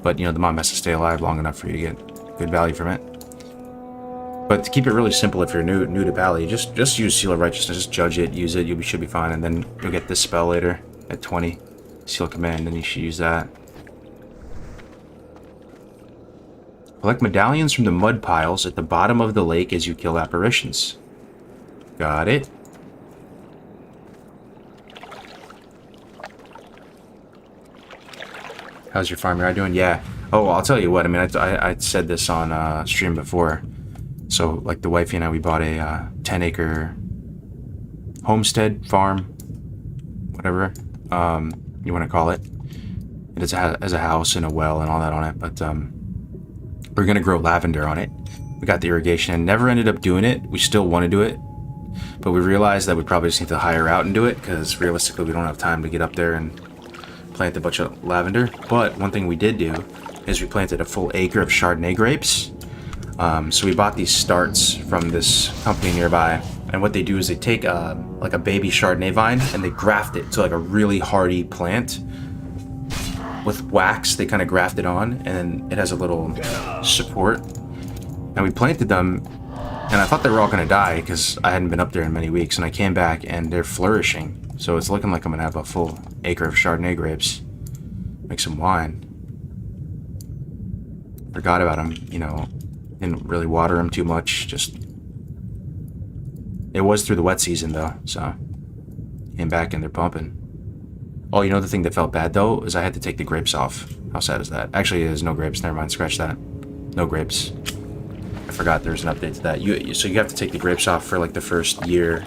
A: But you know, the mob has to stay alive long enough for you to get good value from it. But to keep it really simple, if you're new to Bally, just use Seal of Righteousness, just judge it, use it, you should be fine, and then you'll get this spell later at 20. Seal Command, and you should use that. Collect medallions from the mud piles at the bottom of the lake as you kill apparitions. Got it. How's your farm yard doing? Yeah. Oh, I'll tell you what. I mean, I said this on stream before. So, like the wifey and I, we bought a 10-acre homestead farm, whatever you want to call it. It has a house and a well and all that on it. But we're gonna grow lavender on it. We got the irrigation and never ended up doing it. We still want to do it, but we realized that we probably just need to hire out and do it because realistically we don't have time to get up there and plant a bunch of lavender. But one thing we did do is we planted a full acre of Chardonnay grapes. So we bought these starts from this company nearby. And what they do is they take like a baby Chardonnay vine and they graft it to like a really hardy plant. With wax, they kind of graft it on, and then it has a little support. And we planted them, and I thought they were all going to die because I hadn't been up there in many weeks, and I came back and they're flourishing. So it's looking like I'm going to have a full acre of Chardonnay grapes. Make some wine. Forgot about them, you know, didn't really water them too much, just... It was through the wet season though, so... Came back and they're pumping. Oh, you know the thing that felt bad though, is I had to take the grapes off. How sad is that? Actually, there's no grapes, never mind, scratch that. No grapes. I forgot there's an update to that. So you have to take the grapes off for like the first year,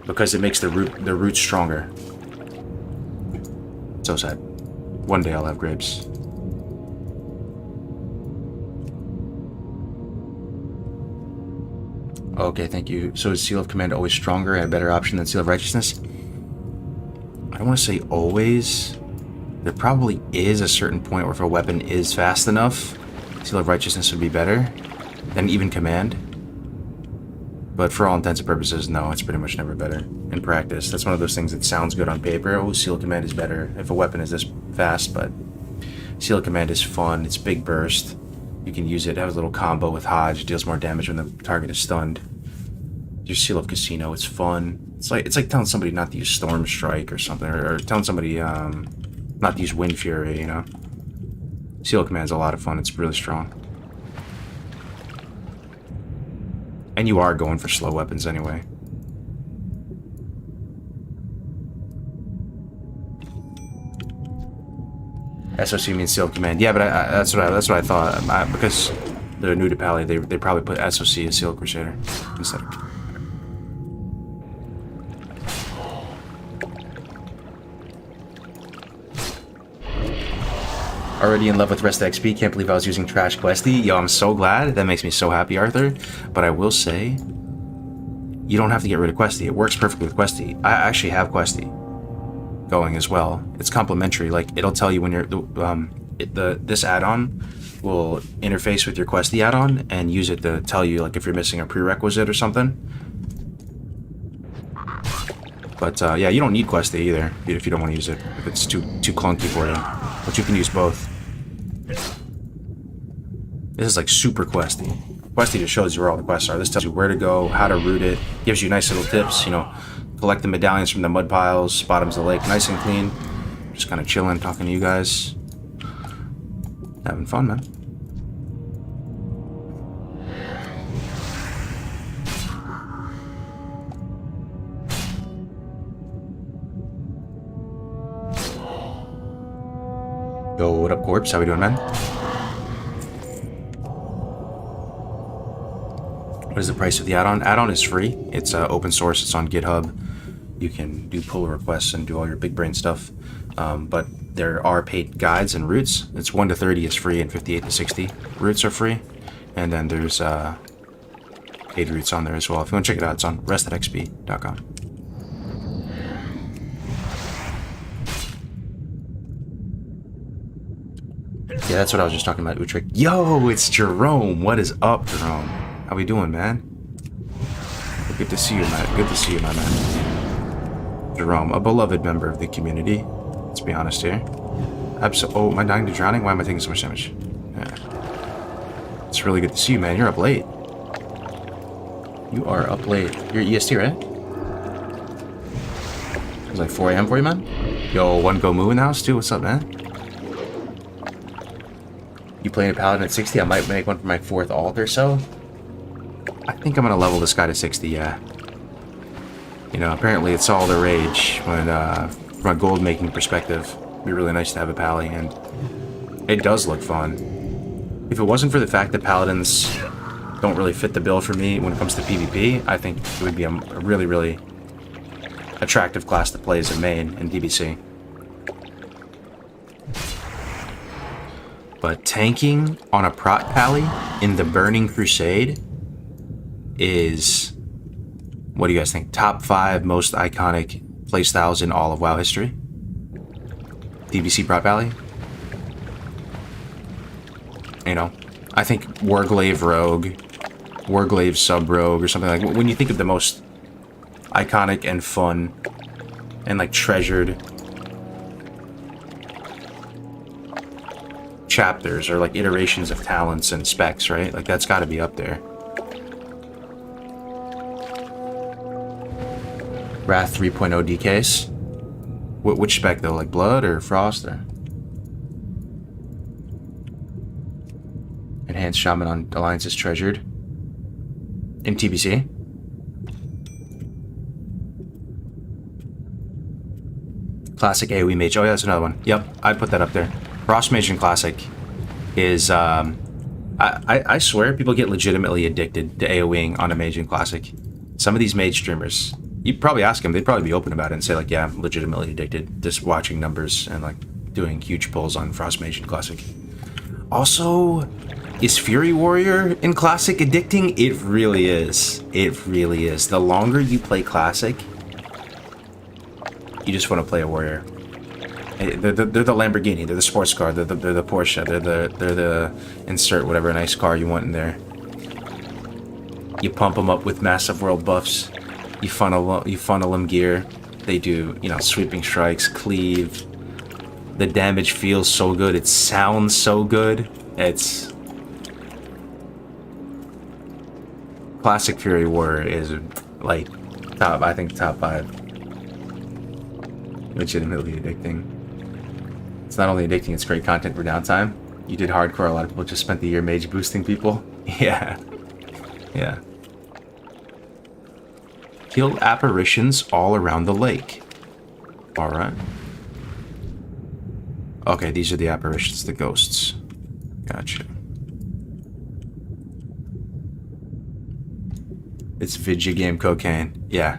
A: because it makes the roots stronger. So sad. One day I'll have grapes. Okay, thank you. So is Seal of Command always stronger and a better option than Seal of Righteousness? I don't want to say always. There probably is a certain point where if a weapon is fast enough, Seal of Righteousness would be better than even Command. But for all intents and purposes, no, it's pretty much never better in practice. That's one of those things that sounds good on paper. Oh, Seal of Command is better if a weapon is this fast, but Seal of Command is fun. It's big burst. You can use it, have a little combo with Hodge, deals more damage when the target is stunned. Your Seal of Casino, it's fun. It's like telling somebody not to use Storm Strike or something, or telling somebody not to use Wind Fury, you know? Seal of Command's a lot of fun, it's really strong. And you are going for slow weapons anyway. SOC means Seal of Command. Yeah, but that's what I thought. Because they're new to Pally, they probably put SOC as Seal Crusader instead of... Already in love with Rest XP. Can't believe I was using Trash Questy. Yo, I'm so glad. That makes me so happy, Arthur. But I will say, you don't have to get rid of Questy. It works perfectly with Questy. I actually have Questy going as well. It's complementary. Like, it'll tell you when you're this add-on will interface with your Questy add-on and use it to tell you like if you're missing a prerequisite or something. But yeah, you don't need Questy either if you don't want to use it. If it's too clunky for you. But you can use both. This is like super Questy. Questy just shows you where all the quests are. This tells you where to go, how to route it, gives you nice little tips, you know, collect the medallions from the mud piles, bottoms of the lake, nice and clean. Just kind of chilling, talking to you guys. Having fun, man. Yo, what up, Corpse? How we doing, man? What is the price of the add-on? Add-on is free. It's open source. It's on GitHub. You can do pull requests and do all your big brain stuff. But there are paid guides and routes. It's 1 to 30 is free and 58 to 60 routes are free. And then there's paid routes on there as well. If you want to check it out, it's on rest.xp.com. Yeah, that's what I was just talking about, Utrecht. Yo, it's Jerome. What is up, Jerome? How we doing, man? Good to see you, man. Good to see you, my man. Jerome, a beloved member of the community. Let's be honest here. Oh, am I dying to drowning? Why am I taking so much damage? Yeah. It's really good to see you, man. You're up late. You are up late. You're EST, right? It was like 4 a.m. for you, man? Yo, one go moo in the house, too? What's up, man? You playing a paladin at 60? I might make one for my 4th altar, so I think I'm gonna level this guy to 60, yeah. You know, apparently it's all the rage when, from a gold making perspective. It'd be really nice to have a pally, and it does look fun. If it wasn't for the fact that paladins don't really fit the bill for me when it comes to PvP, I think it would be a really, really attractive class to play as a main in TBC. But tanking on a prot pally in the Burning Crusade is, what do you guys think? Top 5 most iconic playstyles in all of WoW history? TBC prot pally? You know, I think Warglaive Rogue Warglaive Sub-Rogue or something like. When you think of the most iconic and fun and like treasured chapters or like iterations of talents and specs, right? Like that's got to be up there. Wrath 3.0 DKs. Which spec though? Like Blood or Frost or? Enhanced Shaman on Alliances Treasured. In TBC. Classic AoE Mage. Oh yeah, that's another one. Yep, I'd put that up there. Frost Mage in Classic is, I swear people get legitimately addicted to AoEing on a Mage in Classic. Some of these Mage streamers, you'd probably ask them, they'd probably be open about it and say like, yeah, I'm legitimately addicted. Just watching numbers and like doing huge pulls on Frost Mage in Classic. Also, is Fury Warrior in Classic addicting? It really is. It really is. The longer you play Classic, you just want to play a warrior. They're the Lamborghini, they're the sports car, they're the Porsche, they're the insert whatever nice car you want in there. You pump them up with massive world buffs. You funnel them gear. They do, you know, sweeping strikes, cleave. The damage feels so good. It sounds so good. It's Classic Fury Warrior is like top. I think top 5. Legitimately addicting. It's not only addicting, it's great content for downtime. You did hardcore, a lot of people just spent the year mage boosting people. Yeah. Yeah. Killed apparitions all around the lake. Alright. Okay, these are the apparitions, the ghosts. Gotcha. It's video game cocaine. Yeah.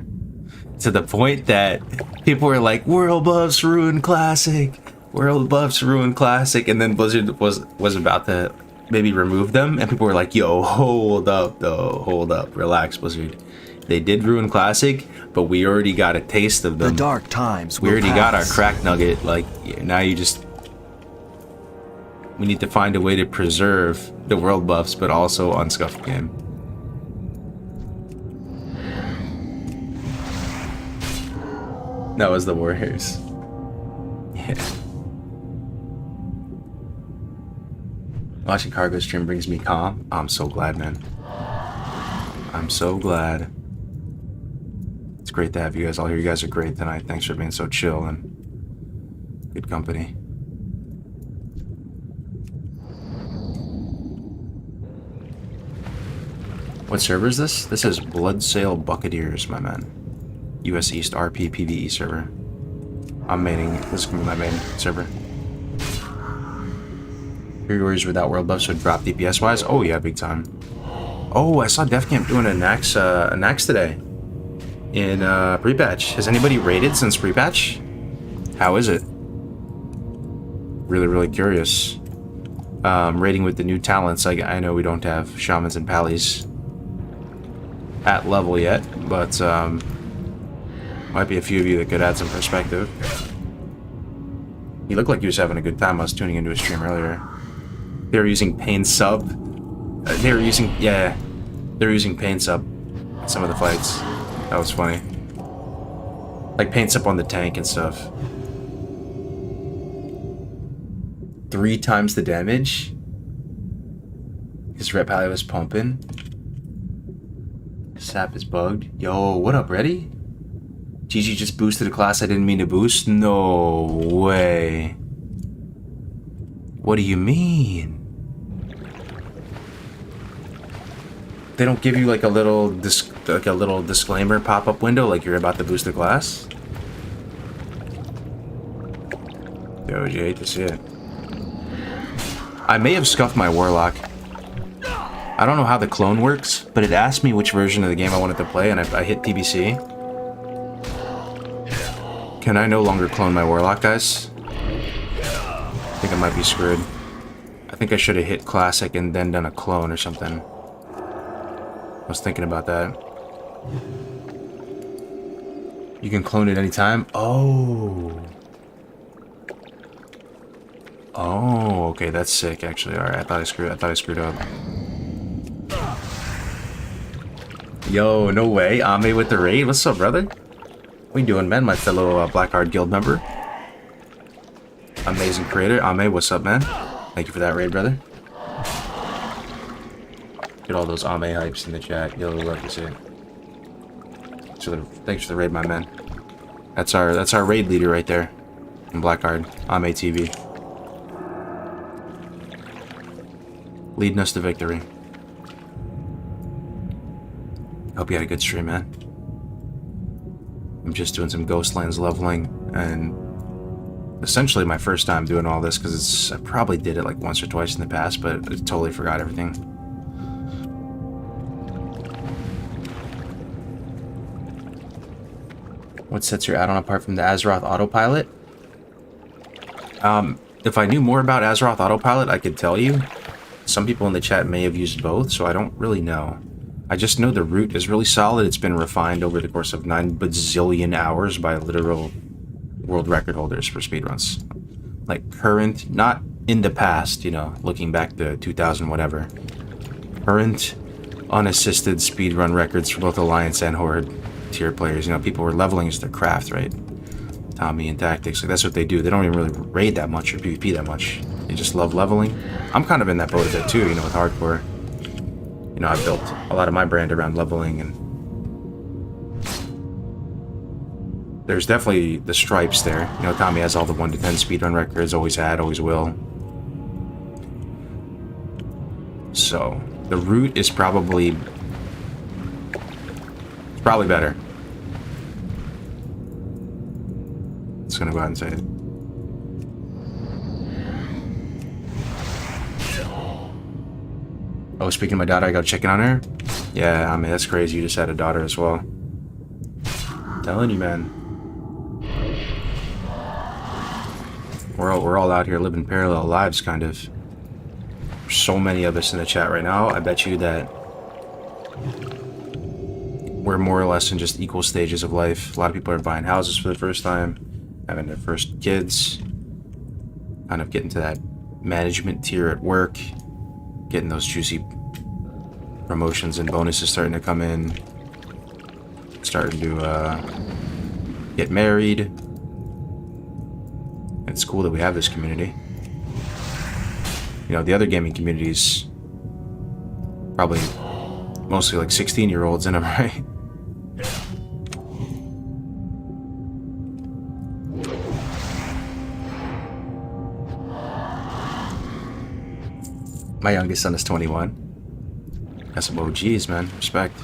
A: To the point that people were like, world buffs ruin Classic. World buffs ruin Classic. And then Blizzard was about to maybe remove them. And people were like, yo, hold up, though. Hold up. Relax, Blizzard. They did ruin Classic, but we already got a taste of them.
C: The dark times
A: we
C: will
A: already
C: pass.
A: got our crack nugget. Like, now you just... We need to find a way to preserve the world buffs, but also unscuff the game. That was the Warriors. Yeah. Watching Kargoz stream brings me calm. I'm so glad, man. I'm so glad. It's great to have you guys all here. You guys are great tonight. Thanks for being so chill and good company. What server is this? This is Bloodsail Buccaneers, my man. US East RP PvE server. I'm maining. This is gonna be my main server. Fury Warriors without world buffs would drop DPS wise. Oh yeah, big time. Oh, I saw Def Camp doing a Nax today in Pre-Patch. Has anybody raided since Pre-Patch? How is it? Really, really curious. Raiding with the new talents. I know we don't have shamans and pallies at level yet, but might be a few of you that could add some perspective. He looked like he was having a good time. I was tuning into his stream earlier. They were using Pain Sub. They were using Pain Sub in some of the fights. That was funny. Like Pain Sub on the tank and stuff. 3 times the damage. His rep pally was pumping. Sap is bugged. Yo, what up, ready? GG just boosted a class I didn't mean to boost? No way. What do you mean? They don't give you like a little disclaimer pop-up window like you're about to boost a class? Yo, you hate to see it. I may have scuffed my Warlock. I don't know how the clone works, but it asked me which version of the game I wanted to play, and I hit TBC. Can I no longer clone my Warlock, guys? I think I might be screwed. I think I should have hit Classic and then done a clone or something. I was thinking about that. You can clone at any time? Oh. Oh, okay, that's sick actually. Alright, I thought I screwed up. Yo, no way. Ame with the raid. What's up, brother? What you doing, man? My fellow Blackheart Guild member. Amazing creator. Ame, what's up, man? Thank you for that raid, brother. Get all those Ame hypes in the chat. Yo, love to see it. Thanks for the raid, my man. That's our raid leader right there. In Blackheart. Ame TV. Leading us to victory. Hope you had a good stream, man. I'm just doing some Ghostlands leveling, and essentially my first time doing all this, because I probably did it like once or twice in the past, but I totally forgot everything. What sets your add-on apart from the Azeroth autopilot? If I knew more about Azeroth autopilot, I could tell you. Some people in the chat may have used both, so I don't really know. I just know the root is really solid. It's been refined over the course of 9 bazillion hours by literal world record holders for speedruns. Like current, not in the past, you know, looking back to 2000 whatever. Current, unassisted speedrun records for both Alliance and Horde tier players. You know, people were leveling as their craft, right? Tommy and tactics, like that's what they do. They don't even really raid that much or PvP that much. They just love leveling. I'm kind of in that boat a bit too, you know, with hardcore. You know, I've built a lot of my brand around leveling, and there's definitely the stripes there. You know, Tommy has all the 1 to 10 speedrun records, always had, always will. So, the root is probably better. Just gonna go ahead and say it. Oh, speaking of my daughter, I go check in on her. Yeah, I mean, that's crazy. You just had a daughter as well. I'm telling you, man. We're all out here living parallel lives, kind of. There's so many of us in the chat right now. I bet you that we're more or less in just equal stages of life. A lot of people are buying houses for the first time, having their first kids, kind of getting to that management tier at work, getting those juicy promotions and bonuses starting to come in, starting to get married. It's cool that we have this community. You know, the other gaming communities probably mostly like 16-year-olds in them, right? My youngest son is 21. Got some OGs, man. Respect.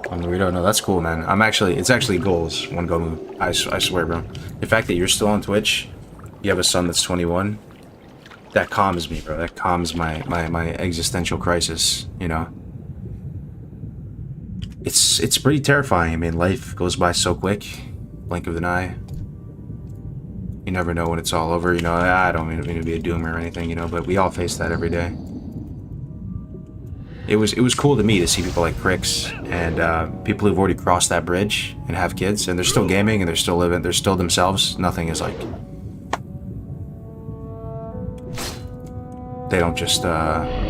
A: Weirdo. No, that's cool, man. It's actually goals. One go move. I swear, bro. The fact that you're still on Twitch, you have a son that's 21, that calms me, bro. That calms my existential crisis, you know? It's pretty terrifying. I mean, life goes by so quick. Blink of an eye. You never know when it's all over, you know? I don't mean to be a doomer or anything, you know, but we all face that every day. It was cool to me to see people like Crix and people who've already crossed that bridge and have kids, and they're still gaming and they're still living, they're still themselves. Nothing is like, they don't just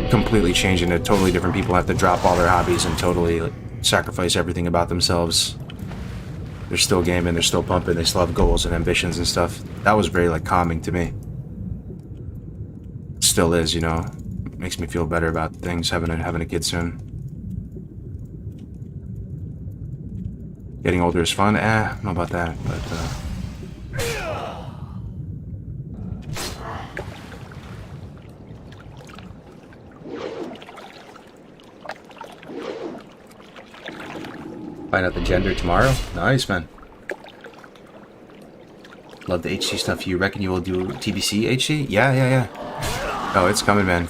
A: completely change into totally different people, have to drop all their hobbies and totally like, sacrifice everything about themselves. They're still gaming, they're still pumping, they still have goals and ambitions and stuff. That was very like calming to me. Still is, you know. Makes me feel better about things, having a kid soon. Getting older is fun? I don't know about that, but find out the gender tomorrow? Nice, man. Love the HC stuff. You reckon you will do TBC HC? Yeah. Oh, it's coming, man.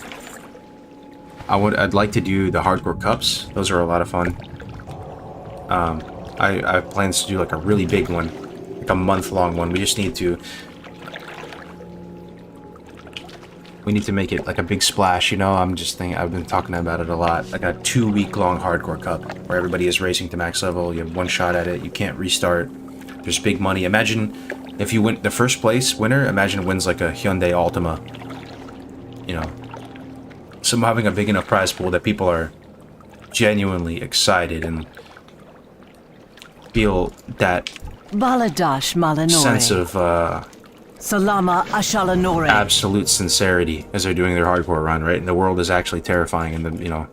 A: I'd like to do the hardcore cups. Those are a lot of fun. I have plans to do like a really big one, like a month-long one. We just need to make it like a big splash, you know? I've been talking about it a lot. Like a 2-week-long hardcore cup where everybody is racing to max level. You have one shot at it. You can't restart. There's big money. Imagine if you win the first place winner. Imagine wins like a Hyundai Altima. You know, somehow having a big enough prize pool that people are genuinely excited and feel that
I: Baladash Malanore.
A: sense of
I: Salama Ashalanore.
A: absolute sincerity as they're doing their hardcore run, right? And the world is actually terrifying, and the, you know,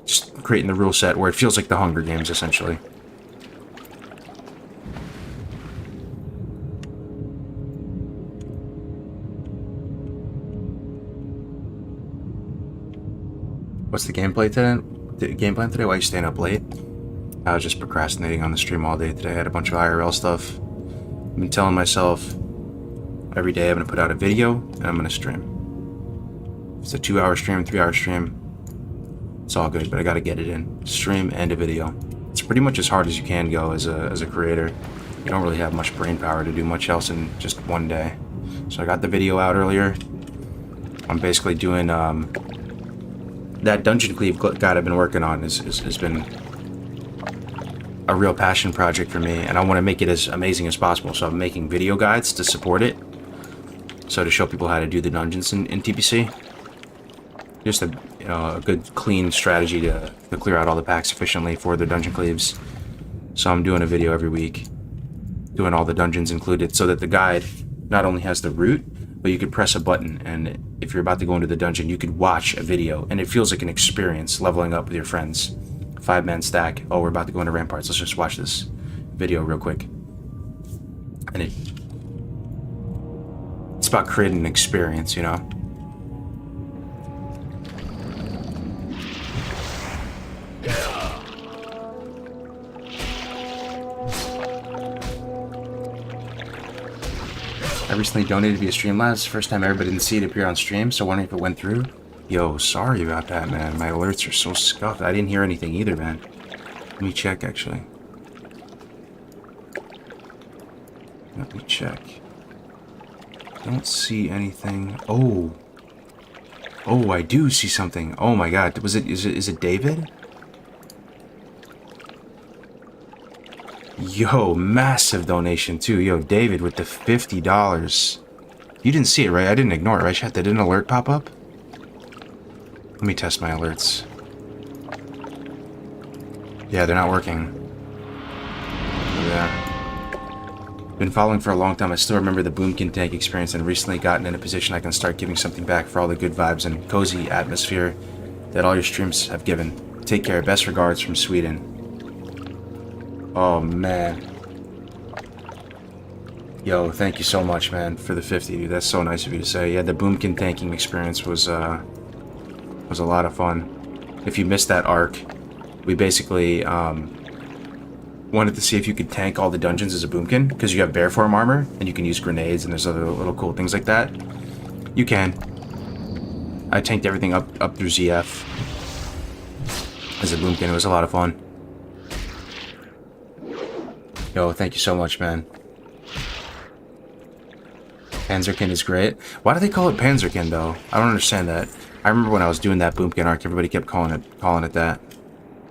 A: just creating the rule set where it feels like the Hunger Games, essentially. What's the gameplay today? The game plan today? Why are you staying up late? I was just procrastinating on the stream all day today. I had a bunch of IRL stuff. I've been telling myself every day I'm going to put out a video and I'm going to stream. It's a 2-hour stream, 3-hour stream. It's all good, but I got to get it in. Stream and a video. It's pretty much as hard as you can go as a creator. You don't really have much brain power to do much else in just one day. So I got the video out earlier. I'm basically doing that dungeon cleave guide I've been working on has been a real passion project for me, and I want to make it as amazing as possible. So I'm making video guides to support it. So to show people how to do the dungeons in TBC. Just a good clean strategy to clear out all the packs efficiently for the dungeon cleaves. So I'm doing a video every week, doing all the dungeons included, so that the guide not only has the route, but you could press a button, and if you're about to go into the dungeon, you could watch a video, and it feels like an experience leveling up with your friends. 5-man stack. Oh, we're about to go into ramparts. Let's just watch this video real quick. And it's about creating an experience, you know? I recently donated via Streamlabs. First time everybody didn't see it appear on stream, so wondering if it went through. Yo, sorry about that, man. My alerts are so scuffed. I didn't hear anything either, man. Let me check, actually. Let me check. Don't see anything. Oh. Oh, I do see something. Oh my god. Is it David? Yo, massive donation too. Yo, David with the $50. You didn't see it, right? I didn't ignore it, right, chat? Did an alert pop up? Let me test my alerts. Yeah, they're not working. Yeah. Been following for a long time. I still remember the Boomkin tank experience and recently gotten in a position I can start giving something back for all the good vibes and cozy atmosphere that all your streams have given. Take care. Best regards from Sweden. Oh, man. Yo, thank you so much, man, for the 50, dude. That's so nice of you to say. Yeah, the Boomkin tanking experience was a lot of fun. If you missed that arc, we basically wanted to see if you could tank all the dungeons as a Boomkin, because you have bear form armor, and you can use grenades, and there's other little cool things like that. You can. I tanked everything up through ZF as a Boomkin. It was a lot of fun. Yo, thank you so much, man. Panzerkin is great. Why do they call it Panzerkin, though? I don't understand that. I remember when I was doing that Boomkin arc, everybody kept calling it that.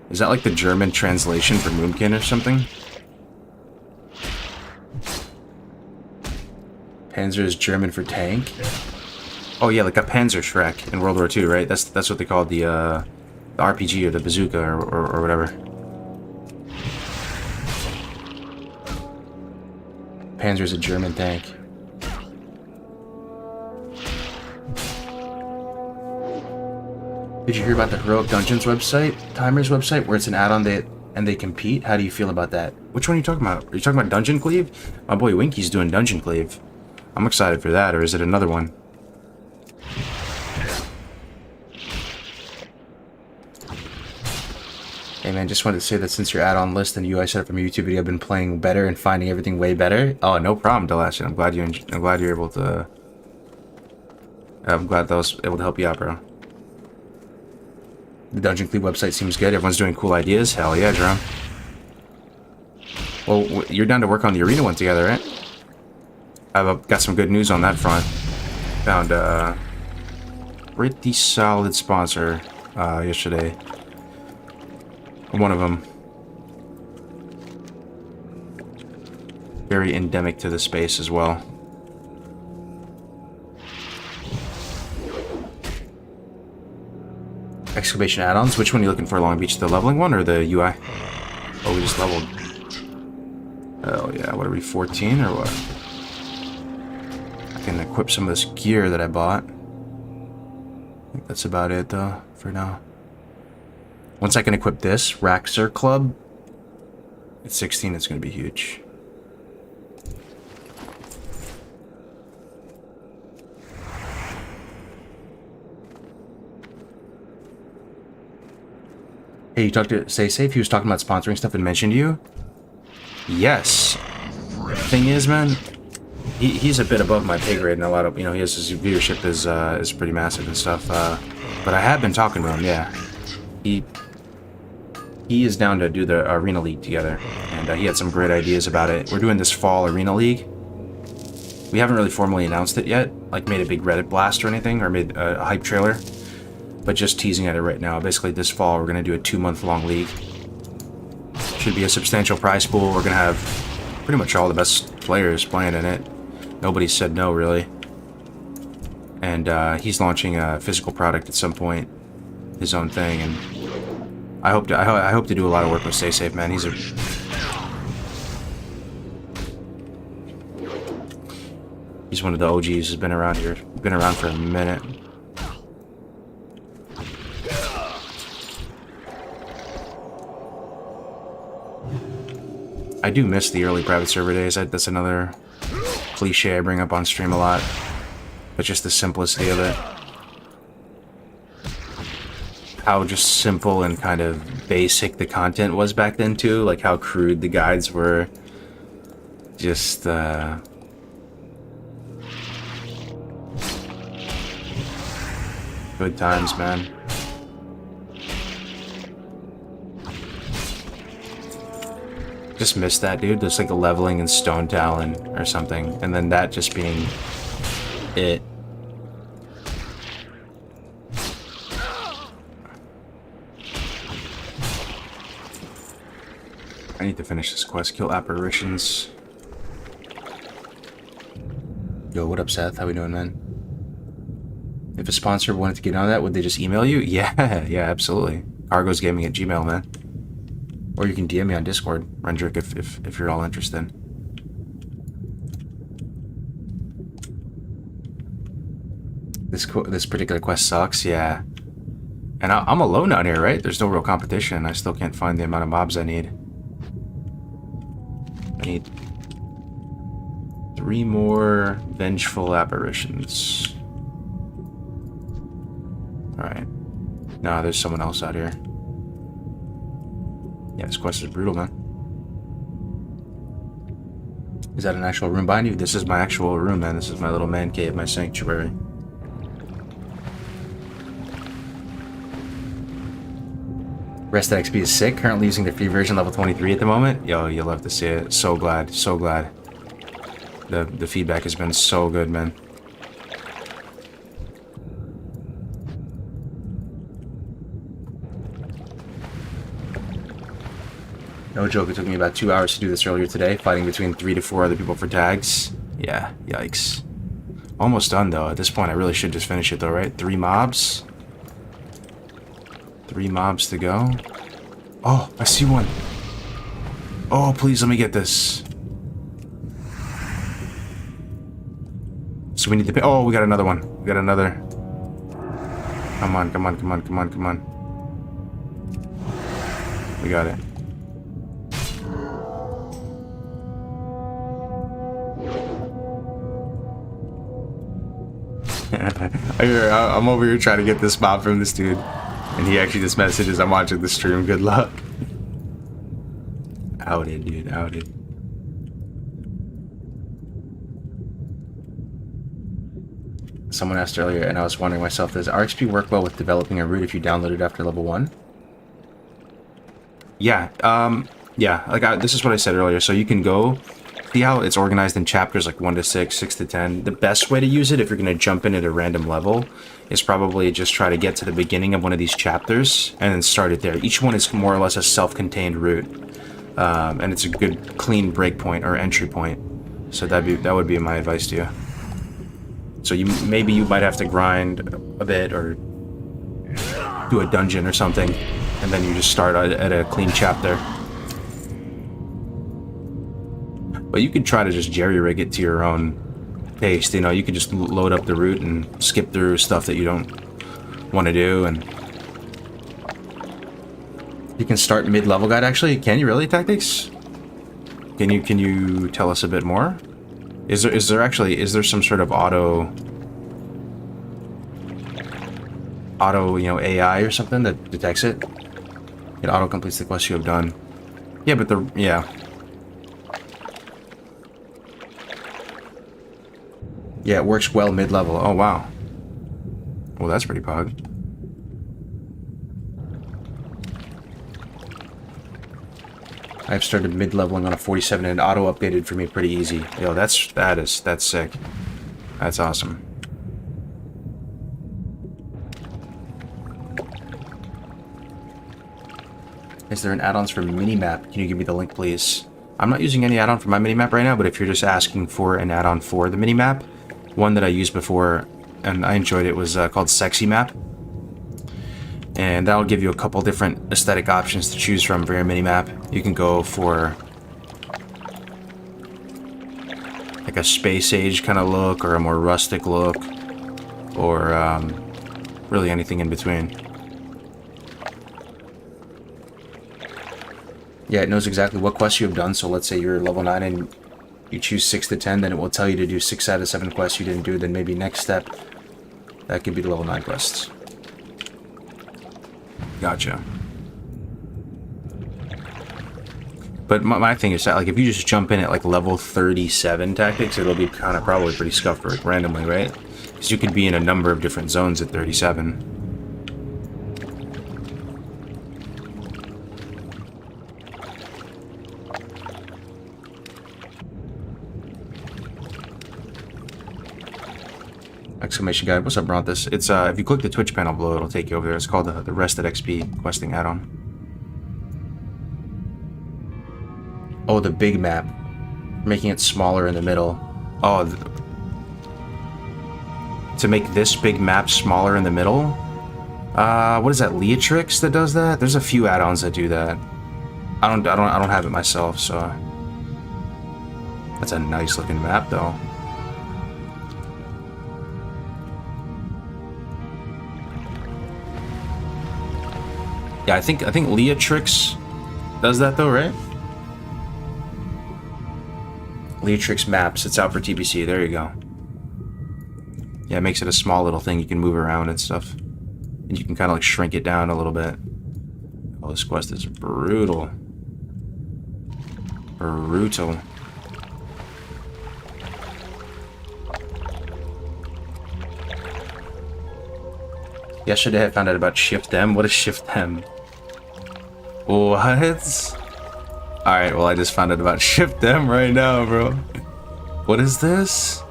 A: Is that like the German translation for Boomkin or something? Panzer is German for tank? Oh yeah, like a Panzerschreck in World War II, right? That's what they called the RPG or the bazooka or whatever. Panzer is a German tank. Did you hear about the Heroic Dungeons website, Timers website, where it's an add-on and they compete? How do you feel about that? Which one are you talking about? Are you talking about Dungeon Cleave? My boy Winky's doing Dungeon Cleave. I'm excited for that, or is it another one? Hey man, just wanted to say that since your add-on list and UI setup from your YouTube video, I've been playing better and finding everything way better. Oh, no problem, Delashin. I'm glad you're able to. I'm glad that was able to help you out, bro. The Dungeon Cleave website seems good. Everyone's doing cool ideas. Hell yeah, Jerome. Well, you're down to work on the arena one together, right? I've got some good news on that front. Found a pretty solid sponsor yesterday. One of them. Very endemic to the space as well. Excavation add-ons. Which one are you looking for, Long Beach? The leveling one or the UI? Oh, we just leveled. Oh yeah, what are we, 14 or what? I can equip some of this gear that I bought. I think that's about it though, for now. Once I can equip this, Raxer Club, at 16 it's going to be huge. Hey, you talked to Stay Safe? He was talking about sponsoring stuff and mentioned you? Yes. Thing is, man, he's a bit above my pay grade, and a lot of, you know, his viewership is pretty massive and stuff. But I have been talking to him, yeah. He is down to do the Arena League together, and he had some great ideas about it. We're doing this fall Arena League. We haven't really formally announced it yet, like made a big Reddit blast or anything, or made a hype trailer. But just teasing at it right now. Basically, this fall, we're going to do a 2-month-long league. Should be a substantial prize pool. We're going to have pretty much all the best players playing in it. Nobody said no, really. And he's launching a physical product at some point. His own thing. And I hope to do a lot of work with Stay Safe, man. He's one of the OGs. He's been around here. Been around for a minute. I do miss the early private server days. That's another cliche I bring up on stream a lot. But just the simplicity of it. How just simple and kind of basic the content was back then too. Like how crude the guides were. Just, good times, man. Just missed that, dude. There's like a leveling in Stone Talon or something, and then that just being it. I need to finish this quest. Kill apparitions. Yo, what up, Seth? How we doing, man? If a sponsor wanted to get on that, would they just email you? Yeah, yeah, absolutely. Kargoz Gaming at Gmail, man. Or you can DM me on Discord, Rendrick, if you're all interested. This particular quest sucks, yeah. And I'm alone out here, right? There's no real competition. I still can't find the amount of mobs I need. I need 3 more vengeful apparitions. Alright. Nah, there's someone else out here. Yeah, this quest is brutal, man. Is that an actual room behind you? This is my actual room, man. This is my little man cave, my sanctuary. Rest at XP is sick. Currently using the free version, level 23 at the moment. Yo, you'll love to see it. So glad, so glad. The feedback has been so good, man. No joke, it took me about 2 hours to do this earlier today, fighting between 3 to 4 other people for tags. Yeah, yikes. Almost done, though. At this point, I really should just finish it, though, right? 3 mobs. 3 mobs to go. Oh, I see one. Oh, please, let me get this. So we need to... Oh, we got another one. We got another. Come on, come on, come on, come on, come on. We got it. I'm over here trying to get this mob from this dude, and he actually just messages, I'm watching the stream, good luck. Outed, dude, outed. Someone asked earlier, and I was wondering myself, does RXP work well with developing a route if you download it after level 1? Yeah, yeah, like this is what I said earlier, so you can go... See how it's organized in chapters like 1 to 6, 6 to 10? The best way to use it if you're going to jump in at a random level is probably just try to get to the beginning of one of these chapters and then start it there. Each one is more or less a self-contained route. And it's a good clean breakpoint or entry point. So that would be my advice to you. So maybe you might have to grind a bit or do a dungeon or something, and then you just start at a clean chapter. But you could try to just jerry-rig it to your own taste, you know. You could just load up the route and skip through stuff that you don't want to do, and you can start mid-level guide. Actually, can you really, Tactics? Can you tell us a bit more? Is there some sort of auto AI or something that detects it? It auto completes the quest you have done. Yeah, but yeah, it works well mid-level. Oh wow. Well, that's pretty pog. I've started mid-leveling on a 47 and auto updated for me pretty easy. Yo, that's sick. That's awesome. Is there an add-ons for minimap? Can you give me the link, please? I'm not using any add-on for my minimap right now, but if you're just asking for an add-on for the minimap, one that I used before and I enjoyed it was called Sexy Map. And that'll give you a couple different aesthetic options to choose from for your minimap. You can go for like a space age kind of look, or a more rustic look, or really anything in between. Yeah, it knows exactly what quests you have done. So let's say you're level 9 and you choose 6 to 10, then it will tell you to do 6 out of 7 quests you didn't do. Then maybe next step, that could be the level 9 quests. Gotcha. But my thing is that, like, if you just jump in at like level 37 Tactics, it'll be kind of probably pretty scuffed like randomly, right? Because you could be in a number of different zones at 37. Exclamation guide. What's up, Bronthus? It's if you click the Twitch panel below, it'll take you over there. It's called the Rested XP questing add-on. Oh, the big map. Making it smaller in the middle. Oh, to make this big map smaller in the middle? What is that, Leatrix that does that? There's a few add-ons that do that. I don't have it myself, so that's a nice looking map though. Yeah, I think Leatrix does that though, right? Leatrix Maps. It's out for TBC. There you go. Yeah, it makes it a small little thing you can move around and stuff. And you can kind of like shrink it down a little bit. Oh, this quest is brutal. Brutal. Yesterday I found out about Shift M. What is Shift M? What? Alright, well I just found out about Shift M right now, bro. What is this?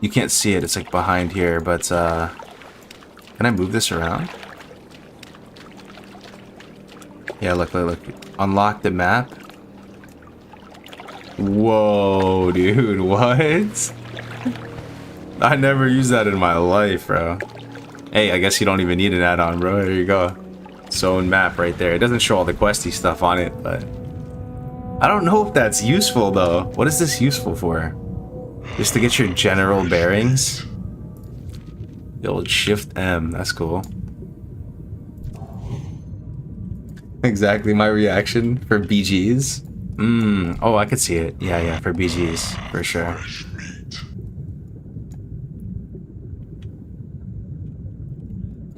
A: You can't see it, it's like behind here, but can I move this around? Yeah, look. Unlock the map. Whoa, dude, what? I never used that in my life, bro. Hey, I guess you don't even need an add-on, bro. There you go. Zone map right there. It doesn't show all the questy stuff on it, but I don't know if that's useful, though. What is this useful for? Just to get your general bearings? The old Shift M. That's cool. Exactly my reaction for BGs. Oh, I could see it. Yeah, for BGs. For sure.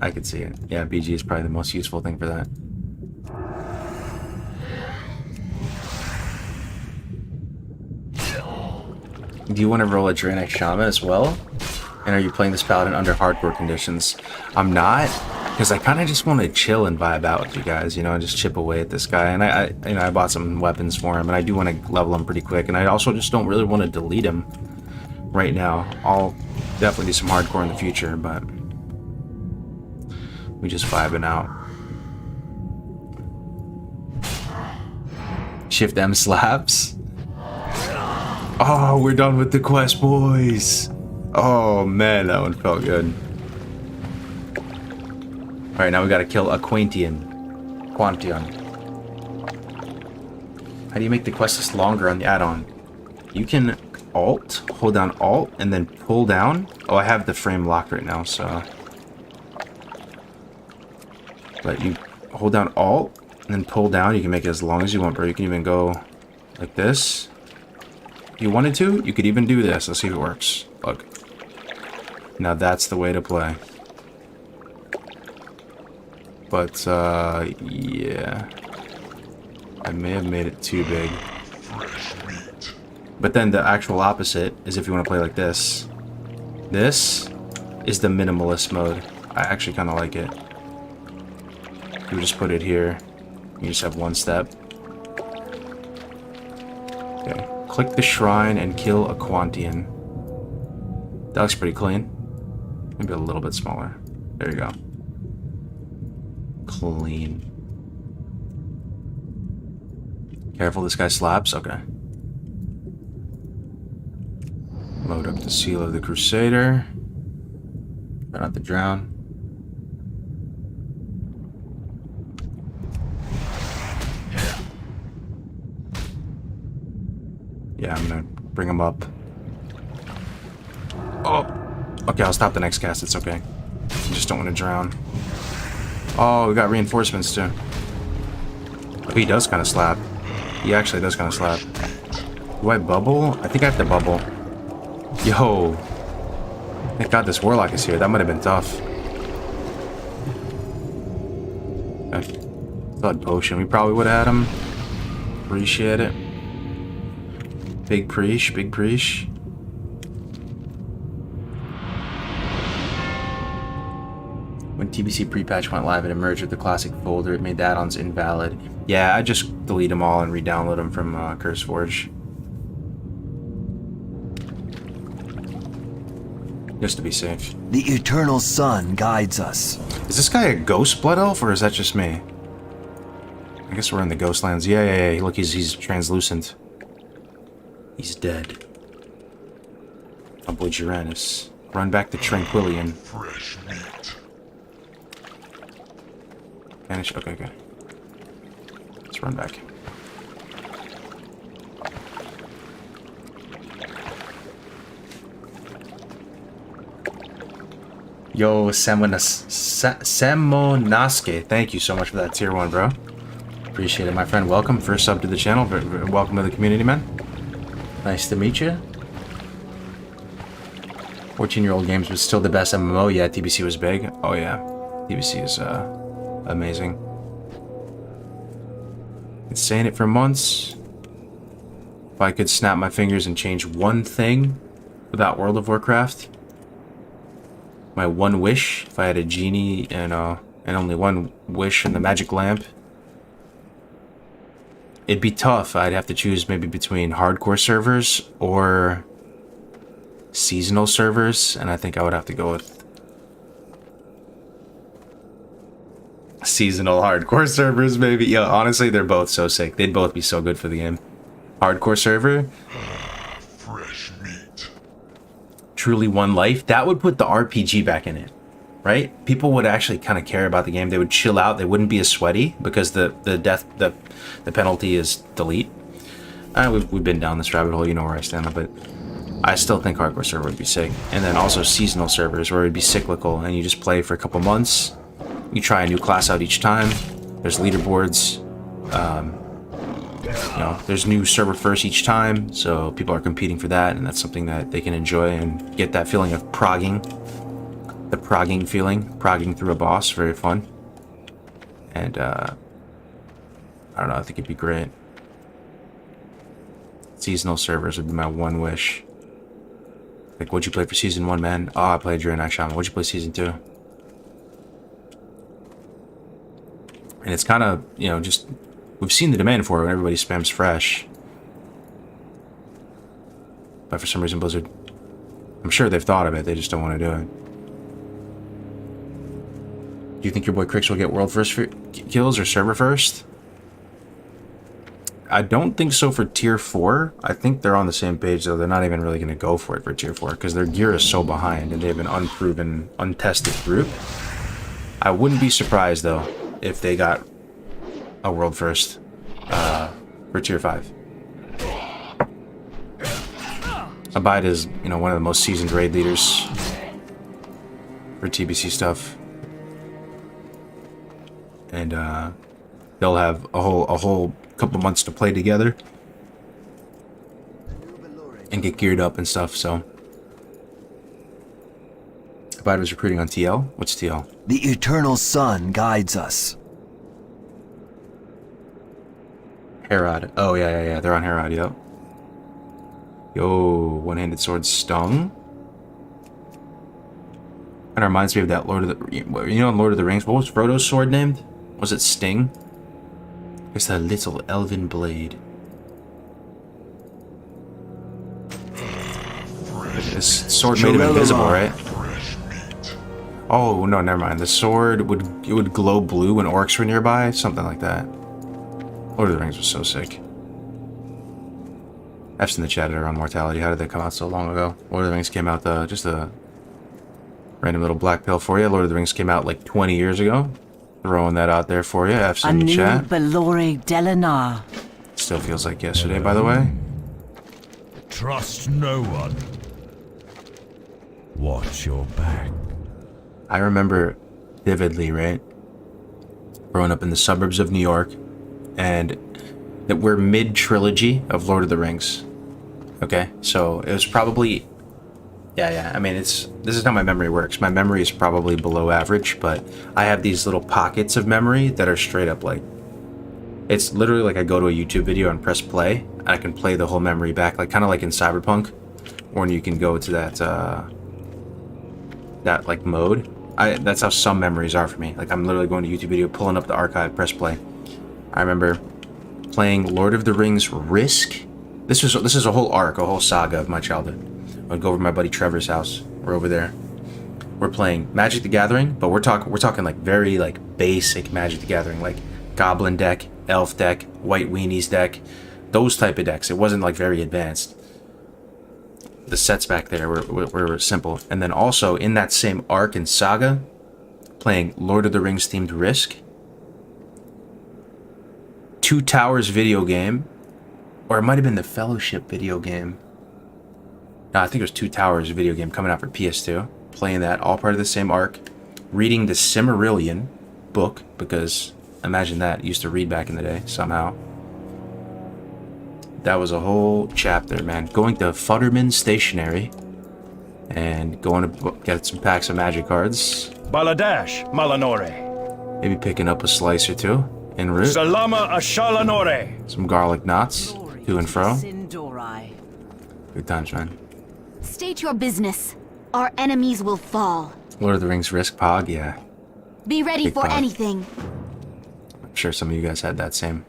A: I could see it. Yeah, BG is probably the most useful thing for that. Do you want to roll a Draenei Shama as well? And are you playing this paladin under hardcore conditions? I'm not, because I kind of just want to chill and vibe out with you guys, you know, and just chip away at this guy. And I bought some weapons for him, and I do want to level him pretty quick. And I also just don't really want to delete him right now. I'll definitely do some hardcore in the future, but we just vibing out. Shift M slaps. Oh, we're done with the quest, boys. Oh man, that one felt good. Alright, now we gotta kill a Quantion. How do you make the quest list longer on the add-on? You can hold down Alt, and then pull down. Oh, I have the frame locked right now, so... But you hold down Alt, and then pull down. You can make it as long as you want, bro. You can even go like this. If you wanted to, you could even do this. Let's see if it works. Look. Now that's the way to play. But, yeah. I may have made it too big. But then the actual opposite is if you want to play like this. This is the minimalist mode. I actually kind of like it. You just put it here. You just have one step. Okay. Click the shrine and kill a Quantion. That looks pretty clean. Maybe a little bit smaller. There you go. Clean. Careful, this guy slaps. Okay. Load up the seal of the Crusader. Try not to drown. Yeah, I'm gonna bring him up. Oh! Okay, I'll stop the next cast. It's okay. I just don't want to drown. Oh, we got reinforcements too. Oh, he does kind of slap. He actually does kind of slap. Do I bubble? I think I have to bubble. Yo! Thank God this Warlock is here. That might have been tough. Okay. Blood Potion. We probably would have had him. Appreciate it. Big Preesh. Big Preesh. When TBC Pre-Patch went live, it emerged with the classic folder. It made the add-ons invalid. Yeah, I just delete them all and re-download them from CurseForge. Just to be safe.
C: The eternal sun guides us.
A: Is this guy a ghost Blood Elf, or is that just me? I guess we're in the Ghostlands. Yeah. Look, he's translucent. He's dead. Unbleed Uranus. Run back to Tranquillian.
H: Fresh meat.
A: Vanish. Okay. Let's run back. Yo, Semonaske. Thank you so much for that tier 1, bro. Appreciate it, my friend. Welcome. First sub to the channel. Welcome to the community, man. Nice to meet you. 14-year-old games was still the best MMO. Yeah, TBC was big. Oh, yeah. TBC is, amazing. Been saying it for months. If I could snap my fingers and change one thing about World of Warcraft, my one wish, if I had a genie and only one wish in the magic lamp, it'd be tough. I'd have to choose maybe between hardcore servers or seasonal servers, and I think I would have to go with seasonal hardcore servers, maybe. Yeah, honestly, they're both so sick. They'd both be so good for the game. Hardcore server,
H: Fresh meat.
A: truly one life. That would put the RPG back in it, right? People would actually kind of care about the game. They would chill out. They wouldn't be as sweaty because the penalty is delete. We've been down this rabbit hole. You know where I stand on, but I still think hardcore server would be sick. And then also seasonal servers where it would be cyclical and you just play for a couple months. You try a new class out each time. There's leaderboards. You know, there's new server first each time, so people are competing for that, and that's something that they can enjoy and get that feeling of progging. The progging feeling, progging through a boss, very fun. And I don't know, I think it'd be great. Seasonal servers would be my one wish. Like, what'd you play for season 1, man? Oh, I played Draenei Shaman. What'd you play season 2? And it's kind of, you know, just, we've seen the demand for it when everybody spams fresh. But for some reason, Blizzard, I'm sure they've thought of it, they just don't want to do it. Do you think your boy Crix will get world first kills or server first? I don't think so for tier 4. I think they're on the same page, though. They're not even really going to go for it for tier 4 because their gear is so behind and they have an unproven, untested group. I wouldn't be surprised, though, if they got a world first for Tier 5. Abide is, you know, one of the most seasoned raid leaders for TBC stuff. And they'll have a whole couple months to play together and get geared up and stuff, so. Abide was recruiting on TL? What's TL?
C: The eternal sun guides us.
A: Herod. Oh, yeah. They're on Herod, yep. Yo, one-handed sword stung. Kind of reminds me of that Lord of the... You know in Lord of the Rings, what was Frodo's sword named? Was it Sting? It's a little elven blade. This sword made him invisible, right? Oh, no, never mind. The sword would glow blue when orcs were nearby? Something like that. Lord of the Rings was so sick. F's in the chat are on Mortality. How did they come out so long ago? Lord of the Rings came out, just a random little black pill for you. Lord of the Rings came out like 20 years ago. Throwing that out there for you. F's in the chat.
I: Belore Delanar.
A: Still feels like yesterday, by the way.
E: Trust no one. Watch your back.
A: I remember vividly, right? Growing up in the suburbs of New York, and that we're mid-trilogy of Lord of the Rings. Okay? So it was probably... Yeah. I mean, this is how my memory works. My memory is probably below average, but I have these little pockets of memory that are straight up like... It's literally like I go to a YouTube video and press play, and I can play the whole memory back, like kind of like in Cyberpunk, when you can go to that like mode. That's how some memories are for me. Like I'm literally going to YouTube video, pulling up the archive, press play. I remember playing Lord of the Rings Risk. This is a whole arc, a whole saga of my childhood. I'd go over to my buddy Trevor's house. We're over there. We're playing Magic the Gathering, but we're talking like very like basic Magic the Gathering, like Goblin deck, Elf deck, White Weenies deck, those type of decks. It wasn't like very advanced. The sets back there were simple. And then also in that same arc and saga, playing Lord of the Rings themed Risk, Two Towers video game, or it might have been the Fellowship video game. No, I think it was Two Towers video game coming out for PS2. Playing that, all part of the same arc. Reading the Silmarillion book, because imagine that, used to read back in the day somehow. That was a whole chapter, man. Going to Futterman Stationery and going to get some packs of magic cards.
E: Baladash Malanore.
A: Maybe picking up a slice or two en route.
E: Salama Ashalanore.
A: Some garlic knots to and fro.
I: Sindorai.
A: Good times, man.
B: State your business. Our enemies will fall.
A: Lord of the Rings Risk Pog, yeah.
B: Be ready
A: Big
B: for
A: pog.
B: anything.
A: I'm sure some of you guys had that same.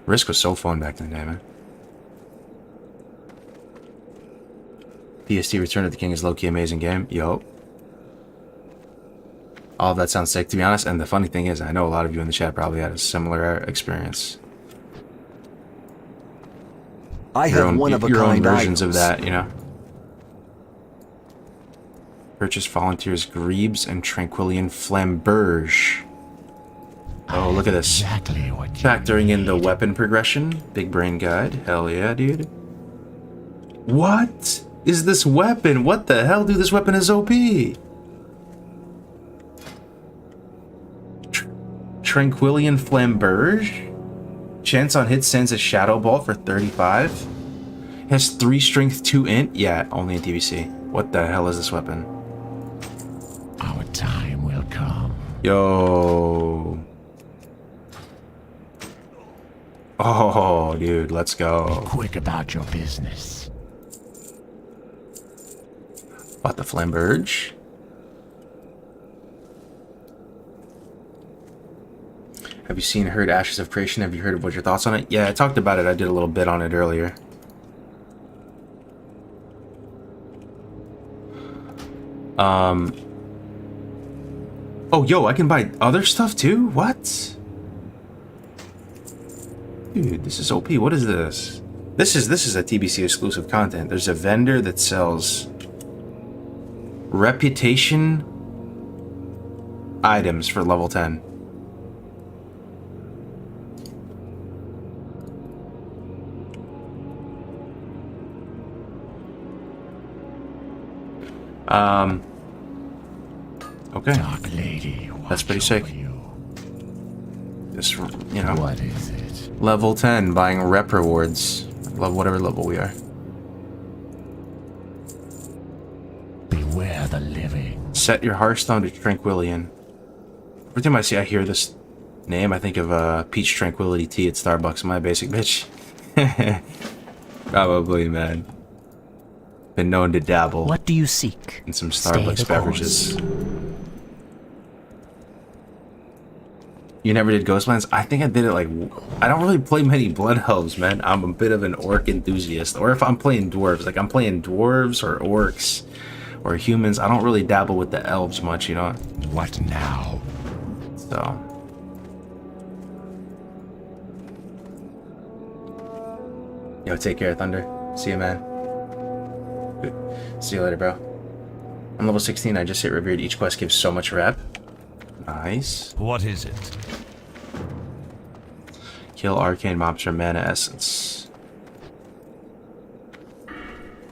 A: Risk was so fun back in the day, man. PST Return of the King is low-key amazing game. Yo. All of that sounds sick, to be honest. And the funny thing is, I know a lot of you in the chat probably had a similar experience.
C: I have one of a
A: your own
C: kind
A: versions of
C: items.
A: that, you know. Purchase Volunteers Grebes and Tranquillian Flamberge. Oh, look at this.
D: Exactly what you
A: Factoring in the
D: need.
A: weapon progression. Big brain guide. Hell yeah, dude. What is this weapon? What the hell, dude? This weapon is OP. Tranquillian Flamberge. Chance on hit sends a Shadow Bolt for 35. Has 3 strength, 2 int. Yeah, only in TBC. What the hell is this weapon?
D: Our time will come.
A: Yo. Oh, dude, let's go.
D: Quick about your business.
A: Bought the Flamberge. Have you seen, heard Ashes of Creation? Have you heard what your thoughts on it? Yeah, I talked about it. I did a little bit on it earlier. Oh, yo, I can buy other stuff too? What? Dude, this is OP. What is this? This is a TBC exclusive content. There's a vendor that sells Reputation items for level 10. Okay.
E: Dark Lady,
A: That's pretty sick. Just, you know,
E: What is it?
A: level 10, buying rep rewards. Love whatever level we are.
E: Beware the living.
A: Set your Hearthstone to Tranquillian. Every time I hear this name, I think of Peach Tranquility Tea at Starbucks. My basic bitch. Probably, man. Been known to dabble
D: What do you seek?
A: in some
D: Stay
A: Starbucks
D: the
A: beverages. You never did Ghostlands? I think I did it like... I don't really play many Blood Elves, man. I'm a bit of an orc enthusiast. Or if I'm playing dwarves, like I'm playing dwarves or orcs or humans, I don't really dabble with the elves much, you know?
E: What now?
A: So... Yo, take care, Thunder. See you, man. See you later, bro. I'm level 16. I just hit Revered. Each quest gives so much rep. Nice.
E: What is it?
A: Kill arcane mobs for mana essence.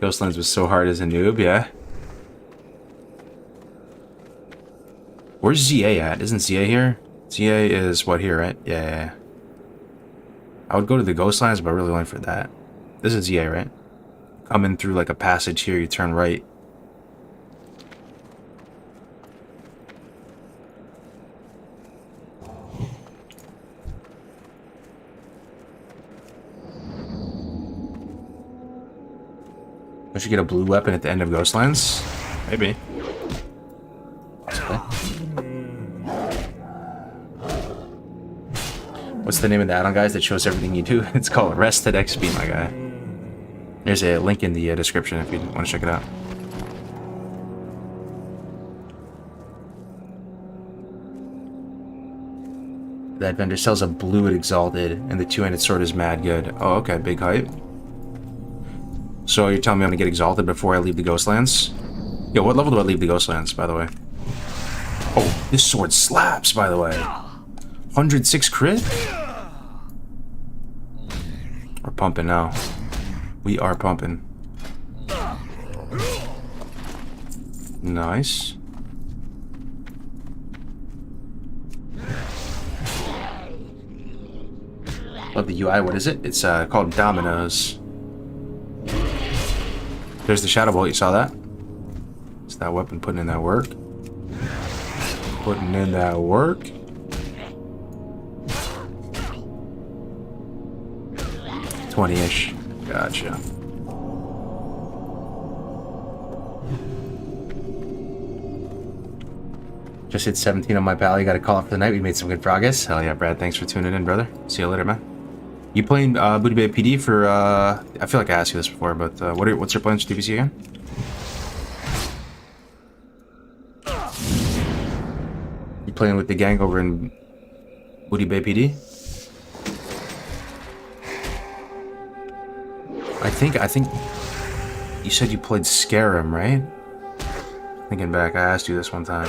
A: Ghostlands was so hard as a noob, yeah. Where's ZA at? Isn't ZA here? ZA is what, here, right? Yeah. I would go to the Ghostlands, but I really went for that. This is ZA, right? Coming through like a passage here, you turn right. Don't you get a blue weapon at the end of Ghostlands? Maybe. Possibly. What's the name of the add-on, guys, that shows everything you do? It's called Rested XP, my guy. There's a link in the description if you want to check it out. That vendor sells a blue at Exalted, and the two-handed sword is mad good. Oh, okay, big hype. So you're telling me I'm gonna get Exalted before I leave the Ghostlands? Yo, what level do I leave the Ghostlands, by the way? Oh, this sword slaps, by the way. 106 crit? We're pumping now. We are pumping. Nice. Love the UI. What is it? It's called Dominoes. There's the Shadow Bolt. You saw that? It's that weapon putting in that work. Putting in that work. 20-ish. Gotcha. Just hit 17 on my pal. You got a call up for the night. We made some good progress. Hell yeah, Brad. Thanks for tuning in, brother. See you later, man. You playing Booty Bay PD for, I feel like I asked you this before, but what's your plans for TBC again? You playing with the gang over in Booty Bay PD? I think you said you played Scarum, right? Thinking back, I asked you this one time.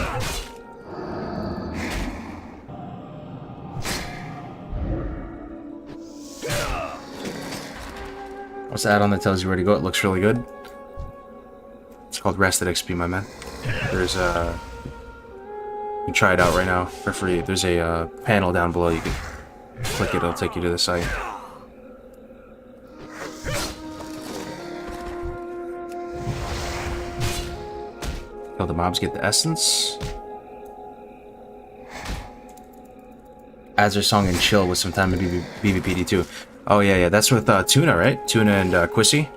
A: What's the add-on that tells you where to go? It looks really good. It's called Rested XP, my man. There's you can try it out right now for free. There's a panel down below. You can click it. It'll take you to the site. Kill the mobs, get the essence. Azure Song and Chill with some time in BBPD too. Oh yeah, that's with Tuna, right? Tuna and Quissy.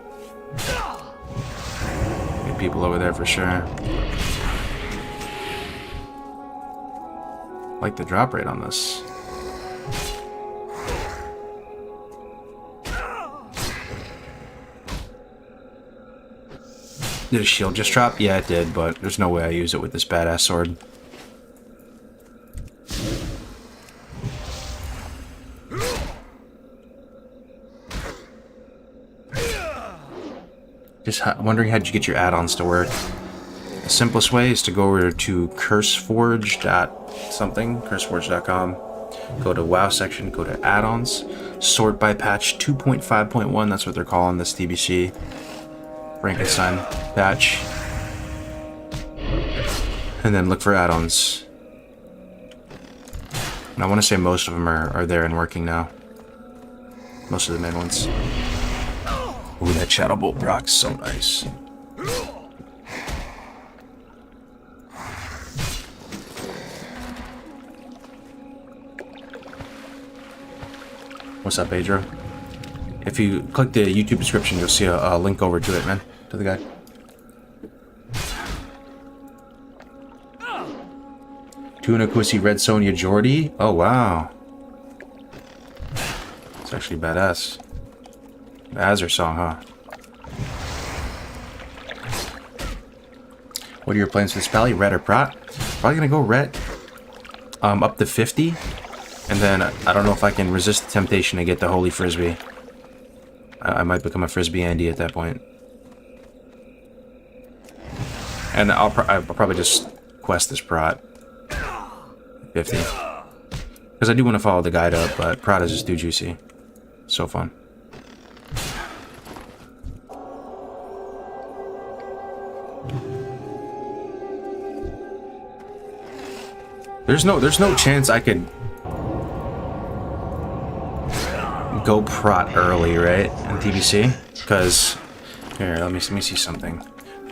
A: Good people over there for sure. Like the drop rate on this. Did a shield just drop? Yeah, it did, but there's no way I use it with this badass sword. Just wondering how'd you get your add-ons to work. The simplest way is to go over to curseforge.com something, curseforge.com. Go to WoW section, go to add-ons, sort by patch 2.5.1, that's what they're calling this TBC Frankenstein patch. And then look for add-ons. And I want to say most of them are there and working now. Most of the main ones. Ooh, that Shadow Bolt proc is so nice. What's up, Pedro? If you click the YouTube description, you'll see a link over to it, man. To the guy. Tuna Quissy Red Sonia Jordy. Oh, wow. It's actually badass. The Azure song, huh? What are your plans for this pally? Ret or Prot? Probably gonna go Ret. Up to 50. And then I don't know if I can resist the temptation to get the Holy Frisbee. I might become a Frisbee Andy at that point. And I'll probably just quest this Prot. 50. Because I do want to follow the guide up, but Prot is just too juicy. So fun. There's no chance I could go Prot early, right? In TBC? Because here, let me see something.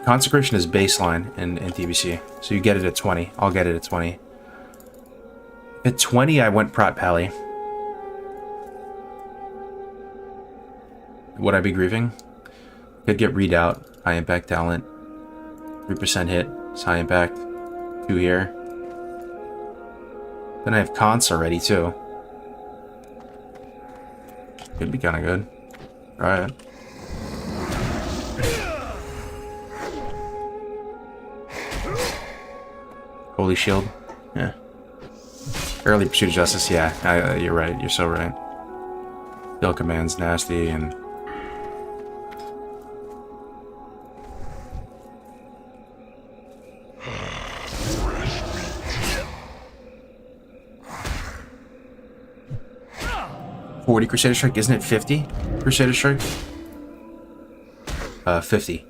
A: Consecration is baseline in TBC. So you get it at 20. I'll get it at 20. At 20, I went Prot Pally. Would I be grieving? Could get Redoubt, high impact talent. 3% hit, it's high impact. 2 here. Then I have Cons already, too. Could be kind of good. Alright. Holy Shield. Yeah. Early Pursuit of Justice, yeah. You're right. You're so right. Kill Command's nasty and... $40 Crusader Strike, isn't it 50? Crusader Strike? 50.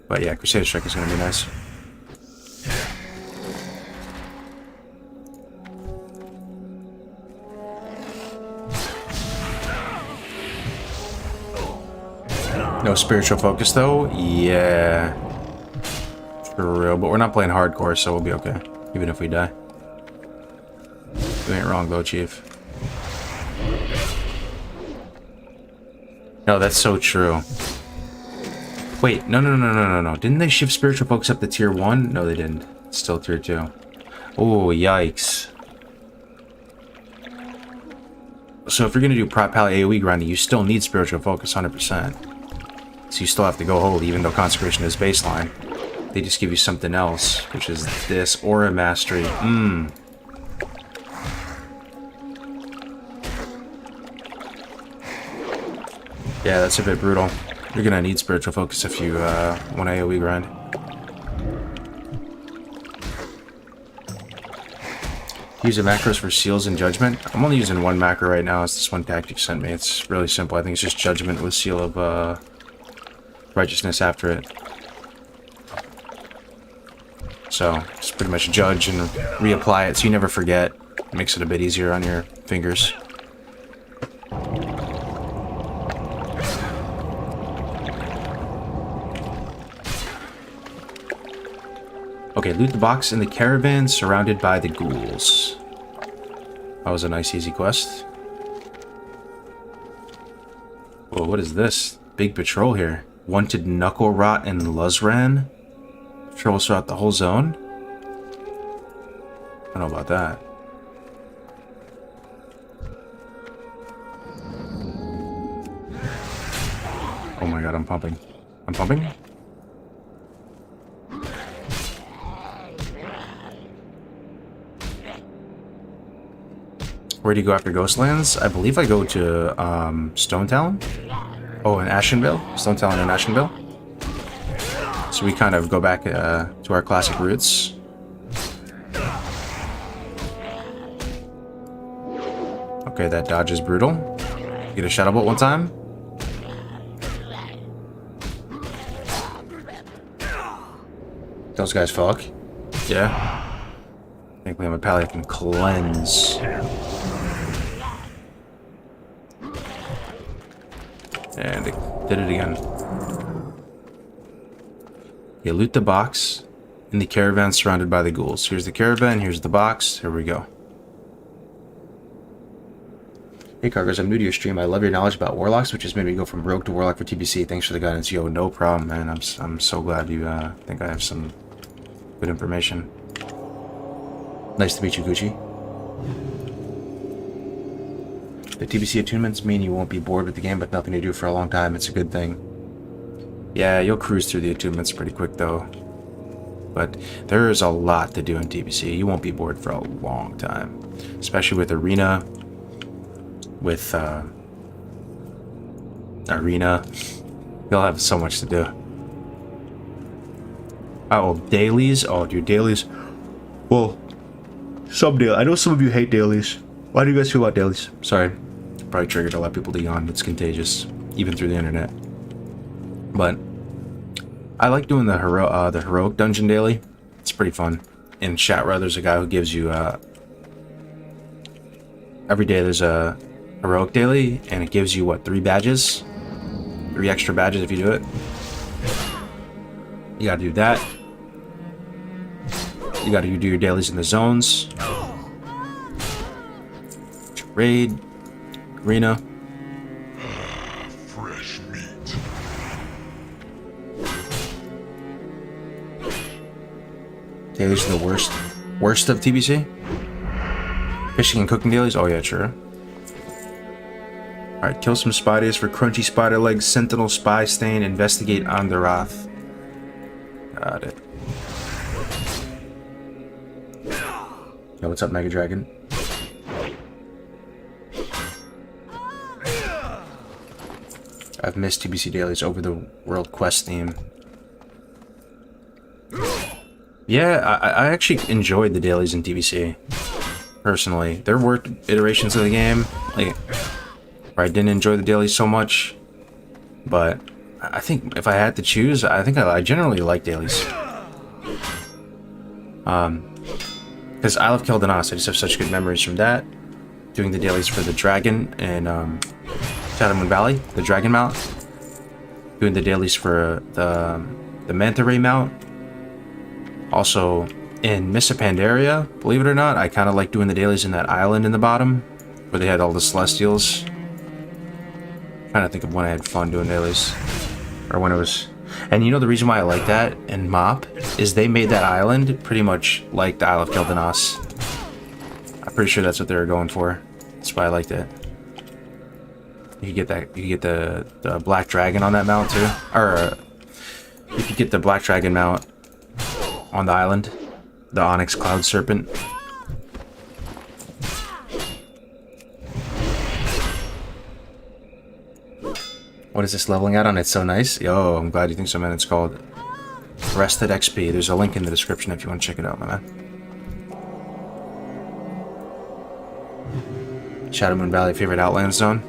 A: But yeah, Crusader Strike is gonna be nice. No spiritual focus though? Yeah. For real, but we're not playing hardcore, so we'll be okay. Even if we die. You ain't wrong though, Chief. No, that's so true. Wait, no. Didn't they shift spiritual focus up to tier 1? No, they didn't. It's still tier 2. Oh, yikes. So if you're gonna do Prot Pally AoE grinding, you still need spiritual focus 100%. So you still have to go holy, even though consecration is baseline. They just give you something else, which is this Aura Mastery. Yeah, that's a bit brutal. You're gonna need spiritual focus if you want AoE grind. Use the macros for seals and judgment. I'm only using one macro right now. It's this one tactic you sent me. It's really simple. I think it's just judgment with seal of righteousness after it. So just pretty much judge and reapply it so you never forget. It makes it a bit easier on your fingers. Okay, loot the box in the caravan surrounded by the ghouls. That was a nice easy quest. Whoa, what is this? Big patrol here. Wanted Knuckle Rot and Luzran? Patrols throughout the whole zone? I don't know about that. Oh my god, I'm pumping. I'm pumping? Where do you go after Ghostlands? I believe I go to Stone Talon. Oh, and Ashenvale? Stone Talon and Ashenvale. So we kind of go back to our classic roots. Okay, that dodge is brutal. Get a shadow bolt one time. Those guys fuck. Yeah. I think we have a Paladin can cleanse. And it did it again. Okay, loot the box in the caravan surrounded by the ghouls. Here's the caravan, here's the box. Here we go. Hey Kargoz, I'm new to your stream. I love your knowledge about warlocks, which has made me go from rogue to warlock for TBC. Thanks for the guidance. Yo, no problem, man. I'm so glad you think I have some good information. Nice to meet you, Gucci. The TBC attunements mean you won't be bored with the game, but nothing to do for a long time. It's a good thing. Yeah, you'll cruise through the attunements pretty quick, though. But there is a lot to do in TBC. You won't be bored for a long time. Especially with Arena. With, Arena. You'll have so much to do. Oh, dailies? Oh, dude, dailies. Well, some dailies. I know some of you hate dailies. Why do you guys feel about dailies? Sorry. Probably triggered a lot of people to yawn. It's contagious. Even through the internet. But I like doing the heroic dungeon daily. It's pretty fun. In Shatra, there's a guy who gives you every day there's a heroic daily, and it gives you what, 3 badges? 3 extra badges if you do it. You gotta do that. You gotta do your dailies in the zones. Raid, arena.
H: Fresh meat.
A: Dailies are the worst of TBC. Fishing and cooking dailies? Oh yeah, sure. Alright, kill some spiders for crunchy spider legs, sentinel, spy stain, investigate on the wrath. Got it. Yo, what's up, Mega Dragon? I've missed TBC dailies over the World Quest theme. Yeah, I actually enjoyed the dailies in TBC. Personally. There were iterations of the game like where I didn't enjoy the dailies so much. But I think if I had to choose, I think I generally like dailies. Because Isle of Keldanas, I just have such good memories from that. Doing the dailies for the dragon and Shadowmoon Valley, the Dragon Mount. Doing the dailies for the Manta Ray Mount. Also, in Mists of Pandaria, believe it or not, I kind of like doing the dailies in that island in the bottom, where they had all the Celestials. I'm trying to think of when I had fun doing dailies. Or when it was... And you know the reason why I like that in MoP is they made that island pretty much like the Isle of Keldanas. I'm pretty sure that's what they were going for. That's why I liked it. You could get that. You could get the Black Dragon on that mount too, or you could get the Black Dragon mount on the island, the Onyx Cloud Serpent. What is this leveling at on? It's so nice. Yo, I'm glad you think so, man. It's called Rested XP. There's a link in the description if you want to check it out, my man. Shadowmoon Valley, favorite Outland zone?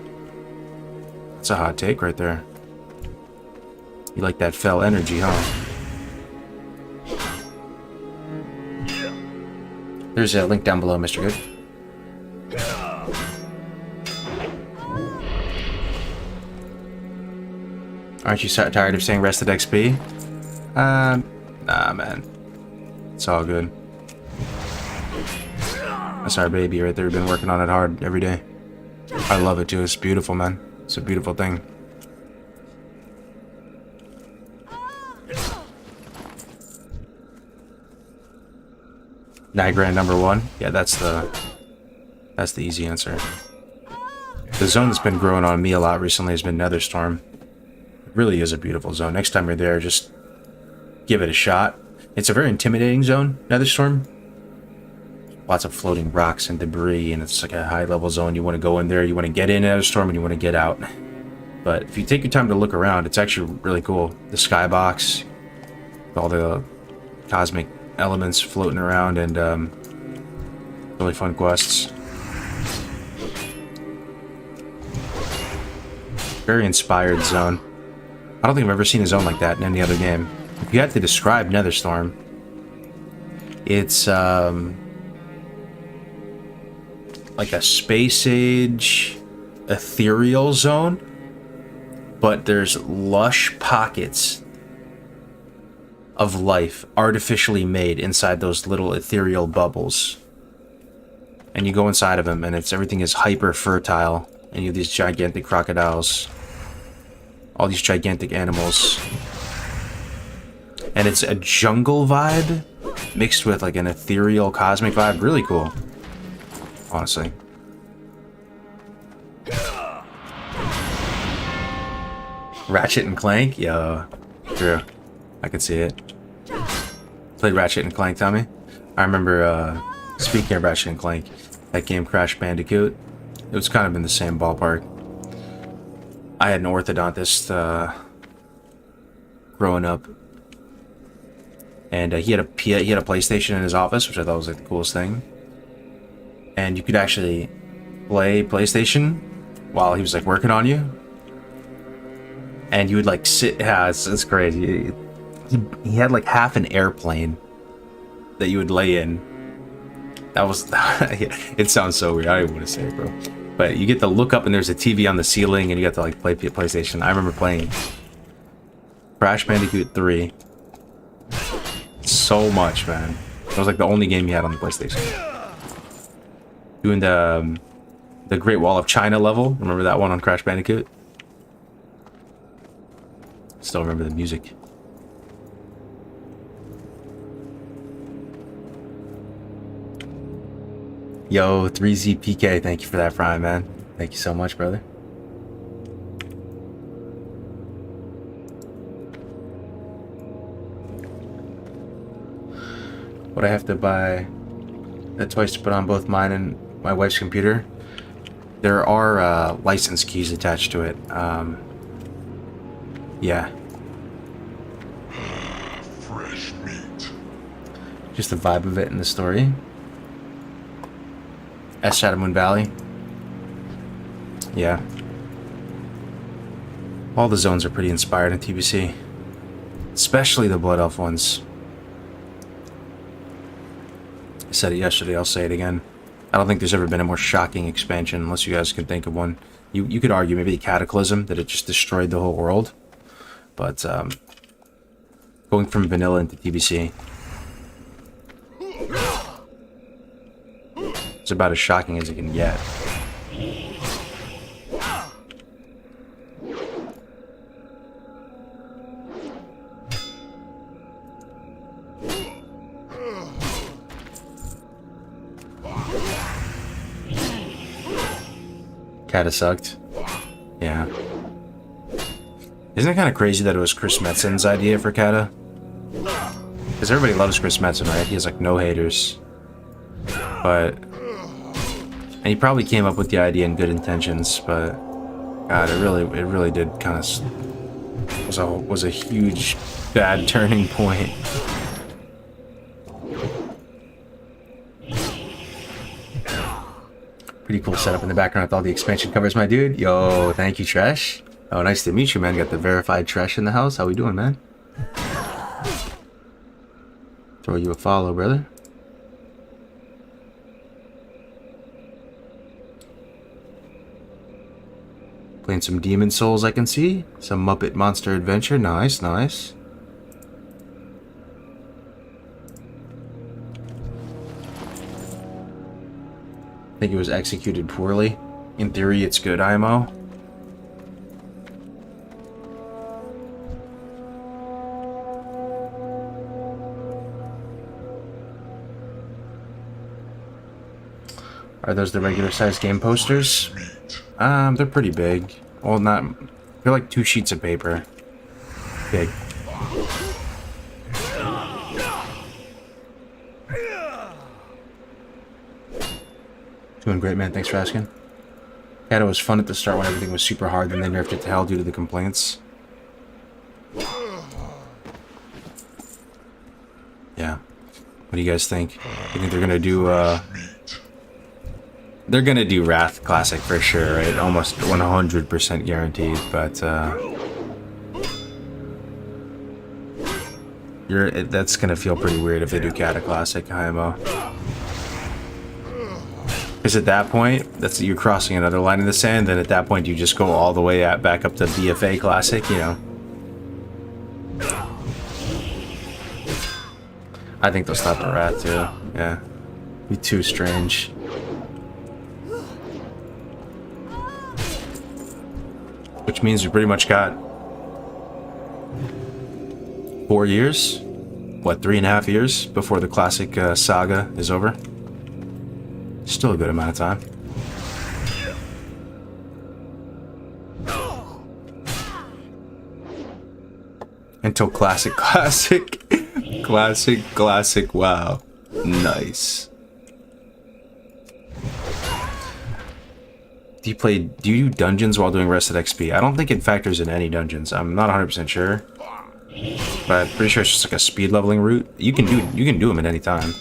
A: That's a hot take right there. You like that fell energy, huh? There's a link down below, Mr. Good. Aren't you tired of saying rested XP? Nah, man. It's all good. That's our baby right there. We've been working on it hard every day. I love it too. It's beautiful, man. It's a beautiful thing. Niagara #1. Yeah, that's the easy answer. The zone that's been growing on me a lot recently has been Netherstorm. It really is a beautiful zone. Next time you're there, just give it a shot. It's a very intimidating zone, Netherstorm. Lots of floating rocks and debris, and it's like a high-level zone. You want to go in there, you want to get in Netherstorm, and you want to get out. But if you take your time to look around, it's actually really cool. The skybox, all the cosmic elements floating around, and really fun quests. Very inspired zone. I don't think I've ever seen a zone like that in any other game. If you had to describe Netherstorm, it's like a space age ethereal zone, but there's lush pockets of life artificially made inside those little ethereal bubbles. And you go inside of them and everything is hyper fertile, and you have these gigantic crocodiles, all these gigantic animals. And it's a jungle vibe mixed with like an ethereal cosmic vibe. Really cool, honestly. Ratchet and Clank? Yo, true. I could see it. Played Ratchet and Clank, Tommy? I remember, speaking of Ratchet and Clank, that game Crash Bandicoot, it was kind of in the same ballpark. I had an orthodontist, growing up. And he had a PlayStation in his office, which I thought was like the coolest thing. And you could actually play PlayStation while he was like working on you. And you would like sit, yeah, it's crazy. He had like half an airplane that you would lay in. That was, it sounds so weird. I don't even want to say it, bro. But you get to look up and there's a TV on the ceiling and you get to like play PlayStation. I remember playing Crash Bandicoot 3 so much, man. It was like the only game he had on the PlayStation. Doing the Great Wall of China level. Remember that one on Crash Bandicoot? Still remember the music. Yo, 3ZPK, thank you for that prime, man. Thank you so much, brother. Would I have to buy the toys to put on both mine and my wife's computer? There are license keys attached to it. Yeah.
H: Fresh meat.
A: Just the vibe of it in the story. Shadow Moon Valley. Yeah. All the zones are pretty inspired in TBC. Especially the Blood Elf ones. I said it yesterday, I'll say it again. I don't think there's ever been a more shocking expansion, unless you guys can think of one. You could argue maybe the Cataclysm, that it just destroyed the whole world. But, going from vanilla into TBC, it's about as shocking as it can get. Kinda sucked. Yeah. Isn't it kind of crazy that it was Chris Metzen's idea for Kata? Because everybody loves Chris Metzen, right? He has like no haters. But... and he probably came up with the idea in good intentions, but... God, it really did kind of... was a huge bad turning point. Pretty cool setup in the background with all the expansion covers, my dude. Yo, thank you, Tresh. Oh, nice to meet you, man. Got the verified Tresh in the house. How we doing, man? Throw you a follow, brother. Playing some Demon Souls, I can see. Some Muppet Monster Adventure. Nice, nice. I think it was executed poorly. In theory, it's good IMO. Are those the regular size game posters? They're pretty big. Well, not... they're like 2 sheets of paper. Big. Doing great, man. Thanks for asking. Yeah, it was fun at the start when everything was super hard, then they nerfed it to hell due to the complaints. Yeah. What do you guys think? You think they're gonna do, They're gonna do Wrath Classic for sure, right? Almost 100% guaranteed, but that's gonna feel pretty weird if they do Kata Classic, IMO. Because at that point, you're crossing another line in the sand, then at that point you just go all the way back up to BFA Classic, you know? I think they'll stop the Wrath too, yeah. Be too strange. Which means we pretty much got 4 years? What, 3.5 years before the classic saga is over? Still a good amount of time. Until classic, classic, wow. Nice. Do you do dungeons while doing rested XP? I don't think it factors in any dungeons. I'm not 100% sure, but I'm pretty sure it's just like a speed leveling route. You can do them at any time.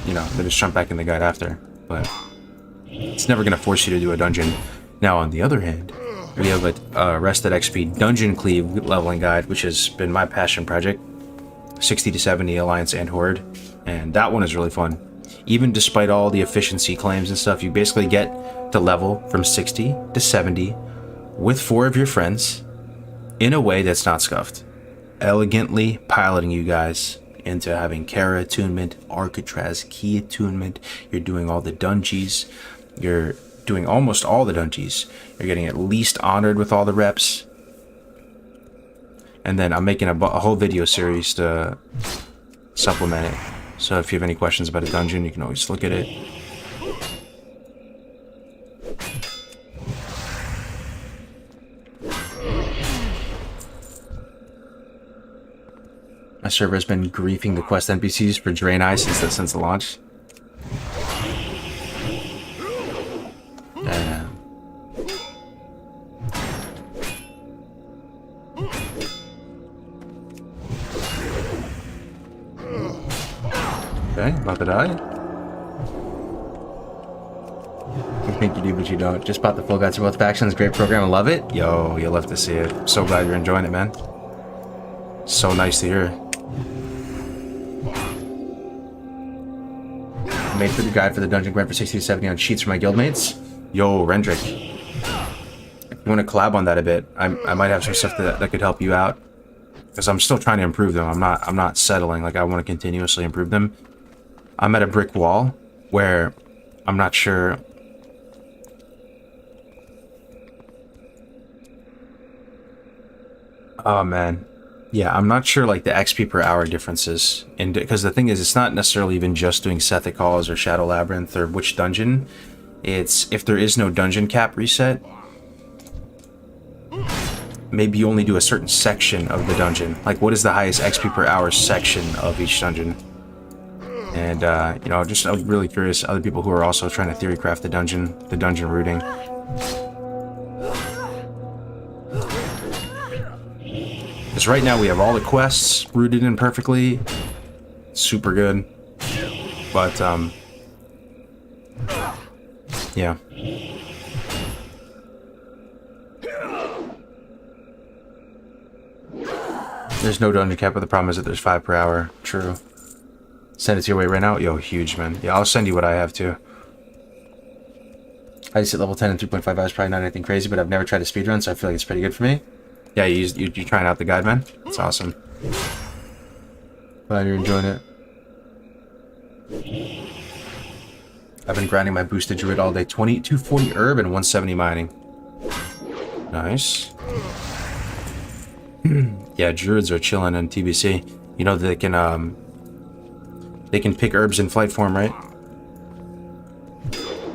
A: You know, then just jump back in the guide after. But it's never gonna force you to do a dungeon. Now, on the other hand, we have a rested XP dungeon cleave leveling guide, which has been my passion project. 60 to 70 Alliance and Horde, and that one is really fun. Even despite all the efficiency claims and stuff, you basically get to level from 60 to 70 with 4 of your friends in a way that's not scuffed. Elegantly piloting you guys into having Kara attunement, Arcatraz key attunement. You're doing all the dungeons. You're doing almost all the dungeons. You're getting at least honored with all the reps. And then I'm making a whole video series to supplement it. So if you have any questions about a dungeon, you can always look at it. My server has been griefing the quest NPCs for Drain Eye since the launch. Okay, about to die. You think you do, but you don't. Just bought the full guide to both factions. Great program. I love it. Yo, you'll love to see it. I'm so glad you're enjoying it, man. So nice to hear. Made for the guide for the dungeon grind for 60 to 70 on sheets for my guildmates. Yo, Rendrick. If you want to collab on that a bit, I might have some stuff that could help you out. Because I'm still trying to improve them. I'm not settling. Like, I want to continuously improve them. I'm at a brick wall where I'm not sure. Oh man, yeah, I'm not sure like the XP per hour differences, and because the thing is, it's not necessarily even just doing Sethic Halls or Shadow Labyrinth or which dungeon. It's if there is no dungeon cap reset, maybe you only do a certain section of the dungeon. Like, what is the highest XP per hour section of each dungeon? And, you know, just I'm really curious, other people who are also trying to theory craft the dungeon routing. Because right now we have all the quests rooted in perfectly. Super good. But, yeah. There's no dungeon cap, but the problem is that there's 5 per hour. True. Send it to your way right now. Yo, huge, man. Yeah, I'll send you what I have too. I just hit level 10 in 3.5 hours. Probably not anything crazy, but I've never tried a speedrun, so I feel like it's pretty good for me. Yeah, you're trying out the guide, man. That's awesome. Glad you're enjoying it. I've been grinding my boosted druid all day. 240 herb and 170 mining. Nice. Yeah, druids are chilling in TBC. You know they can pick herbs in flight form, right?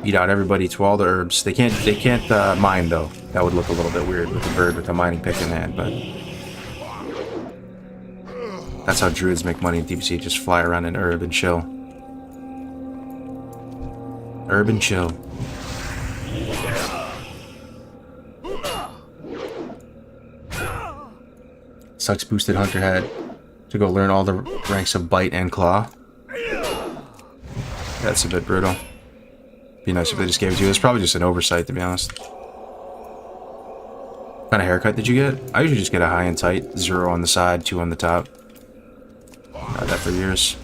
A: Beat out everybody to all the herbs. They can't mine though. That would look a little bit weird with a bird with a mining pick in hand, but that's how druids make money in TBC. Just fly around in herb and chill. Herb and chill. Sucks boosted hunter had to go learn all the ranks of bite and claw. That's a bit brutal. Be nice if they just gave it to you. It's probably just an oversight, to be honest. What kind of haircut did you get? I usually just get a high and tight. 0 on the side, 2 on the top. Had that for years.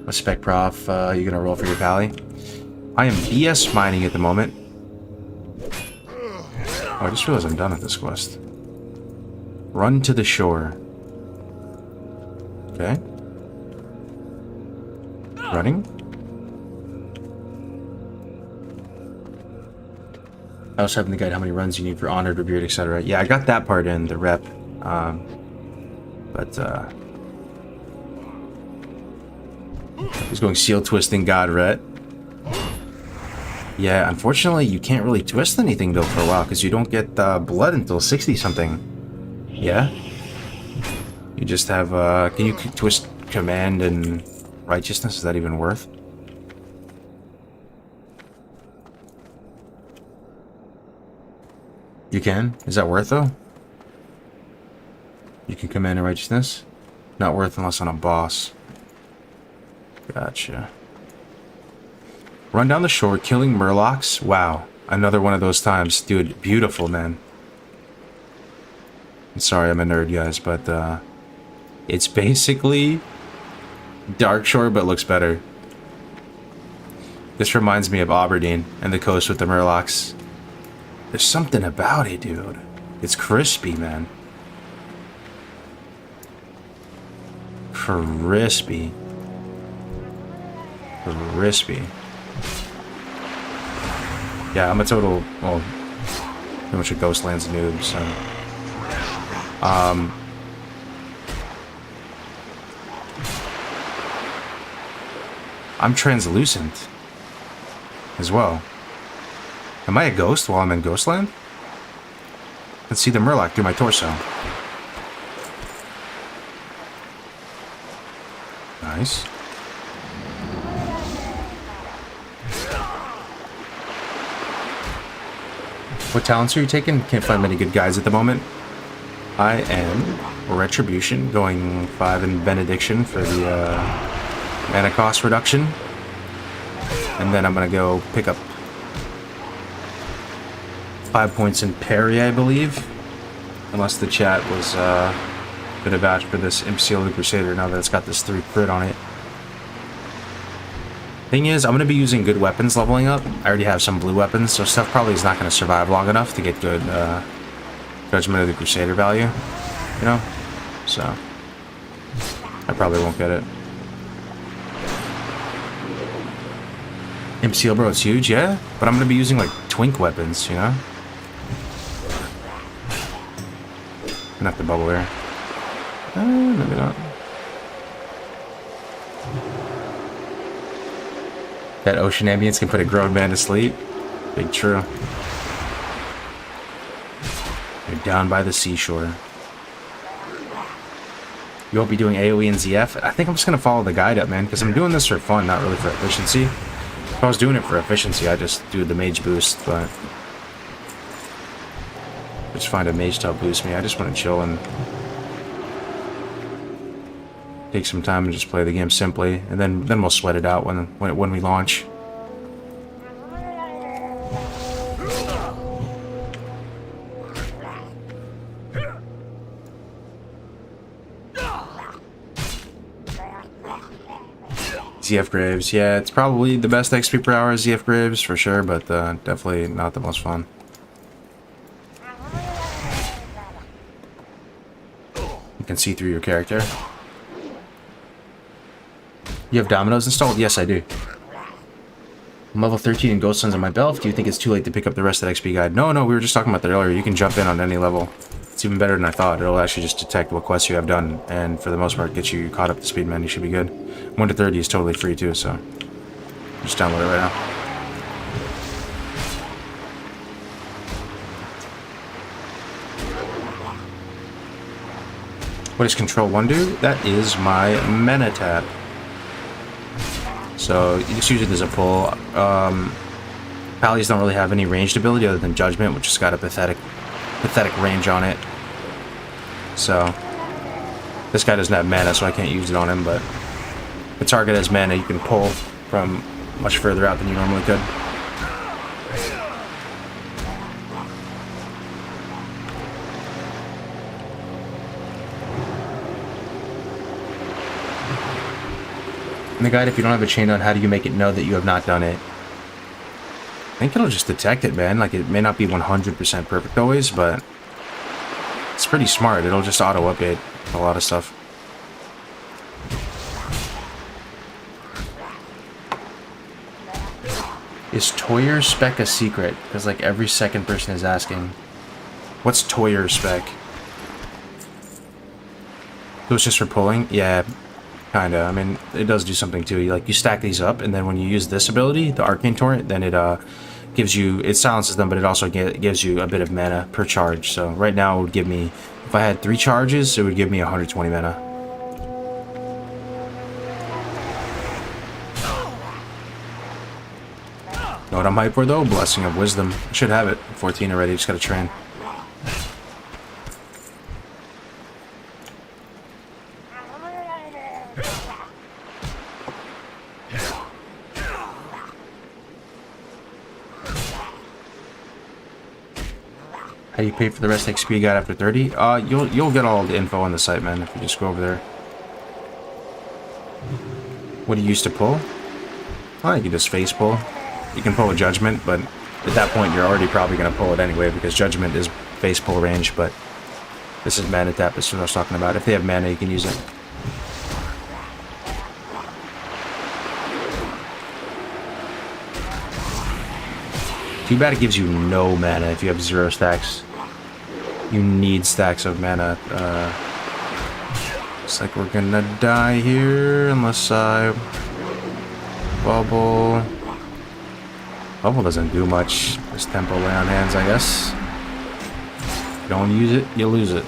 A: What spec prof you gonna roll for your pally? I am BS mining at the moment. Oh, I just realized I'm done with this quest. Run to the shore. Okay. Running. I also have in the guide how many runs you need for honored, revered, etc. Yeah, I got that part in the rep. He's going seal twisting god ret. Yeah, unfortunately you can't really twist anything though for a while because you don't get blood until 60 something. Yeah. You just have can you twist command and righteousness? Is that even worth? You can? Is that worth though? You can command and righteousness? Not worth unless on a boss. Gotcha. Run down the shore, killing murlocs. Wow. Another one of those times. Dude, beautiful, man. I'm sorry, I'm a nerd, guys, but it's basically Dark Shore, but looks better. This reminds me of Aberdeen and the coast with the murlocs. There's something about it, dude. It's crispy, man. Crispy. Crispy. Yeah, I'm a total, well, pretty much a Ghostlands noob, so. I'm translucent as well. Am I a ghost while I'm in Ghostland? Let's see the murloc through my torso. Nice. What talents are you taking? Can't find many good guys at the moment. I am Retribution, going 5 in Benediction for the mana cost reduction. And then I'm going to go pick up 5 points in Parry, I believe. Unless the chat was going to vouch for this Seal the Crusader now that it's got this 3 crit on it. Thing is, I'm going to be using good weapons leveling up. I already have some blue weapons, so stuff probably is not going to survive long enough to get good Judgment of the Crusader value, you know? So, I probably won't get it. Seal, bro, it's huge, yeah? But I'm going to be using, like, twink weapons, you know? Gonna have to bubble here. Maybe not. That ocean ambience can put a grown man to sleep. Big true. You're down by the seashore. You won't be doing AoE and ZF? I think I'm just gonna follow the guide up, man, because I'm doing this for fun, not really for efficiency. If I was doing it for efficiency, I'd just do the mage boost, but just find a mage to help boost me. I just want to chill and take some time and just play the game simply, and then we'll sweat it out when we launch. ZF Graves, yeah, it's probably the best XP per hour is ZF Graves for sure, but definitely not the most fun. You can see through your character. You have dominoes installed? Yes, I do. I'm level 13 in Ghostlands on my belt. Do you think it's too late to pick up the rest of that XP guide? No, we were just talking about that earlier. You can jump in on any level. It's even better than I thought. It'll actually just detect what quests you have done, and for the most part, get you caught up to speed, man. You should be good. 1 to 30 is totally free, too, so just download it right now. What does Control 1 do? That is my mana tap. So you just use it as a pull. Pallies don't really have any ranged ability other than Judgment, which has got a pathetic range on it. So this guy doesn't have mana, so I can't use it on him, but the target has mana, you can pull from much further out than you normally could. In the guide, if you don't have a chain on, how do you make it know that you have not done it? I think it'll just detect it, man. Like, it may not be 100% perfect always, but it's pretty smart. It'll just auto-update a lot of stuff. Is Toyer's spec a secret? Because, like, every second person is asking. What's Toyer's spec? It was just for pulling? Yeah. Kinda. I mean, it does do something too. You stack these up, and then when you use this ability, the Arcane Torrent, then it gives you, it silences them, but it also gives you a bit of mana per charge. So right now it would give me, if I had 3 charges, it would give me 120 mana. Know what I'm hyped for though? Blessing of Wisdom. I should have it. 14 already, just gotta train. How do you pay for the rest XP guide after 30? You'll get all the info on the site, man, if you just go over there. What do you use to pull? Oh, you can just face pull. You can pull a Judgment, but at that point you're already probably going to pull it anyway, because Judgment is face pull range, but this is mana tap, this is what I was talking about. If they have mana, you can use it. Too bad it gives you no mana if you have 0 stacks. You need stacks of mana. Looks like we're gonna die here unless I bubble. Bubble doesn't do much. This tempo lay on hands, I guess. Don't use it, you lose it.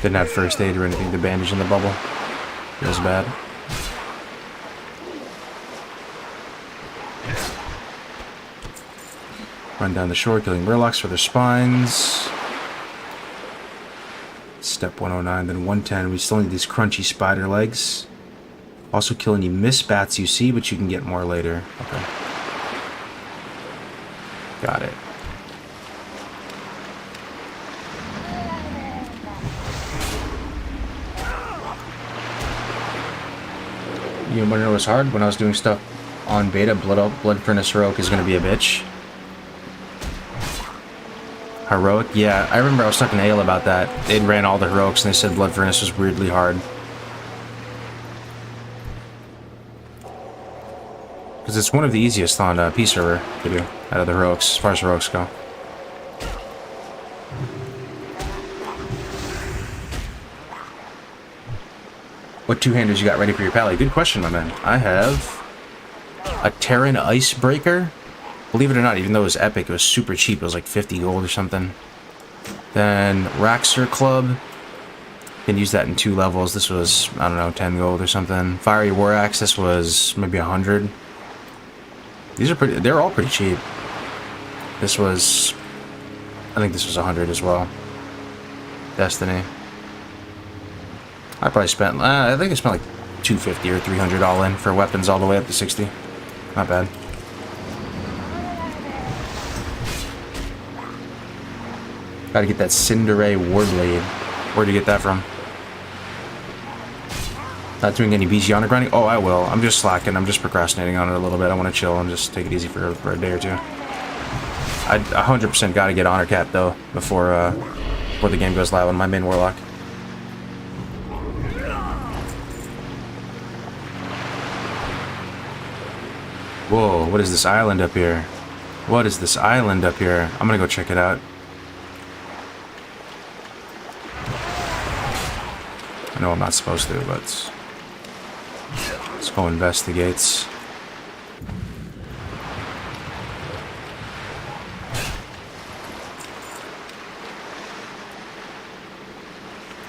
A: Didn't have first aid or anything to bandage in the bubble. Feels bad. Run down the shore, killing murlocs for their spines. Step 109, then 110. We still need these crunchy spider legs. Also kill any mist bats you see, but you can get more later. Okay. Got it. You want to know what's hard? When I was doing stuff on beta, Blood Furnace Heroic is going to be a bitch. Heroic? Yeah, I remember I was talking to Ale about that. They ran all the heroics and they said Blood Furnace was weirdly hard. Because it's one of the easiest on P server to do, out of the heroics, as far as heroics go. What 2-handers you got ready for your pally? Good question, my man. I have a Terran Icebreaker. Believe it or not, even though it was epic, it was super cheap. It was like 50 gold or something. Then Raxor Club. Can use that in 2 levels. This was, I don't know, 10 gold or something. Fiery War Axe, this was maybe 100. These are pretty, they're all pretty cheap. This was, I think this was 100 as well. Destiny. I probably spent, I think I spent like 250 or 300 all in for weapons all the way up to 60. Not bad. Gotta get that Cinderay Warblade. Where'd you get that from? Not doing any BG honor grinding? Oh, I will. I'm just slacking. I'm just procrastinating on it a little bit. I want to chill and just take it easy for a day or two. I 100% gotta get honor cap though before the game goes live on my main warlock. Whoa, what is this island up here? What is this island up here? I'm gonna go check it out. I know I'm not supposed to, but let's go investigate.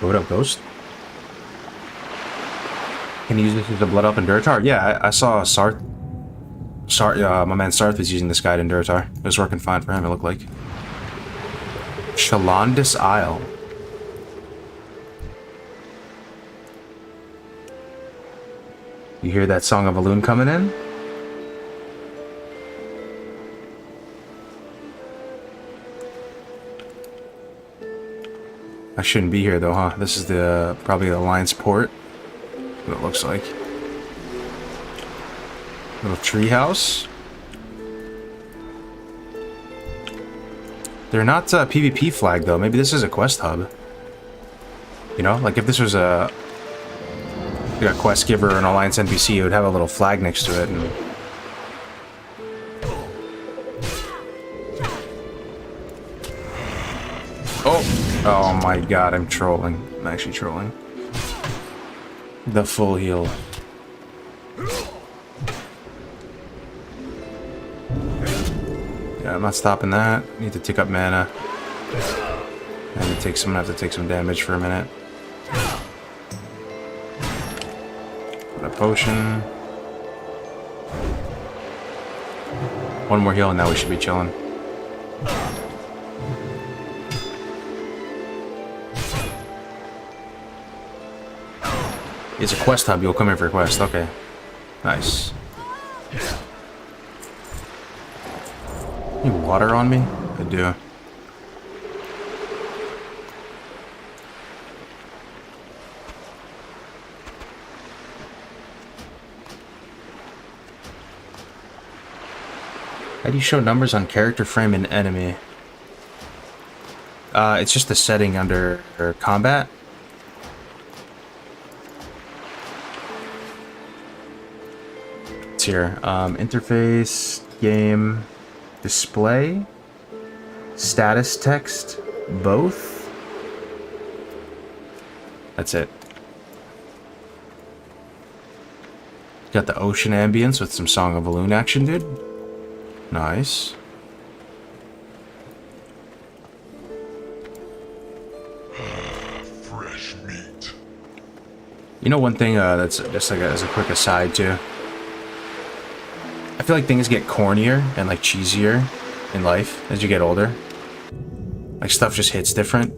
A: What up, Ghost? Can you use this as a Blood Elf in Duratar? Yeah, I saw Sarth. My man Sarth was using this guide in Duratar. It was working fine for him, it looked like. Shalandis Isle. You hear that Song of a Loon coming in? I shouldn't be here though, huh? This is the probably the Alliance port. What it looks like. Little tree house. They're not PvP flag though. Maybe this is a quest hub. You know, like if this was a quest giver or an Alliance NPC, it would have a little flag next to it. And oh my god, I'm trolling. I'm actually trolling. The full heal. Yeah, I'm not stopping that. Need to tick up mana. And I'm gonna have to take some damage for a minute. Put a potion. One more heal and now we should be chilling. It's a quest hub. You'll come here for a quest. Okay. Nice. Any water on me? I do. How do you show numbers on character frame and enemy? It's just the setting under combat. Here, interface, game, display, status text, both. That's it. Got the ocean ambience with some Song of a Loon action, dude. Nice.
H: Fresh meat.
A: You know, one thing that's just like as a quick aside too. I feel like things get cornier and like cheesier in life as you get older. Like stuff just hits different.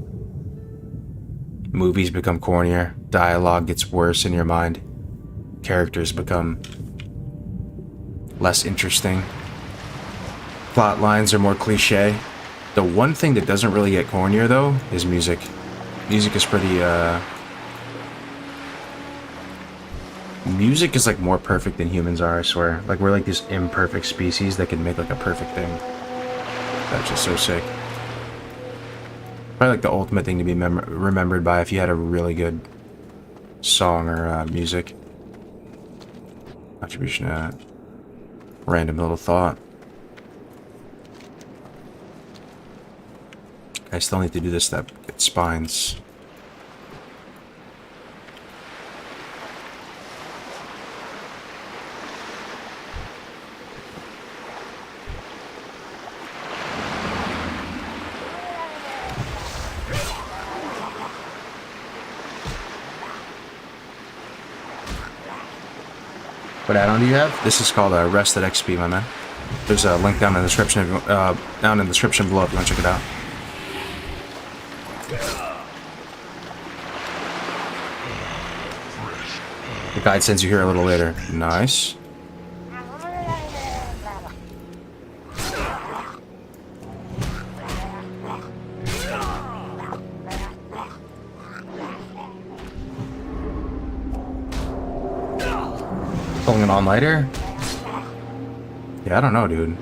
A: Movies become cornier. Dialogue gets worse in your mind. Characters become less interesting. Plot lines are more cliche. The one thing that doesn't really get cornier though is music. Music is pretty music is like more perfect than humans are, I swear. Like we're like this imperfect species that can make like a perfect thing. That's just so sick. Probably like the ultimate thing to be remembered by if you had a really good song or music. Contribution to random little thought. I still need to do this step. Get spines. What add-on do you have? This is called Rested XP, my man. There's a link down in the description. Down in the description below if you want to check it out. The guide sends you here a little later. Nice. Pulling an all-nighter? Yeah, I don't know, dude.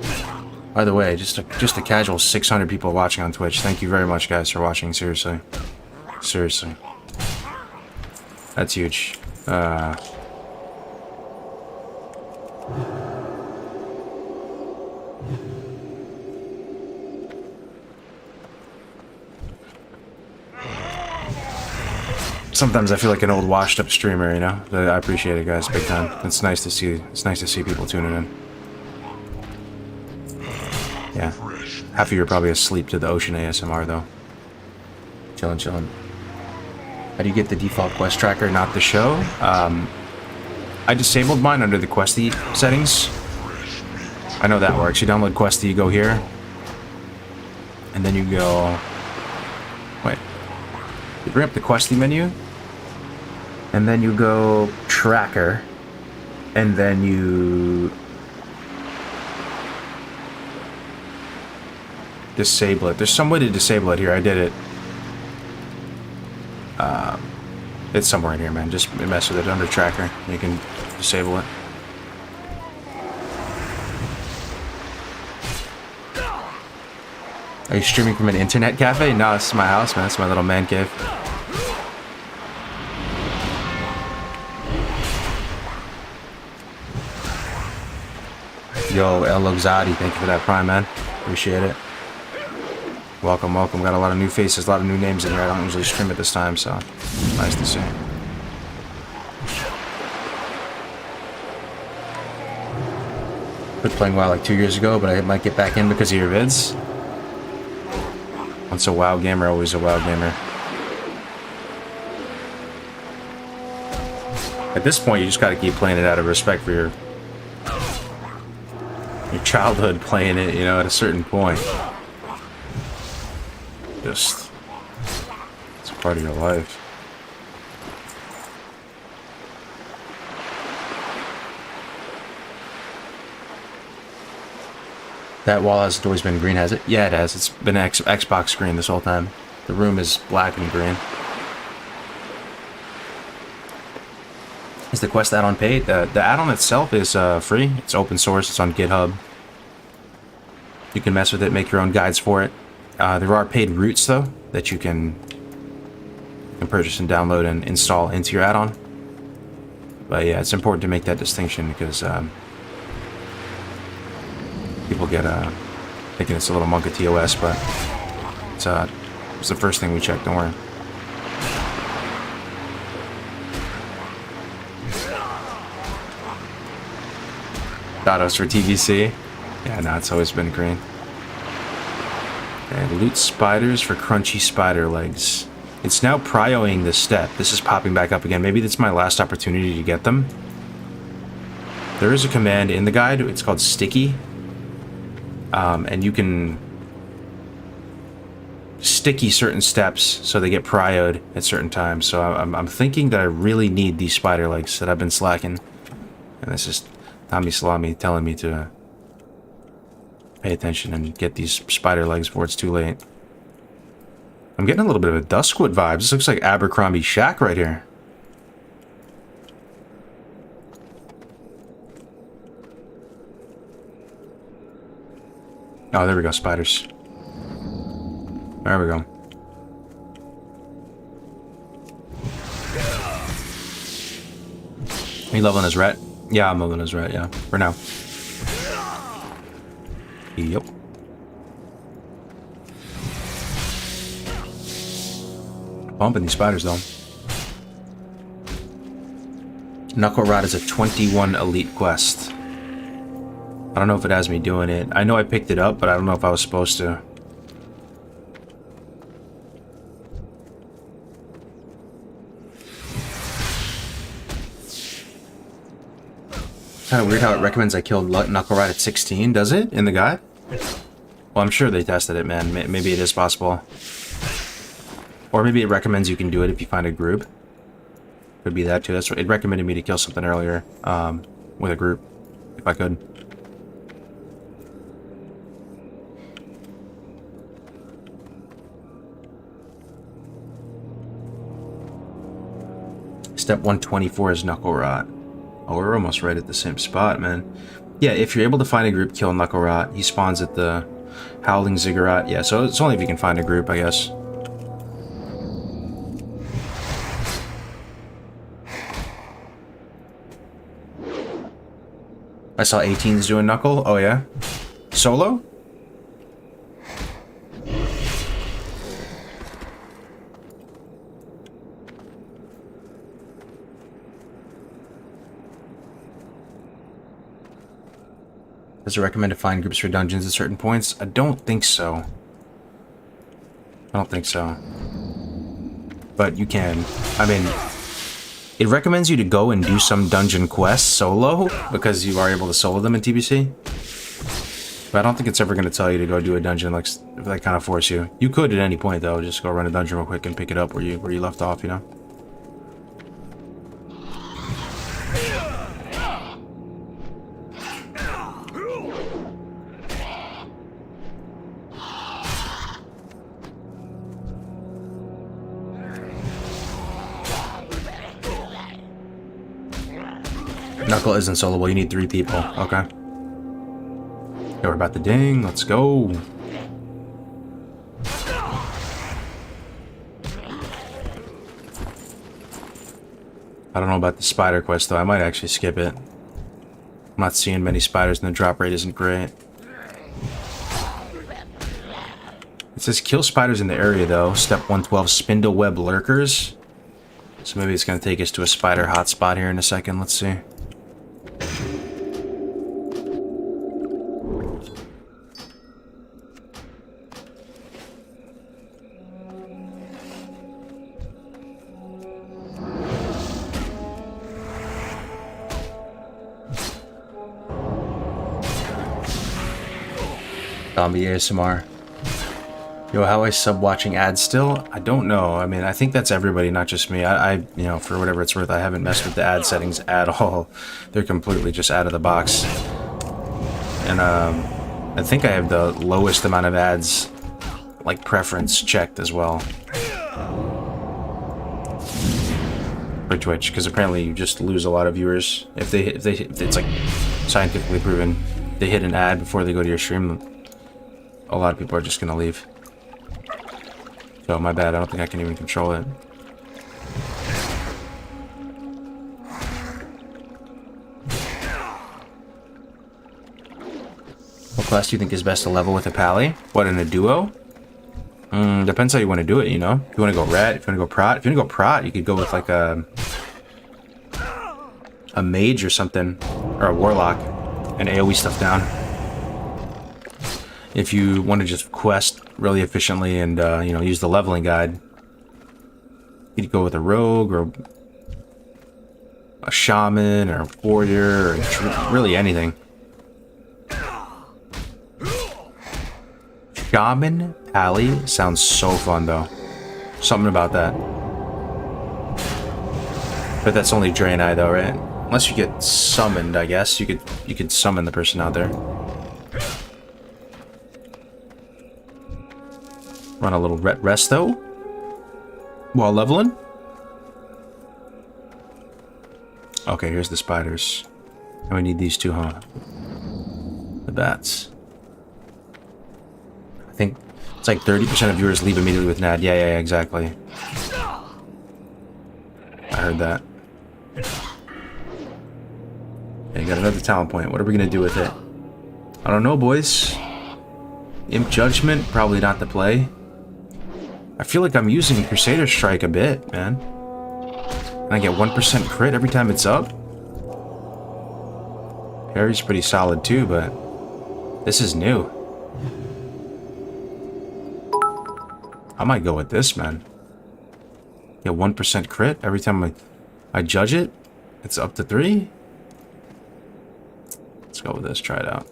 A: By the way, just a casual 600 people watching on Twitch. Thank you very much, guys, for watching. Seriously. Seriously. That's huge. Sometimes I feel like an old washed-up streamer, you know. I appreciate it, guys, big time. It's nice to see. It's nice to see people tuning in. Yeah, half of you are probably asleep to the ocean ASMR though. Chillin', chillin'. How do you get the default quest tracker, not the show? I disabled mine under the Questy settings. I know that works. You download Questy, you go here, and then you go. Wait. You bring up the Questy menu. And then you go tracker, And then you disable it. There's some way to disable it here. I did it. It's somewhere in here, man. Just mess with it under tracker. You can disable it. Are you streaming from an internet cafe? No, it's my house, man. It's my little man cave. Yo, El Logzadi, thank you for that prime, man. Appreciate it. Welcome, welcome. Got a lot of new faces, a lot of new names in here. I don't usually stream at this time, so nice to see. Quit playing WoW like 2 years ago, but I might get back in because of your vids. Once a WoW gamer, always a WoW gamer. At this point, you just gotta keep playing it out of respect for your childhood playing it, you know, at a certain point. Just, it's part of your life. That wall hasn't always been green, has it? Yeah, it has. It's been Xbox screen this whole time. The room is black and green. Is the quest add-on paid? The add-on itself is free. It's open source. It's on GitHub. You can mess with it, make your own guides for it. There are paid routes, though, that you can purchase and download and install into your add-on. But yeah, it's important to make that distinction because people get thinking it's a little monk of TOS, but it's the first thing we check, don't worry. Dados for TBC. Yeah, no, it's always been green. Okay, loot spiders for crunchy spider legs. It's now prioing this step. This is popping back up again. Maybe that's my last opportunity to get them. There is a command in the guide. It's called sticky. And you can sticky certain steps so they get prioed at certain times. So I'm thinking that I really need these spider legs that I've been slacking. And this is Tommy Salami telling me to pay attention and get these spider legs before it's too late. I'm getting a little bit of a Duskwood vibe. This looks like Abercrombie Shack right here. Oh, there we go, spiders. There we go. Are you leveling his rat? Yeah, I'm leveling his rat, yeah. For now. Yep. Bumping these spiders, though. Knuckle Rod is a 21 elite quest. I don't know if it has me doing it. I know I picked it up, but I don't know if I was supposed to. Kind of weird how it recommends I killed Knuckle Rod at 16, does it? In the guide? Well, I'm sure they tested it, man. Maybe it is possible. Or maybe it recommends you can do it if you find a group. Could be that too. That's what it recommended me to kill something earlier with a group, if I could. Step 124 is Knuckle Rot. Oh, we're almost right at the same spot, man. Yeah, if you're able to find a group, kill Knuckle Rot. He spawns at the Howling Ziggurat. Yeah, so it's only if you can find a group, I guess. I saw 18s doing Knuckle. Oh, yeah? Solo? Does it recommend to find groups for dungeons at certain points? I don't think so. I don't think so. But you can. I mean, it recommends you to go and do some dungeon quests solo, because you are able to solo them in TBC. But I don't think it's ever going to tell you to go do a dungeon like that kind of force you. You could at any point, though. Just go run a dungeon real quick and pick it up where you left off, you know? Knuckle isn't soloable. You need 3 people. Okay. Okay, we're about to ding. Let's go. I don't know about the spider quest though. I might actually skip it. I'm not seeing many spiders and the drop rate isn't great. It says kill spiders in the area though. Step 112, spindle web lurkers. So maybe it's going to take us to a spider hotspot here in a second. Let's see. Zombie ASMR. Yo, how I sub watching ads still? I don't know. I mean, I think that's everybody, not just me. I you know, for whatever it's worth, I haven't messed with the ad settings at all. They're completely just out of the box. And I think I have the lowest amount of ads, like preference checked as well. For Twitch, because apparently you just lose a lot of viewers if it's like scientifically proven. They hit an ad before they go to your stream. A lot of people are just gonna leave. So my bad, I don't think I can even control it. What class do you think is best to level with a pally? What, in a duo? Depends how you want to do it, you know? If you want to go ret, if you want to go prot. If you want to go prot, you could go with like a mage or something. Or a warlock. And AoE stuff down. If you want to just quest really efficiently and, you know, use the leveling guide, you'd go with a rogue or a shaman or a warrior or really anything. Shaman Pally sounds so fun though. Something about that. But that's only Draenei though, right? Unless you get summoned, I guess. You could summon the person out there. Run a little rest though while leveling. Okay, here's the spiders. And we need these two, huh? The bats. I think it's like 30% of viewers leave immediately with an ad. Yeah, exactly. I heard that. Okay, got another talent point. What are we gonna do with it? I don't know, boys. Imp Judgment, probably not the play. I feel like I'm using Crusader Strike a bit, man. And I get 1% crit every time it's up. Parry's pretty solid too, but this is new. I might go with this, man. Get 1% crit every time I judge it. It's up to 3. Let's go with this, try it out.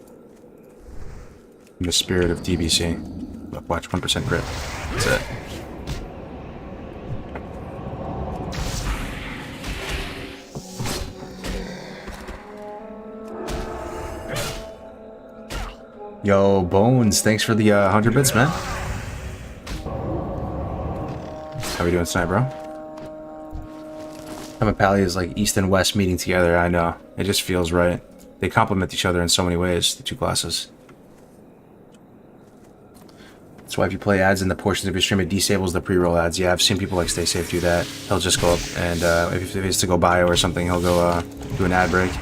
A: In the spirit of TBC. Watch 1% crit. That's it. Yo, Bones, thanks for the 100 bits, man. How we doing tonight, bro? I'm a Pally is like East and West meeting together, I know. It just feels right. They complement each other in so many ways, the two classes. That's why if you play ads in the portions of your stream, it disables the pre-roll ads. Yeah, I've seen people like Stay Safe do that. He'll just go up and if it's to go bio or something, he'll go do an ad break.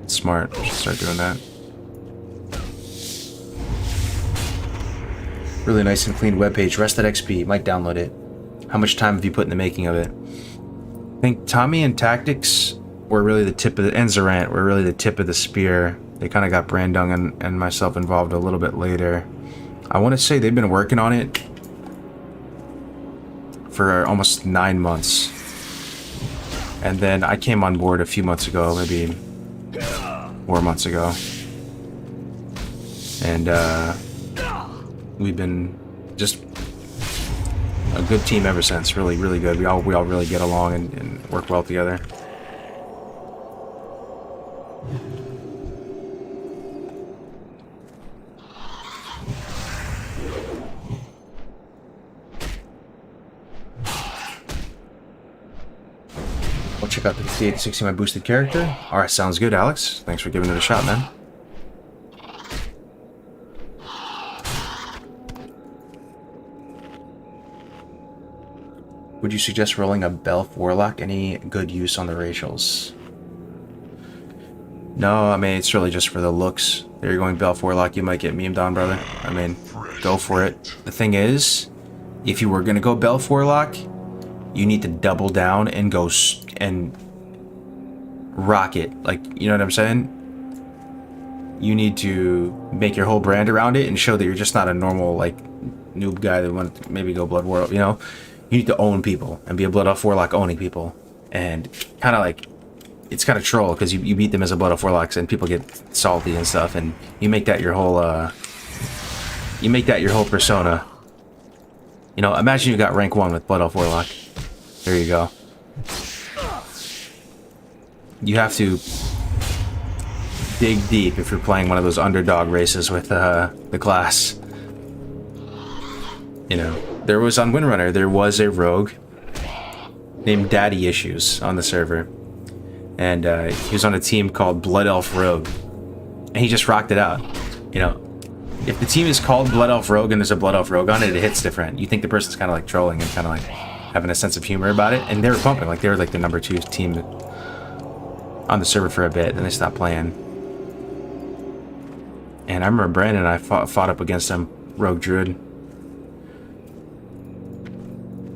A: It's smart. Should start doing that. Really nice and clean webpage. Rested XP. Might download it. How much time have you put in the making of it? I think Tommy and Tactics were really the tip of the... and Zarant were really the tip of the spear. They kind of got Brandung and myself involved a little bit later. I want to say they've been working on it for almost 9 months. And then I came on board a few months ago, maybe 4 months ago. And we've been just a good team ever since. Really, really good. We all really get along and work well together. We'll check out the 58 to 60 my boosted character. Alright, sounds good, Alex. Thanks for giving it a shot, man. Would you suggest rolling a Belf Warlock? Any good use on the racials? No, I mean, it's really just for the looks. There you're going Belf Warlock, you might get memed on, brother. I mean, go for it. The thing is, if you were going to go Belf Warlock, you need to double down and go and rock it. Like, you know what I'm saying? You need to make your whole brand around it and show that you're just not a normal, like, noob guy that wants to maybe go Blood Warlock, you know? You need to own people and be a Blood Elf Warlock owning people. And kind of like, it's kind of troll because you beat them as a Blood Elf Warlock and people get salty and stuff, and you make that your whole, persona. You know, imagine you got rank 1 with Blood Elf Warlock. There you go. You have to dig deep if you're playing one of those underdog races with the class. You know, there was on Windrunner, there was a rogue named Daddy Issues on the server. And he was on a team called Blood Elf Rogue. And he just rocked it out. You know, if the team is called Blood Elf Rogue and there's a Blood Elf Rogue on it, it hits different. You think the person's kind of like trolling and kind of like having a sense of humor about it. And they were pumping, like they were like the number 2 team on the server for a bit. Then they stopped playing. And I remember Brandon and I fought up against him, Rogue Druid,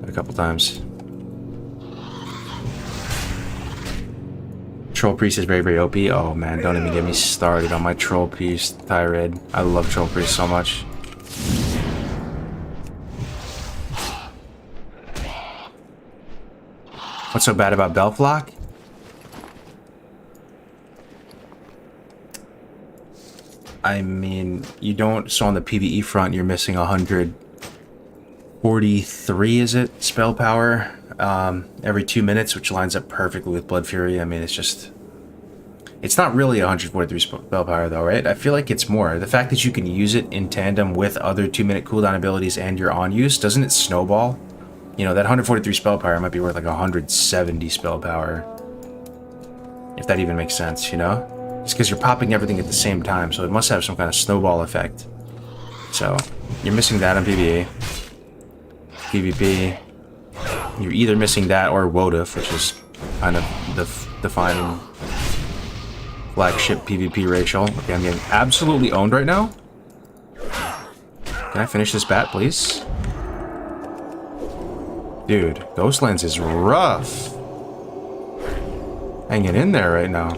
A: a couple times. Troll Priest is very, very OP. Oh man, don't even get me started on my Troll Priest tirade. I love Troll Priest so much. What's so bad about Belflock? I mean, you don't. So on the PvE front, you're missing 143, is it? Spell power every 2 minutes, which lines up perfectly with Blood Fury. I mean, it's just. It's not really 143 spell power though, right? I feel like it's more. The fact that you can use it in tandem with other 2-minute cooldown abilities and your on use, doesn't it snowball? You know, that 143 spell power might be worth like 170 spell power. If that even makes sense, you know? It's because you're popping everything at the same time, so it must have some kind of snowball effect. So, you're missing that on PvE. PvP, you're either missing that or Wodif, which is kind of the defining flagship PvP racial. Okay, I'm getting absolutely owned right now. Can I finish this bat, please? Dude, Ghostlands is rough. Hanging in there right now.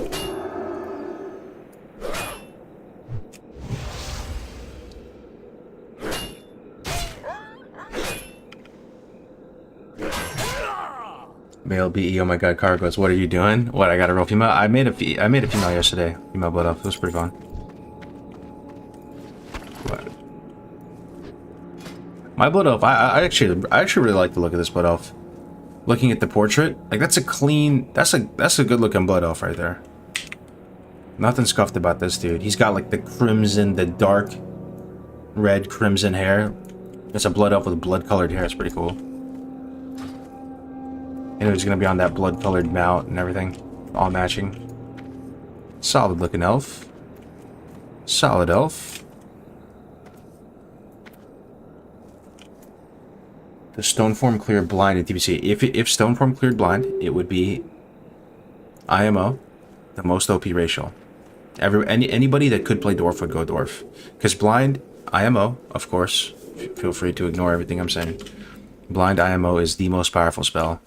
A: Male BE, oh my god, Kargoz, what are you doing? What, I got a real female? I made a female yesterday. Female Blood Elf. It was pretty fun. What? My Blood Elf, I actually really like the look of this Blood Elf. Looking at the portrait, like that's a clean, that's a good looking Blood Elf right there. Nothing scuffed about this dude. He's got like the crimson, the dark red crimson hair. It's a Blood Elf with blood colored hair. It's pretty cool. And it was gonna be on that blood colored mount and everything, all matching. Solid looking elf. Solid elf. The Stoneform cleared blind in TBC. If Stoneform cleared blind, it would be IMO, the most OP racial. Anybody that could play dwarf would go dwarf, because blind IMO, of course. Feel free to ignore everything I'm saying. Blind IMO is the most powerful spell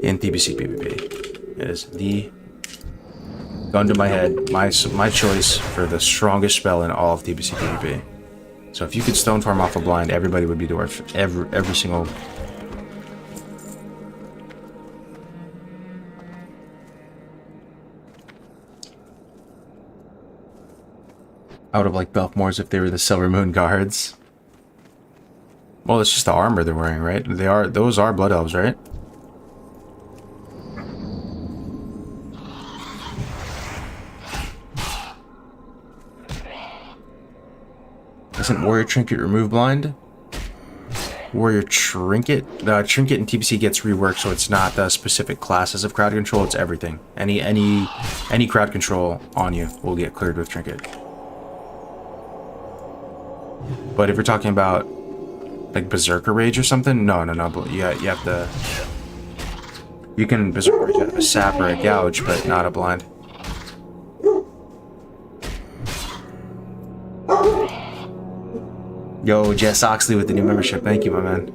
A: in TBC PvP. It is the gun to my head, my choice for the strongest spell in all of TBC PvP. So if you could stone farm off a blind, everybody would be dwarf. Every single. I would have liked Belfmores if they were the Silver Moon guards. Well, it's just the armor they're wearing, right? Those are Blood Elves, right? Isn't Warrior Trinket remove blind? Warrior Trinket. The Trinket in TBC gets reworked, so it's not the specific classes of crowd control. It's everything. Any crowd control on you will get cleared with Trinket. But if you're talking about like Berserker Rage or something, no. But you have to. You can Berserker Rage out of a Sap or a Gouge, but not a Blind. Yo, Jess Oxley with the new membership. Thank you, my man.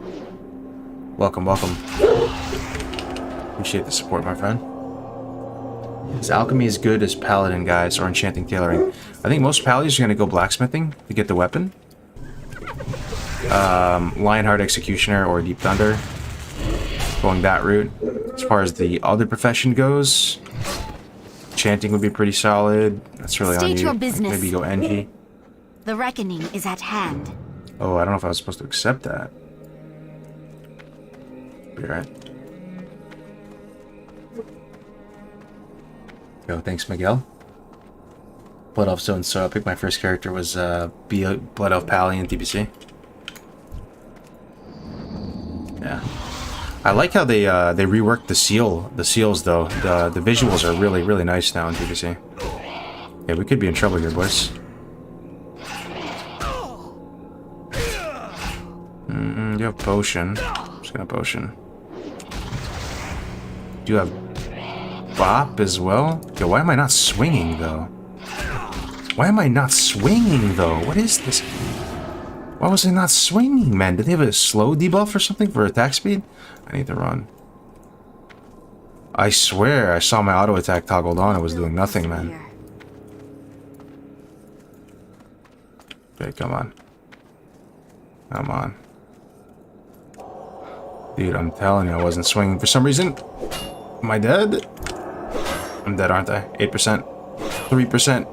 A: Welcome. Appreciate the support, my friend. Is alchemy as good as paladin, guys, or enchanting tailoring? I think most paladins are going to go blacksmithing to get the weapon. Lionheart Executioner or Deep Thunder. Going that route. As far as the other profession goes, enchanting would be pretty solid. That's really on you.
B: State your business.
A: Maybe go NG.
B: The reckoning is at hand.
A: Oh, I don't know if I was supposed to accept that. Be alright. Yo, thanks, Miguel. Blood Elf Zone. So I picked my first character was Blood Elf Paladin TBC. Yeah. I like how they reworked the seals though. The visuals are really nice now in TBC. Yeah, we could be in trouble here, boys. You have potion. I'm just gonna potion. Do you have bop as well? Yo, why am I not swinging though? What is this? Why was I not swinging, man? Did they have a slow debuff or something for attack speed? I need to run. I swear I saw my auto attack toggled on. It was doing nothing, man. Okay, come on. Dude, I'm telling you, I wasn't swinging for some reason. Am I dead? I'm dead, aren't I? 8%. 3%.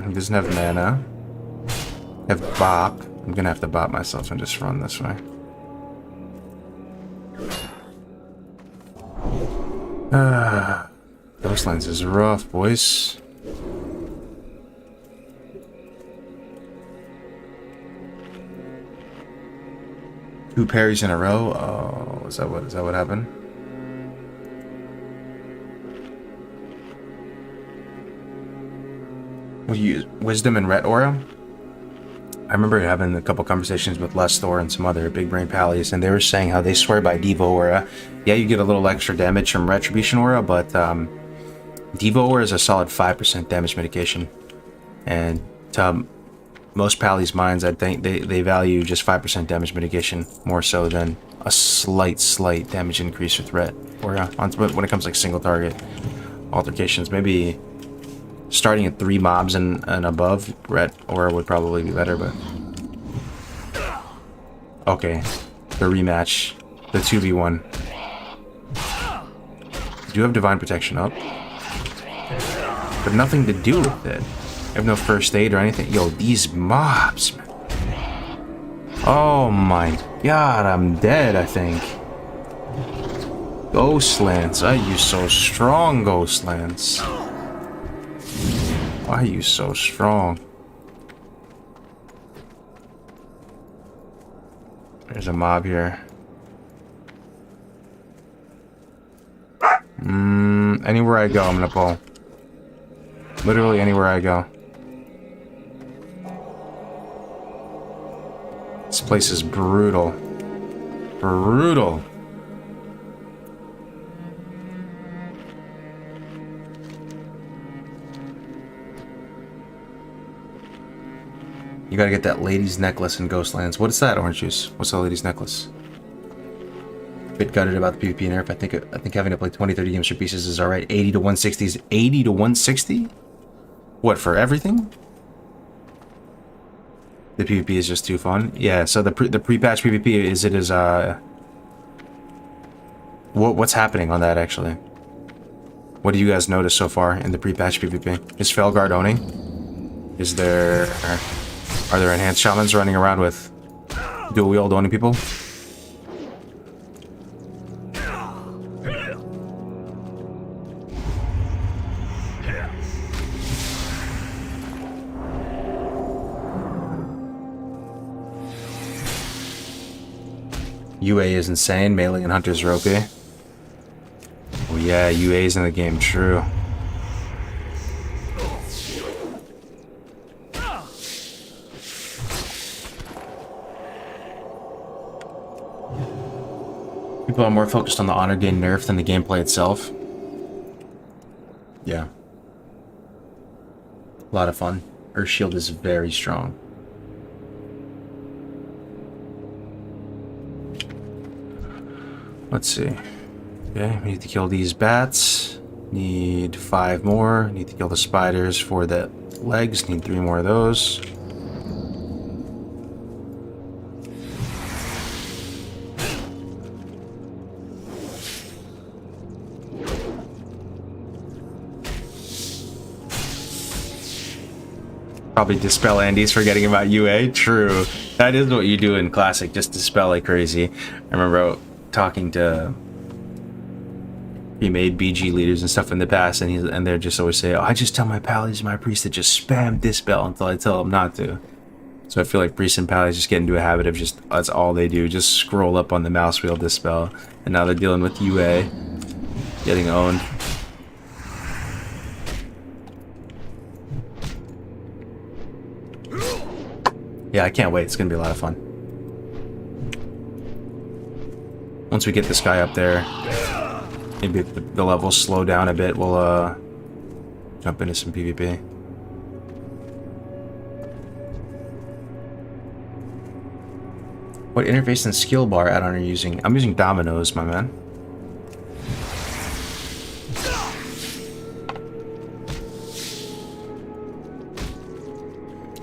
A: He doesn't have mana. I have bop. I'm gonna have to bop myself and just run this way. Ghostlands is rough, boys. Two parries in a row. Oh, is that what happened? Will you use Wisdom and Ret Aura? I remember having a couple conversations with Lestor and some other big brain pallies, and they were saying how they swear by Devo Aura. Yeah, you get a little extra damage from Retribution Aura, but Devo Aura is a solid 5% damage mitigation. And to most pallies' minds, I think they value just 5% damage mitigation more so than a slight damage increase with Ret Aura when it comes to like single target altercations. Maybe starting at 3 mobs and above, Ret Aura would probably be better, but... Okay, the rematch, the 2v1. Do you have Divine Protection up? But nothing to do with it. I have no first aid or anything. Yo, these mobs, man. Oh my god, I'm dead, I think. Ghostlands, are you so strong, Ghostlands? Why are you so strong? There's a mob here. Anywhere I go, I'm gonna pull. Literally anywhere I go. This place is brutal. Brutal. You gotta get that lady's necklace in Ghostlands. What is that, Orange Juice? What's the lady's necklace? Bit gutted about the PvP nerf. I think having to play 20-30 games for pieces is alright. 80 to 160 is 80 to 160? What, for everything? The PvP is just too fun. Yeah, so the pre-patch PvP what's happening on that actually? What do you guys notice so far in the pre-patch PvP? Is Felguard owning? Are there enhanced shamans running around with dual wield owning people? UA is insane. Melee and Hunters are OP. Oh yeah, UA's in the game, true. People are more focused on the honor gain nerf than the gameplay itself. Yeah. A lot of fun. Earth Shield is very strong. Let's see. Okay, we need to kill these bats. Need 5 more. Need to kill the spiders for the legs. Need 3 more of those. Probably dispel Andy's forgetting about UA. True. That is what you do in Classic, just dispel like crazy. I remember talking to pre-made BG leaders and stuff in the past, and they're just always say, "Oh, I just tell my paladins and my priests to just spam dispel until I tell them not to." So I feel like priests and paladins just get into a habit of just, that's all they do, just scroll up on the mouse wheel dispel, and now they're dealing with UA, getting owned. Yeah, I can't wait. It's gonna be a lot of fun. Once we get this guy up there, maybe if the levels slow down a bit, we'll jump into some PvP. What interface and skill bar add-on are you using? I'm using Dominoes, my man.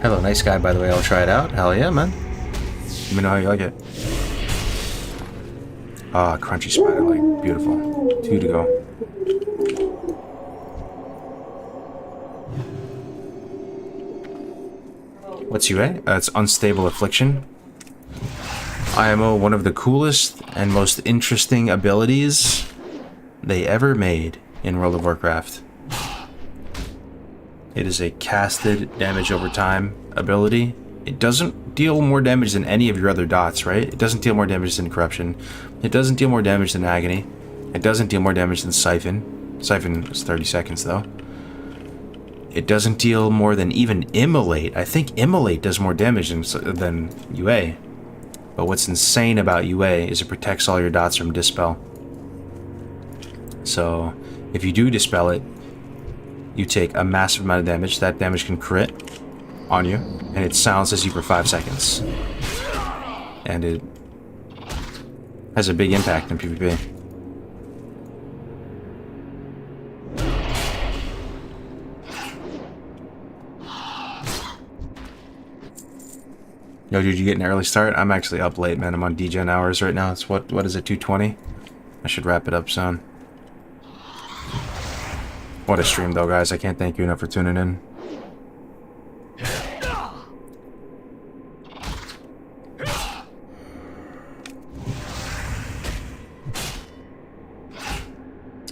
A: Hello, nice guy, by the way. I'll try it out. Hell yeah, man. Let me know how you like it. Ah, crunchy spider leg. Beautiful. 2 to go. What's UA? It's Unstable Affliction. IMO, one of the coolest and most interesting abilities they ever made in World of Warcraft. It is a casted damage over time ability. It doesn't deal more damage than any of your other dots, right? It doesn't deal more damage than Corruption. It doesn't deal more damage than Agony. It doesn't deal more damage than Siphon. Siphon is 30 seconds, though. It doesn't deal more than even Immolate. I think Immolate does more damage than UA. But what's insane about UA is it protects all your dots from Dispel. So, if you do Dispel it, you take a massive amount of damage. That damage can crit on you, and it silences you for 5 seconds. And it has a big impact in PvP. Yo, dude, you get an early start? I'm actually up late, man. I'm on DGen hours right now. It's what is it, 2:20? I should wrap it up soon. What a stream, though, guys. I can't thank you enough for tuning in.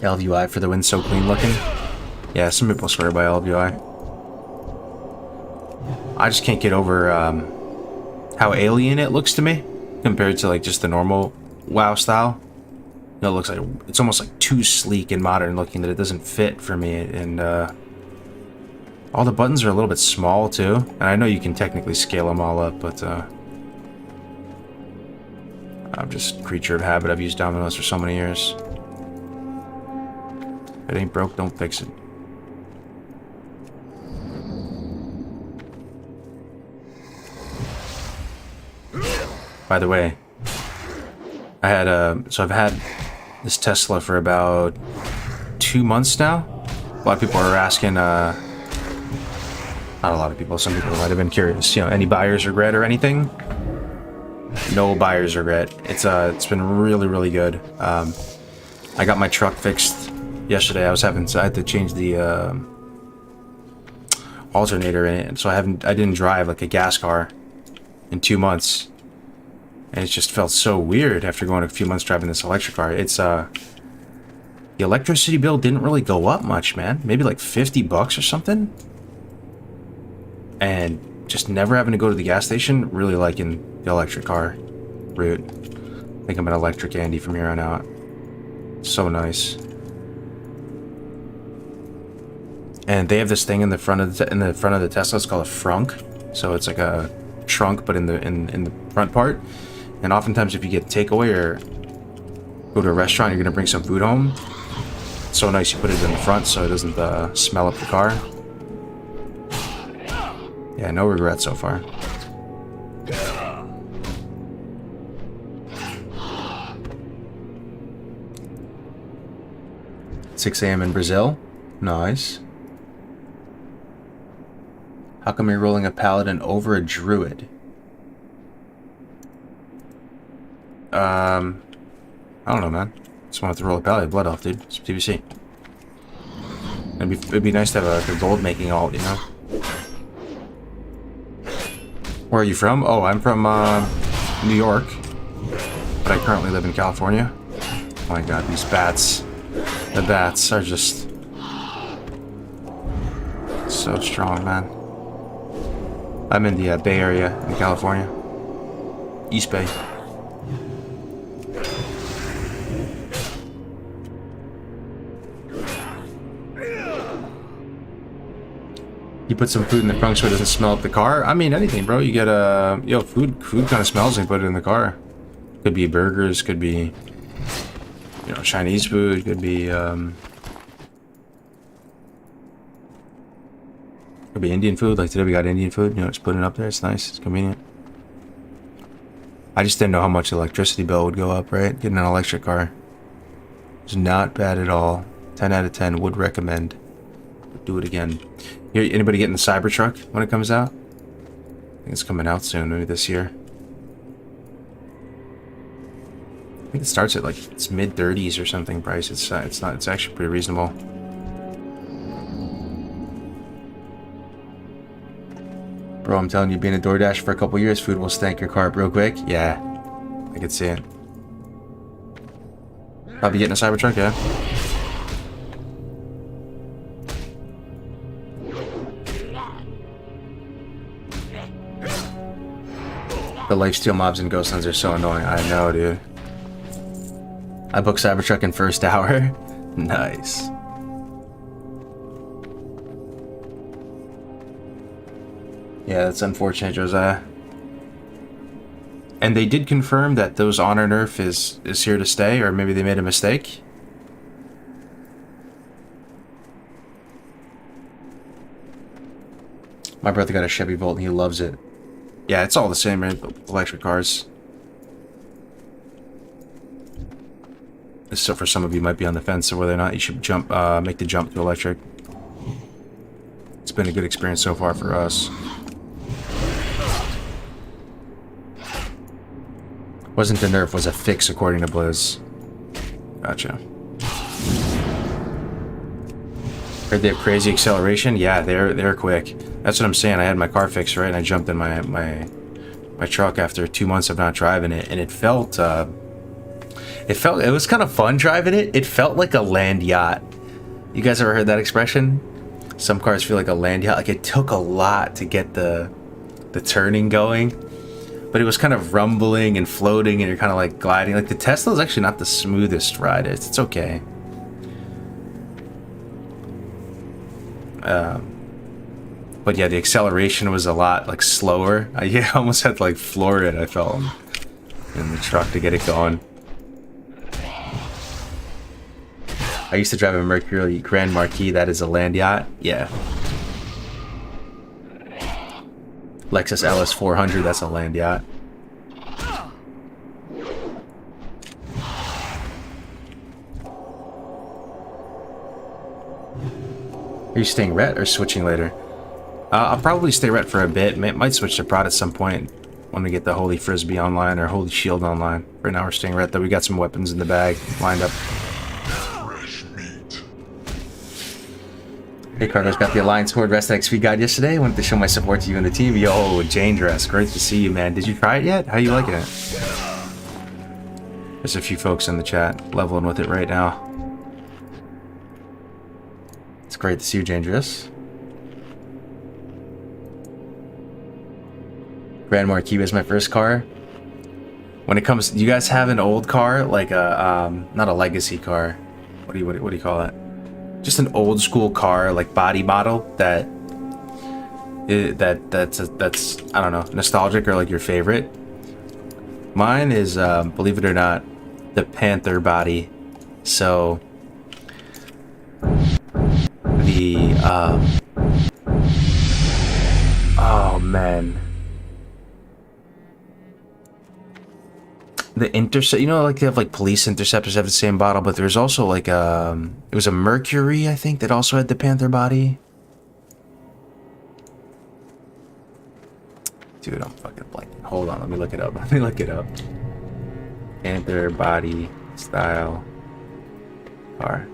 A: LVUI for the win, so clean looking. Yeah, some people swear by LVUI. I just can't get over how alien it looks to me compared to like just the normal WoW style. You know, it looks like it's almost like too sleek and modern looking that it doesn't fit for me, and all the buttons are a little bit small too. And I know you can technically scale them all up, but I'm just creature of habit. I've used Dominoes for so many years. If it ain't broke, don't fix it. By the way, I had I've had this Tesla for about 2 months now. A lot of people are asking, not a lot of people, some people might have been curious, you know, any buyer's regret or anything? No buyer's regret. It's been really, really good. I got my truck fixed yesterday. I had to change the alternator in it, so I didn't drive like a gas car in 2 months. And it just felt so weird after going a few months driving this electric car. It's the electricity bill didn't really go up much, man. Maybe like $50 or something. And just never having to go to the gas station, really liking the electric car route. think I'm an electric Andy from here on out. So nice. And they have this thing in the front of the Tesla. It's called a frunk. So it's like a trunk, but in the front part. And oftentimes, if you get takeaway or go to a restaurant, you're gonna bring some food home. It's so nice you put it in the front so it doesn't smell up the car. Yeah, no regrets so far. 6 a.m. in Brazil. Nice. How come you're rolling a paladin over a druid? I don't know, man. Just wanted to roll a paladin. Blood Elf, dude. It's TBC. It'd be nice to have like a gold making alt, you know? Where are you from? Oh, I'm from New York, but I currently live in California. Oh my god, these bats. The bats are just so strong, man. I'm in the Bay Area in California. East Bay. You put some food in the trunk so it doesn't smell up the car? I mean, anything, bro. You get food kind of smells when you put it in the car. Could be burgers, could be, you know, Chinese food, could be Indian food. Like today we got Indian food, you know, just put it up there. It's nice, it's convenient. I just didn't know how much the electricity bill would go up, right? Getting an electric car. It's not bad at all. 10 out of 10, would recommend. Do it again. Anybody getting the Cybertruck when it comes out? I think it's coming out soon, maybe this year. I think it starts at like it's mid-30s or something price. It's actually pretty reasonable. Bro, I'm telling you, being a DoorDash for a couple years, food will stank your car up real quick. Yeah, I could see it. Probably getting a Cybertruck, yeah. The lifesteal mobs and ghost lands are so annoying. I know, dude. I booked Cybertruck in first hour. Nice. Yeah, that's unfortunate, Josiah. And they did confirm that those honor nerf is here to stay, or maybe they made a mistake. My brother got a Chevy Volt and he loves it. Yeah, it's all the same, right? Electric cars. So for some of you might be on the fence of whether or not you should jump, make the jump to electric. It's been a good experience so far for us. Wasn't a nerf, was a fix according to Blizz. Gotcha. Heard they have crazy acceleration? Yeah, they're quick. That's what I'm saying. I had my car fixed, right? And I jumped in my truck after 2 months of not driving it, and it was kind of fun driving it. It felt like a land yacht. You guys ever heard that expression? Some cars feel like a land yacht. Like it took a lot to get the turning going, but it was kind of rumbling and floating, and you're kind of like gliding. Like the Tesla is actually not the smoothest ride. It's okay. But yeah, the acceleration was a lot like slower. I almost had to like floor it, I felt, in the truck to get it going. I used to drive a Mercury Grand Marquis. That is a land yacht. Yeah. Lexus LS 400. That's a land yacht. Are you staying ret or switching later? I'll probably stay ret for a bit. Might switch to prot at some point when we get the Holy Frisbee online or Holy Shield online. Right now we're staying ret, though. We got some weapons in the bag lined up. Hey, Kargoz, got the Alliance Horde Rest XP guide yesterday. Wanted to show my support to you and the team. Yo, Jane Dress, great to see you, man. Did you try it yet? How are you liking it? There's a few folks in the chat leveling with it right now. It's great to see you, Jane Dress. Grand Marquis was my first car. When it comes, do you guys have an old car, like a not a legacy car? What do you call it? Just an old school car, like body model that's I don't know, nostalgic or like your favorite. Mine is, believe it or not, the Panther body. So the oh man. The intercept, you know, like they have like police interceptors have the same bottle, but there's also like it was a Mercury, I think, that also had the Panther body. Dude, I'm fucking blanking. Hold on, let me look it up. Let me look it up. Panther body style car.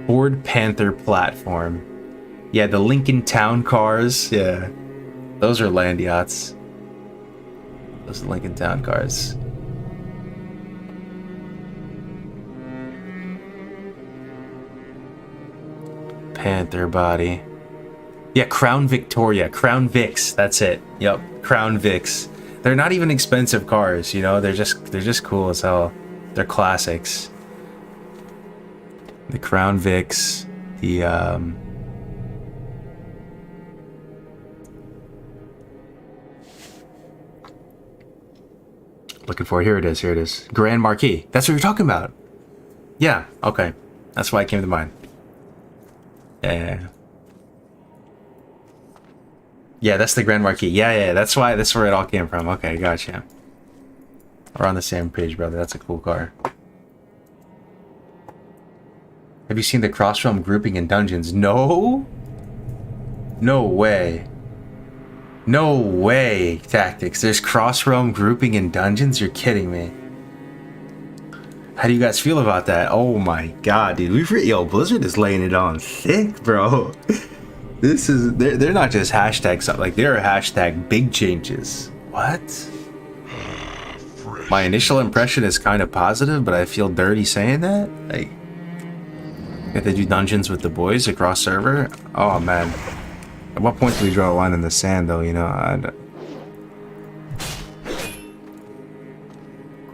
A: Ford Panther platform. Yeah, the Lincoln Town cars. Yeah, those are land yachts. Those are Lincoln Town cars. Panther body. Yeah, Crown Victoria. Crown Vics. That's it. Yep. Crown Vics. They're not even expensive cars, you know? They're just cool as hell. They're classics. The Crown Vics. The looking for it. Here it is. Here it is. Grand Marquis. That's what you're talking about. Yeah, okay. That's why it came to mind. Yeah. Yeah, that's the Grand Marquis. Yeah, that's why. That's where it all came from. Okay, gotcha. We're on the same page, brother. That's a cool car. Have you seen the cross-realm grouping in dungeons? No. No way. No way, Tactics. There's cross-realm grouping in dungeons? You're kidding me. How do you guys feel about that? Oh my god, dude. Yo, Blizzard is laying it on thick, bro. This is... They're not just hashtags. Like, they're hashtag big changes. What? My initial impression is kind of positive, but I feel dirty saying that. Like, if they do dungeons with the boys across server? Oh, man. At what point do we draw a line in the sand, though, you know?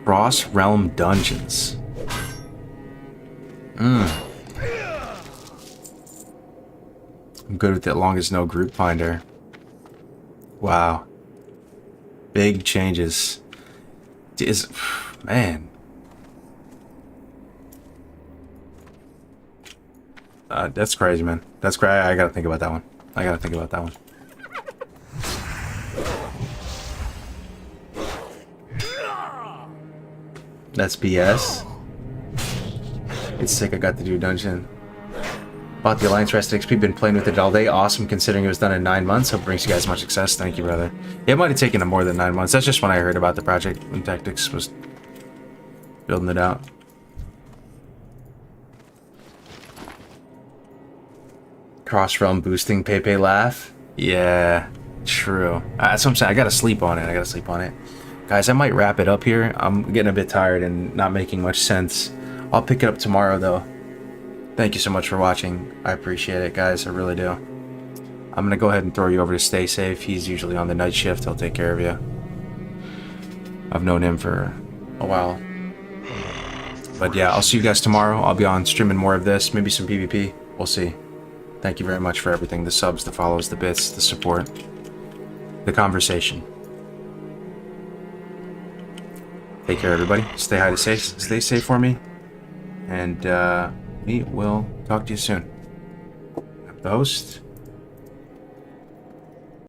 A: Cross-realm dungeons. I'm good with the longest no group finder. Wow. Big changes. Man. That's crazy, man. That's crazy. I gotta think about that one. I gotta think about that one. That's BS. It's sick I got to do a dungeon. Bought the Alliance Rest XP, been playing with it all day. Awesome considering it was done in 9 months. Hope it brings you guys much success. Thank you, brother. Yeah, it might have taken them more than 9 months. That's just when I heard about the project when Tactics was building it out. Cross-realm boosting Pepe laugh? Yeah, true. That's what I'm saying. I gotta sleep on it. Guys, I might wrap it up here. I'm getting a bit tired and not making much sense. I'll pick it up tomorrow, though. Thank you so much for watching. I appreciate it, guys. I really do. I'm gonna go ahead and throw you over to Stay Safe. He's usually on the night shift. He'll take care of you. I've known him for a while. But yeah, I'll see you guys tomorrow. I'll be on streaming more of this. Maybe some PvP. We'll see. Thank you very much for everything. The subs, the follows, the bits, the support, the conversation. Take care, everybody. Stay safe for me. And we will talk to you soon. I'm the host.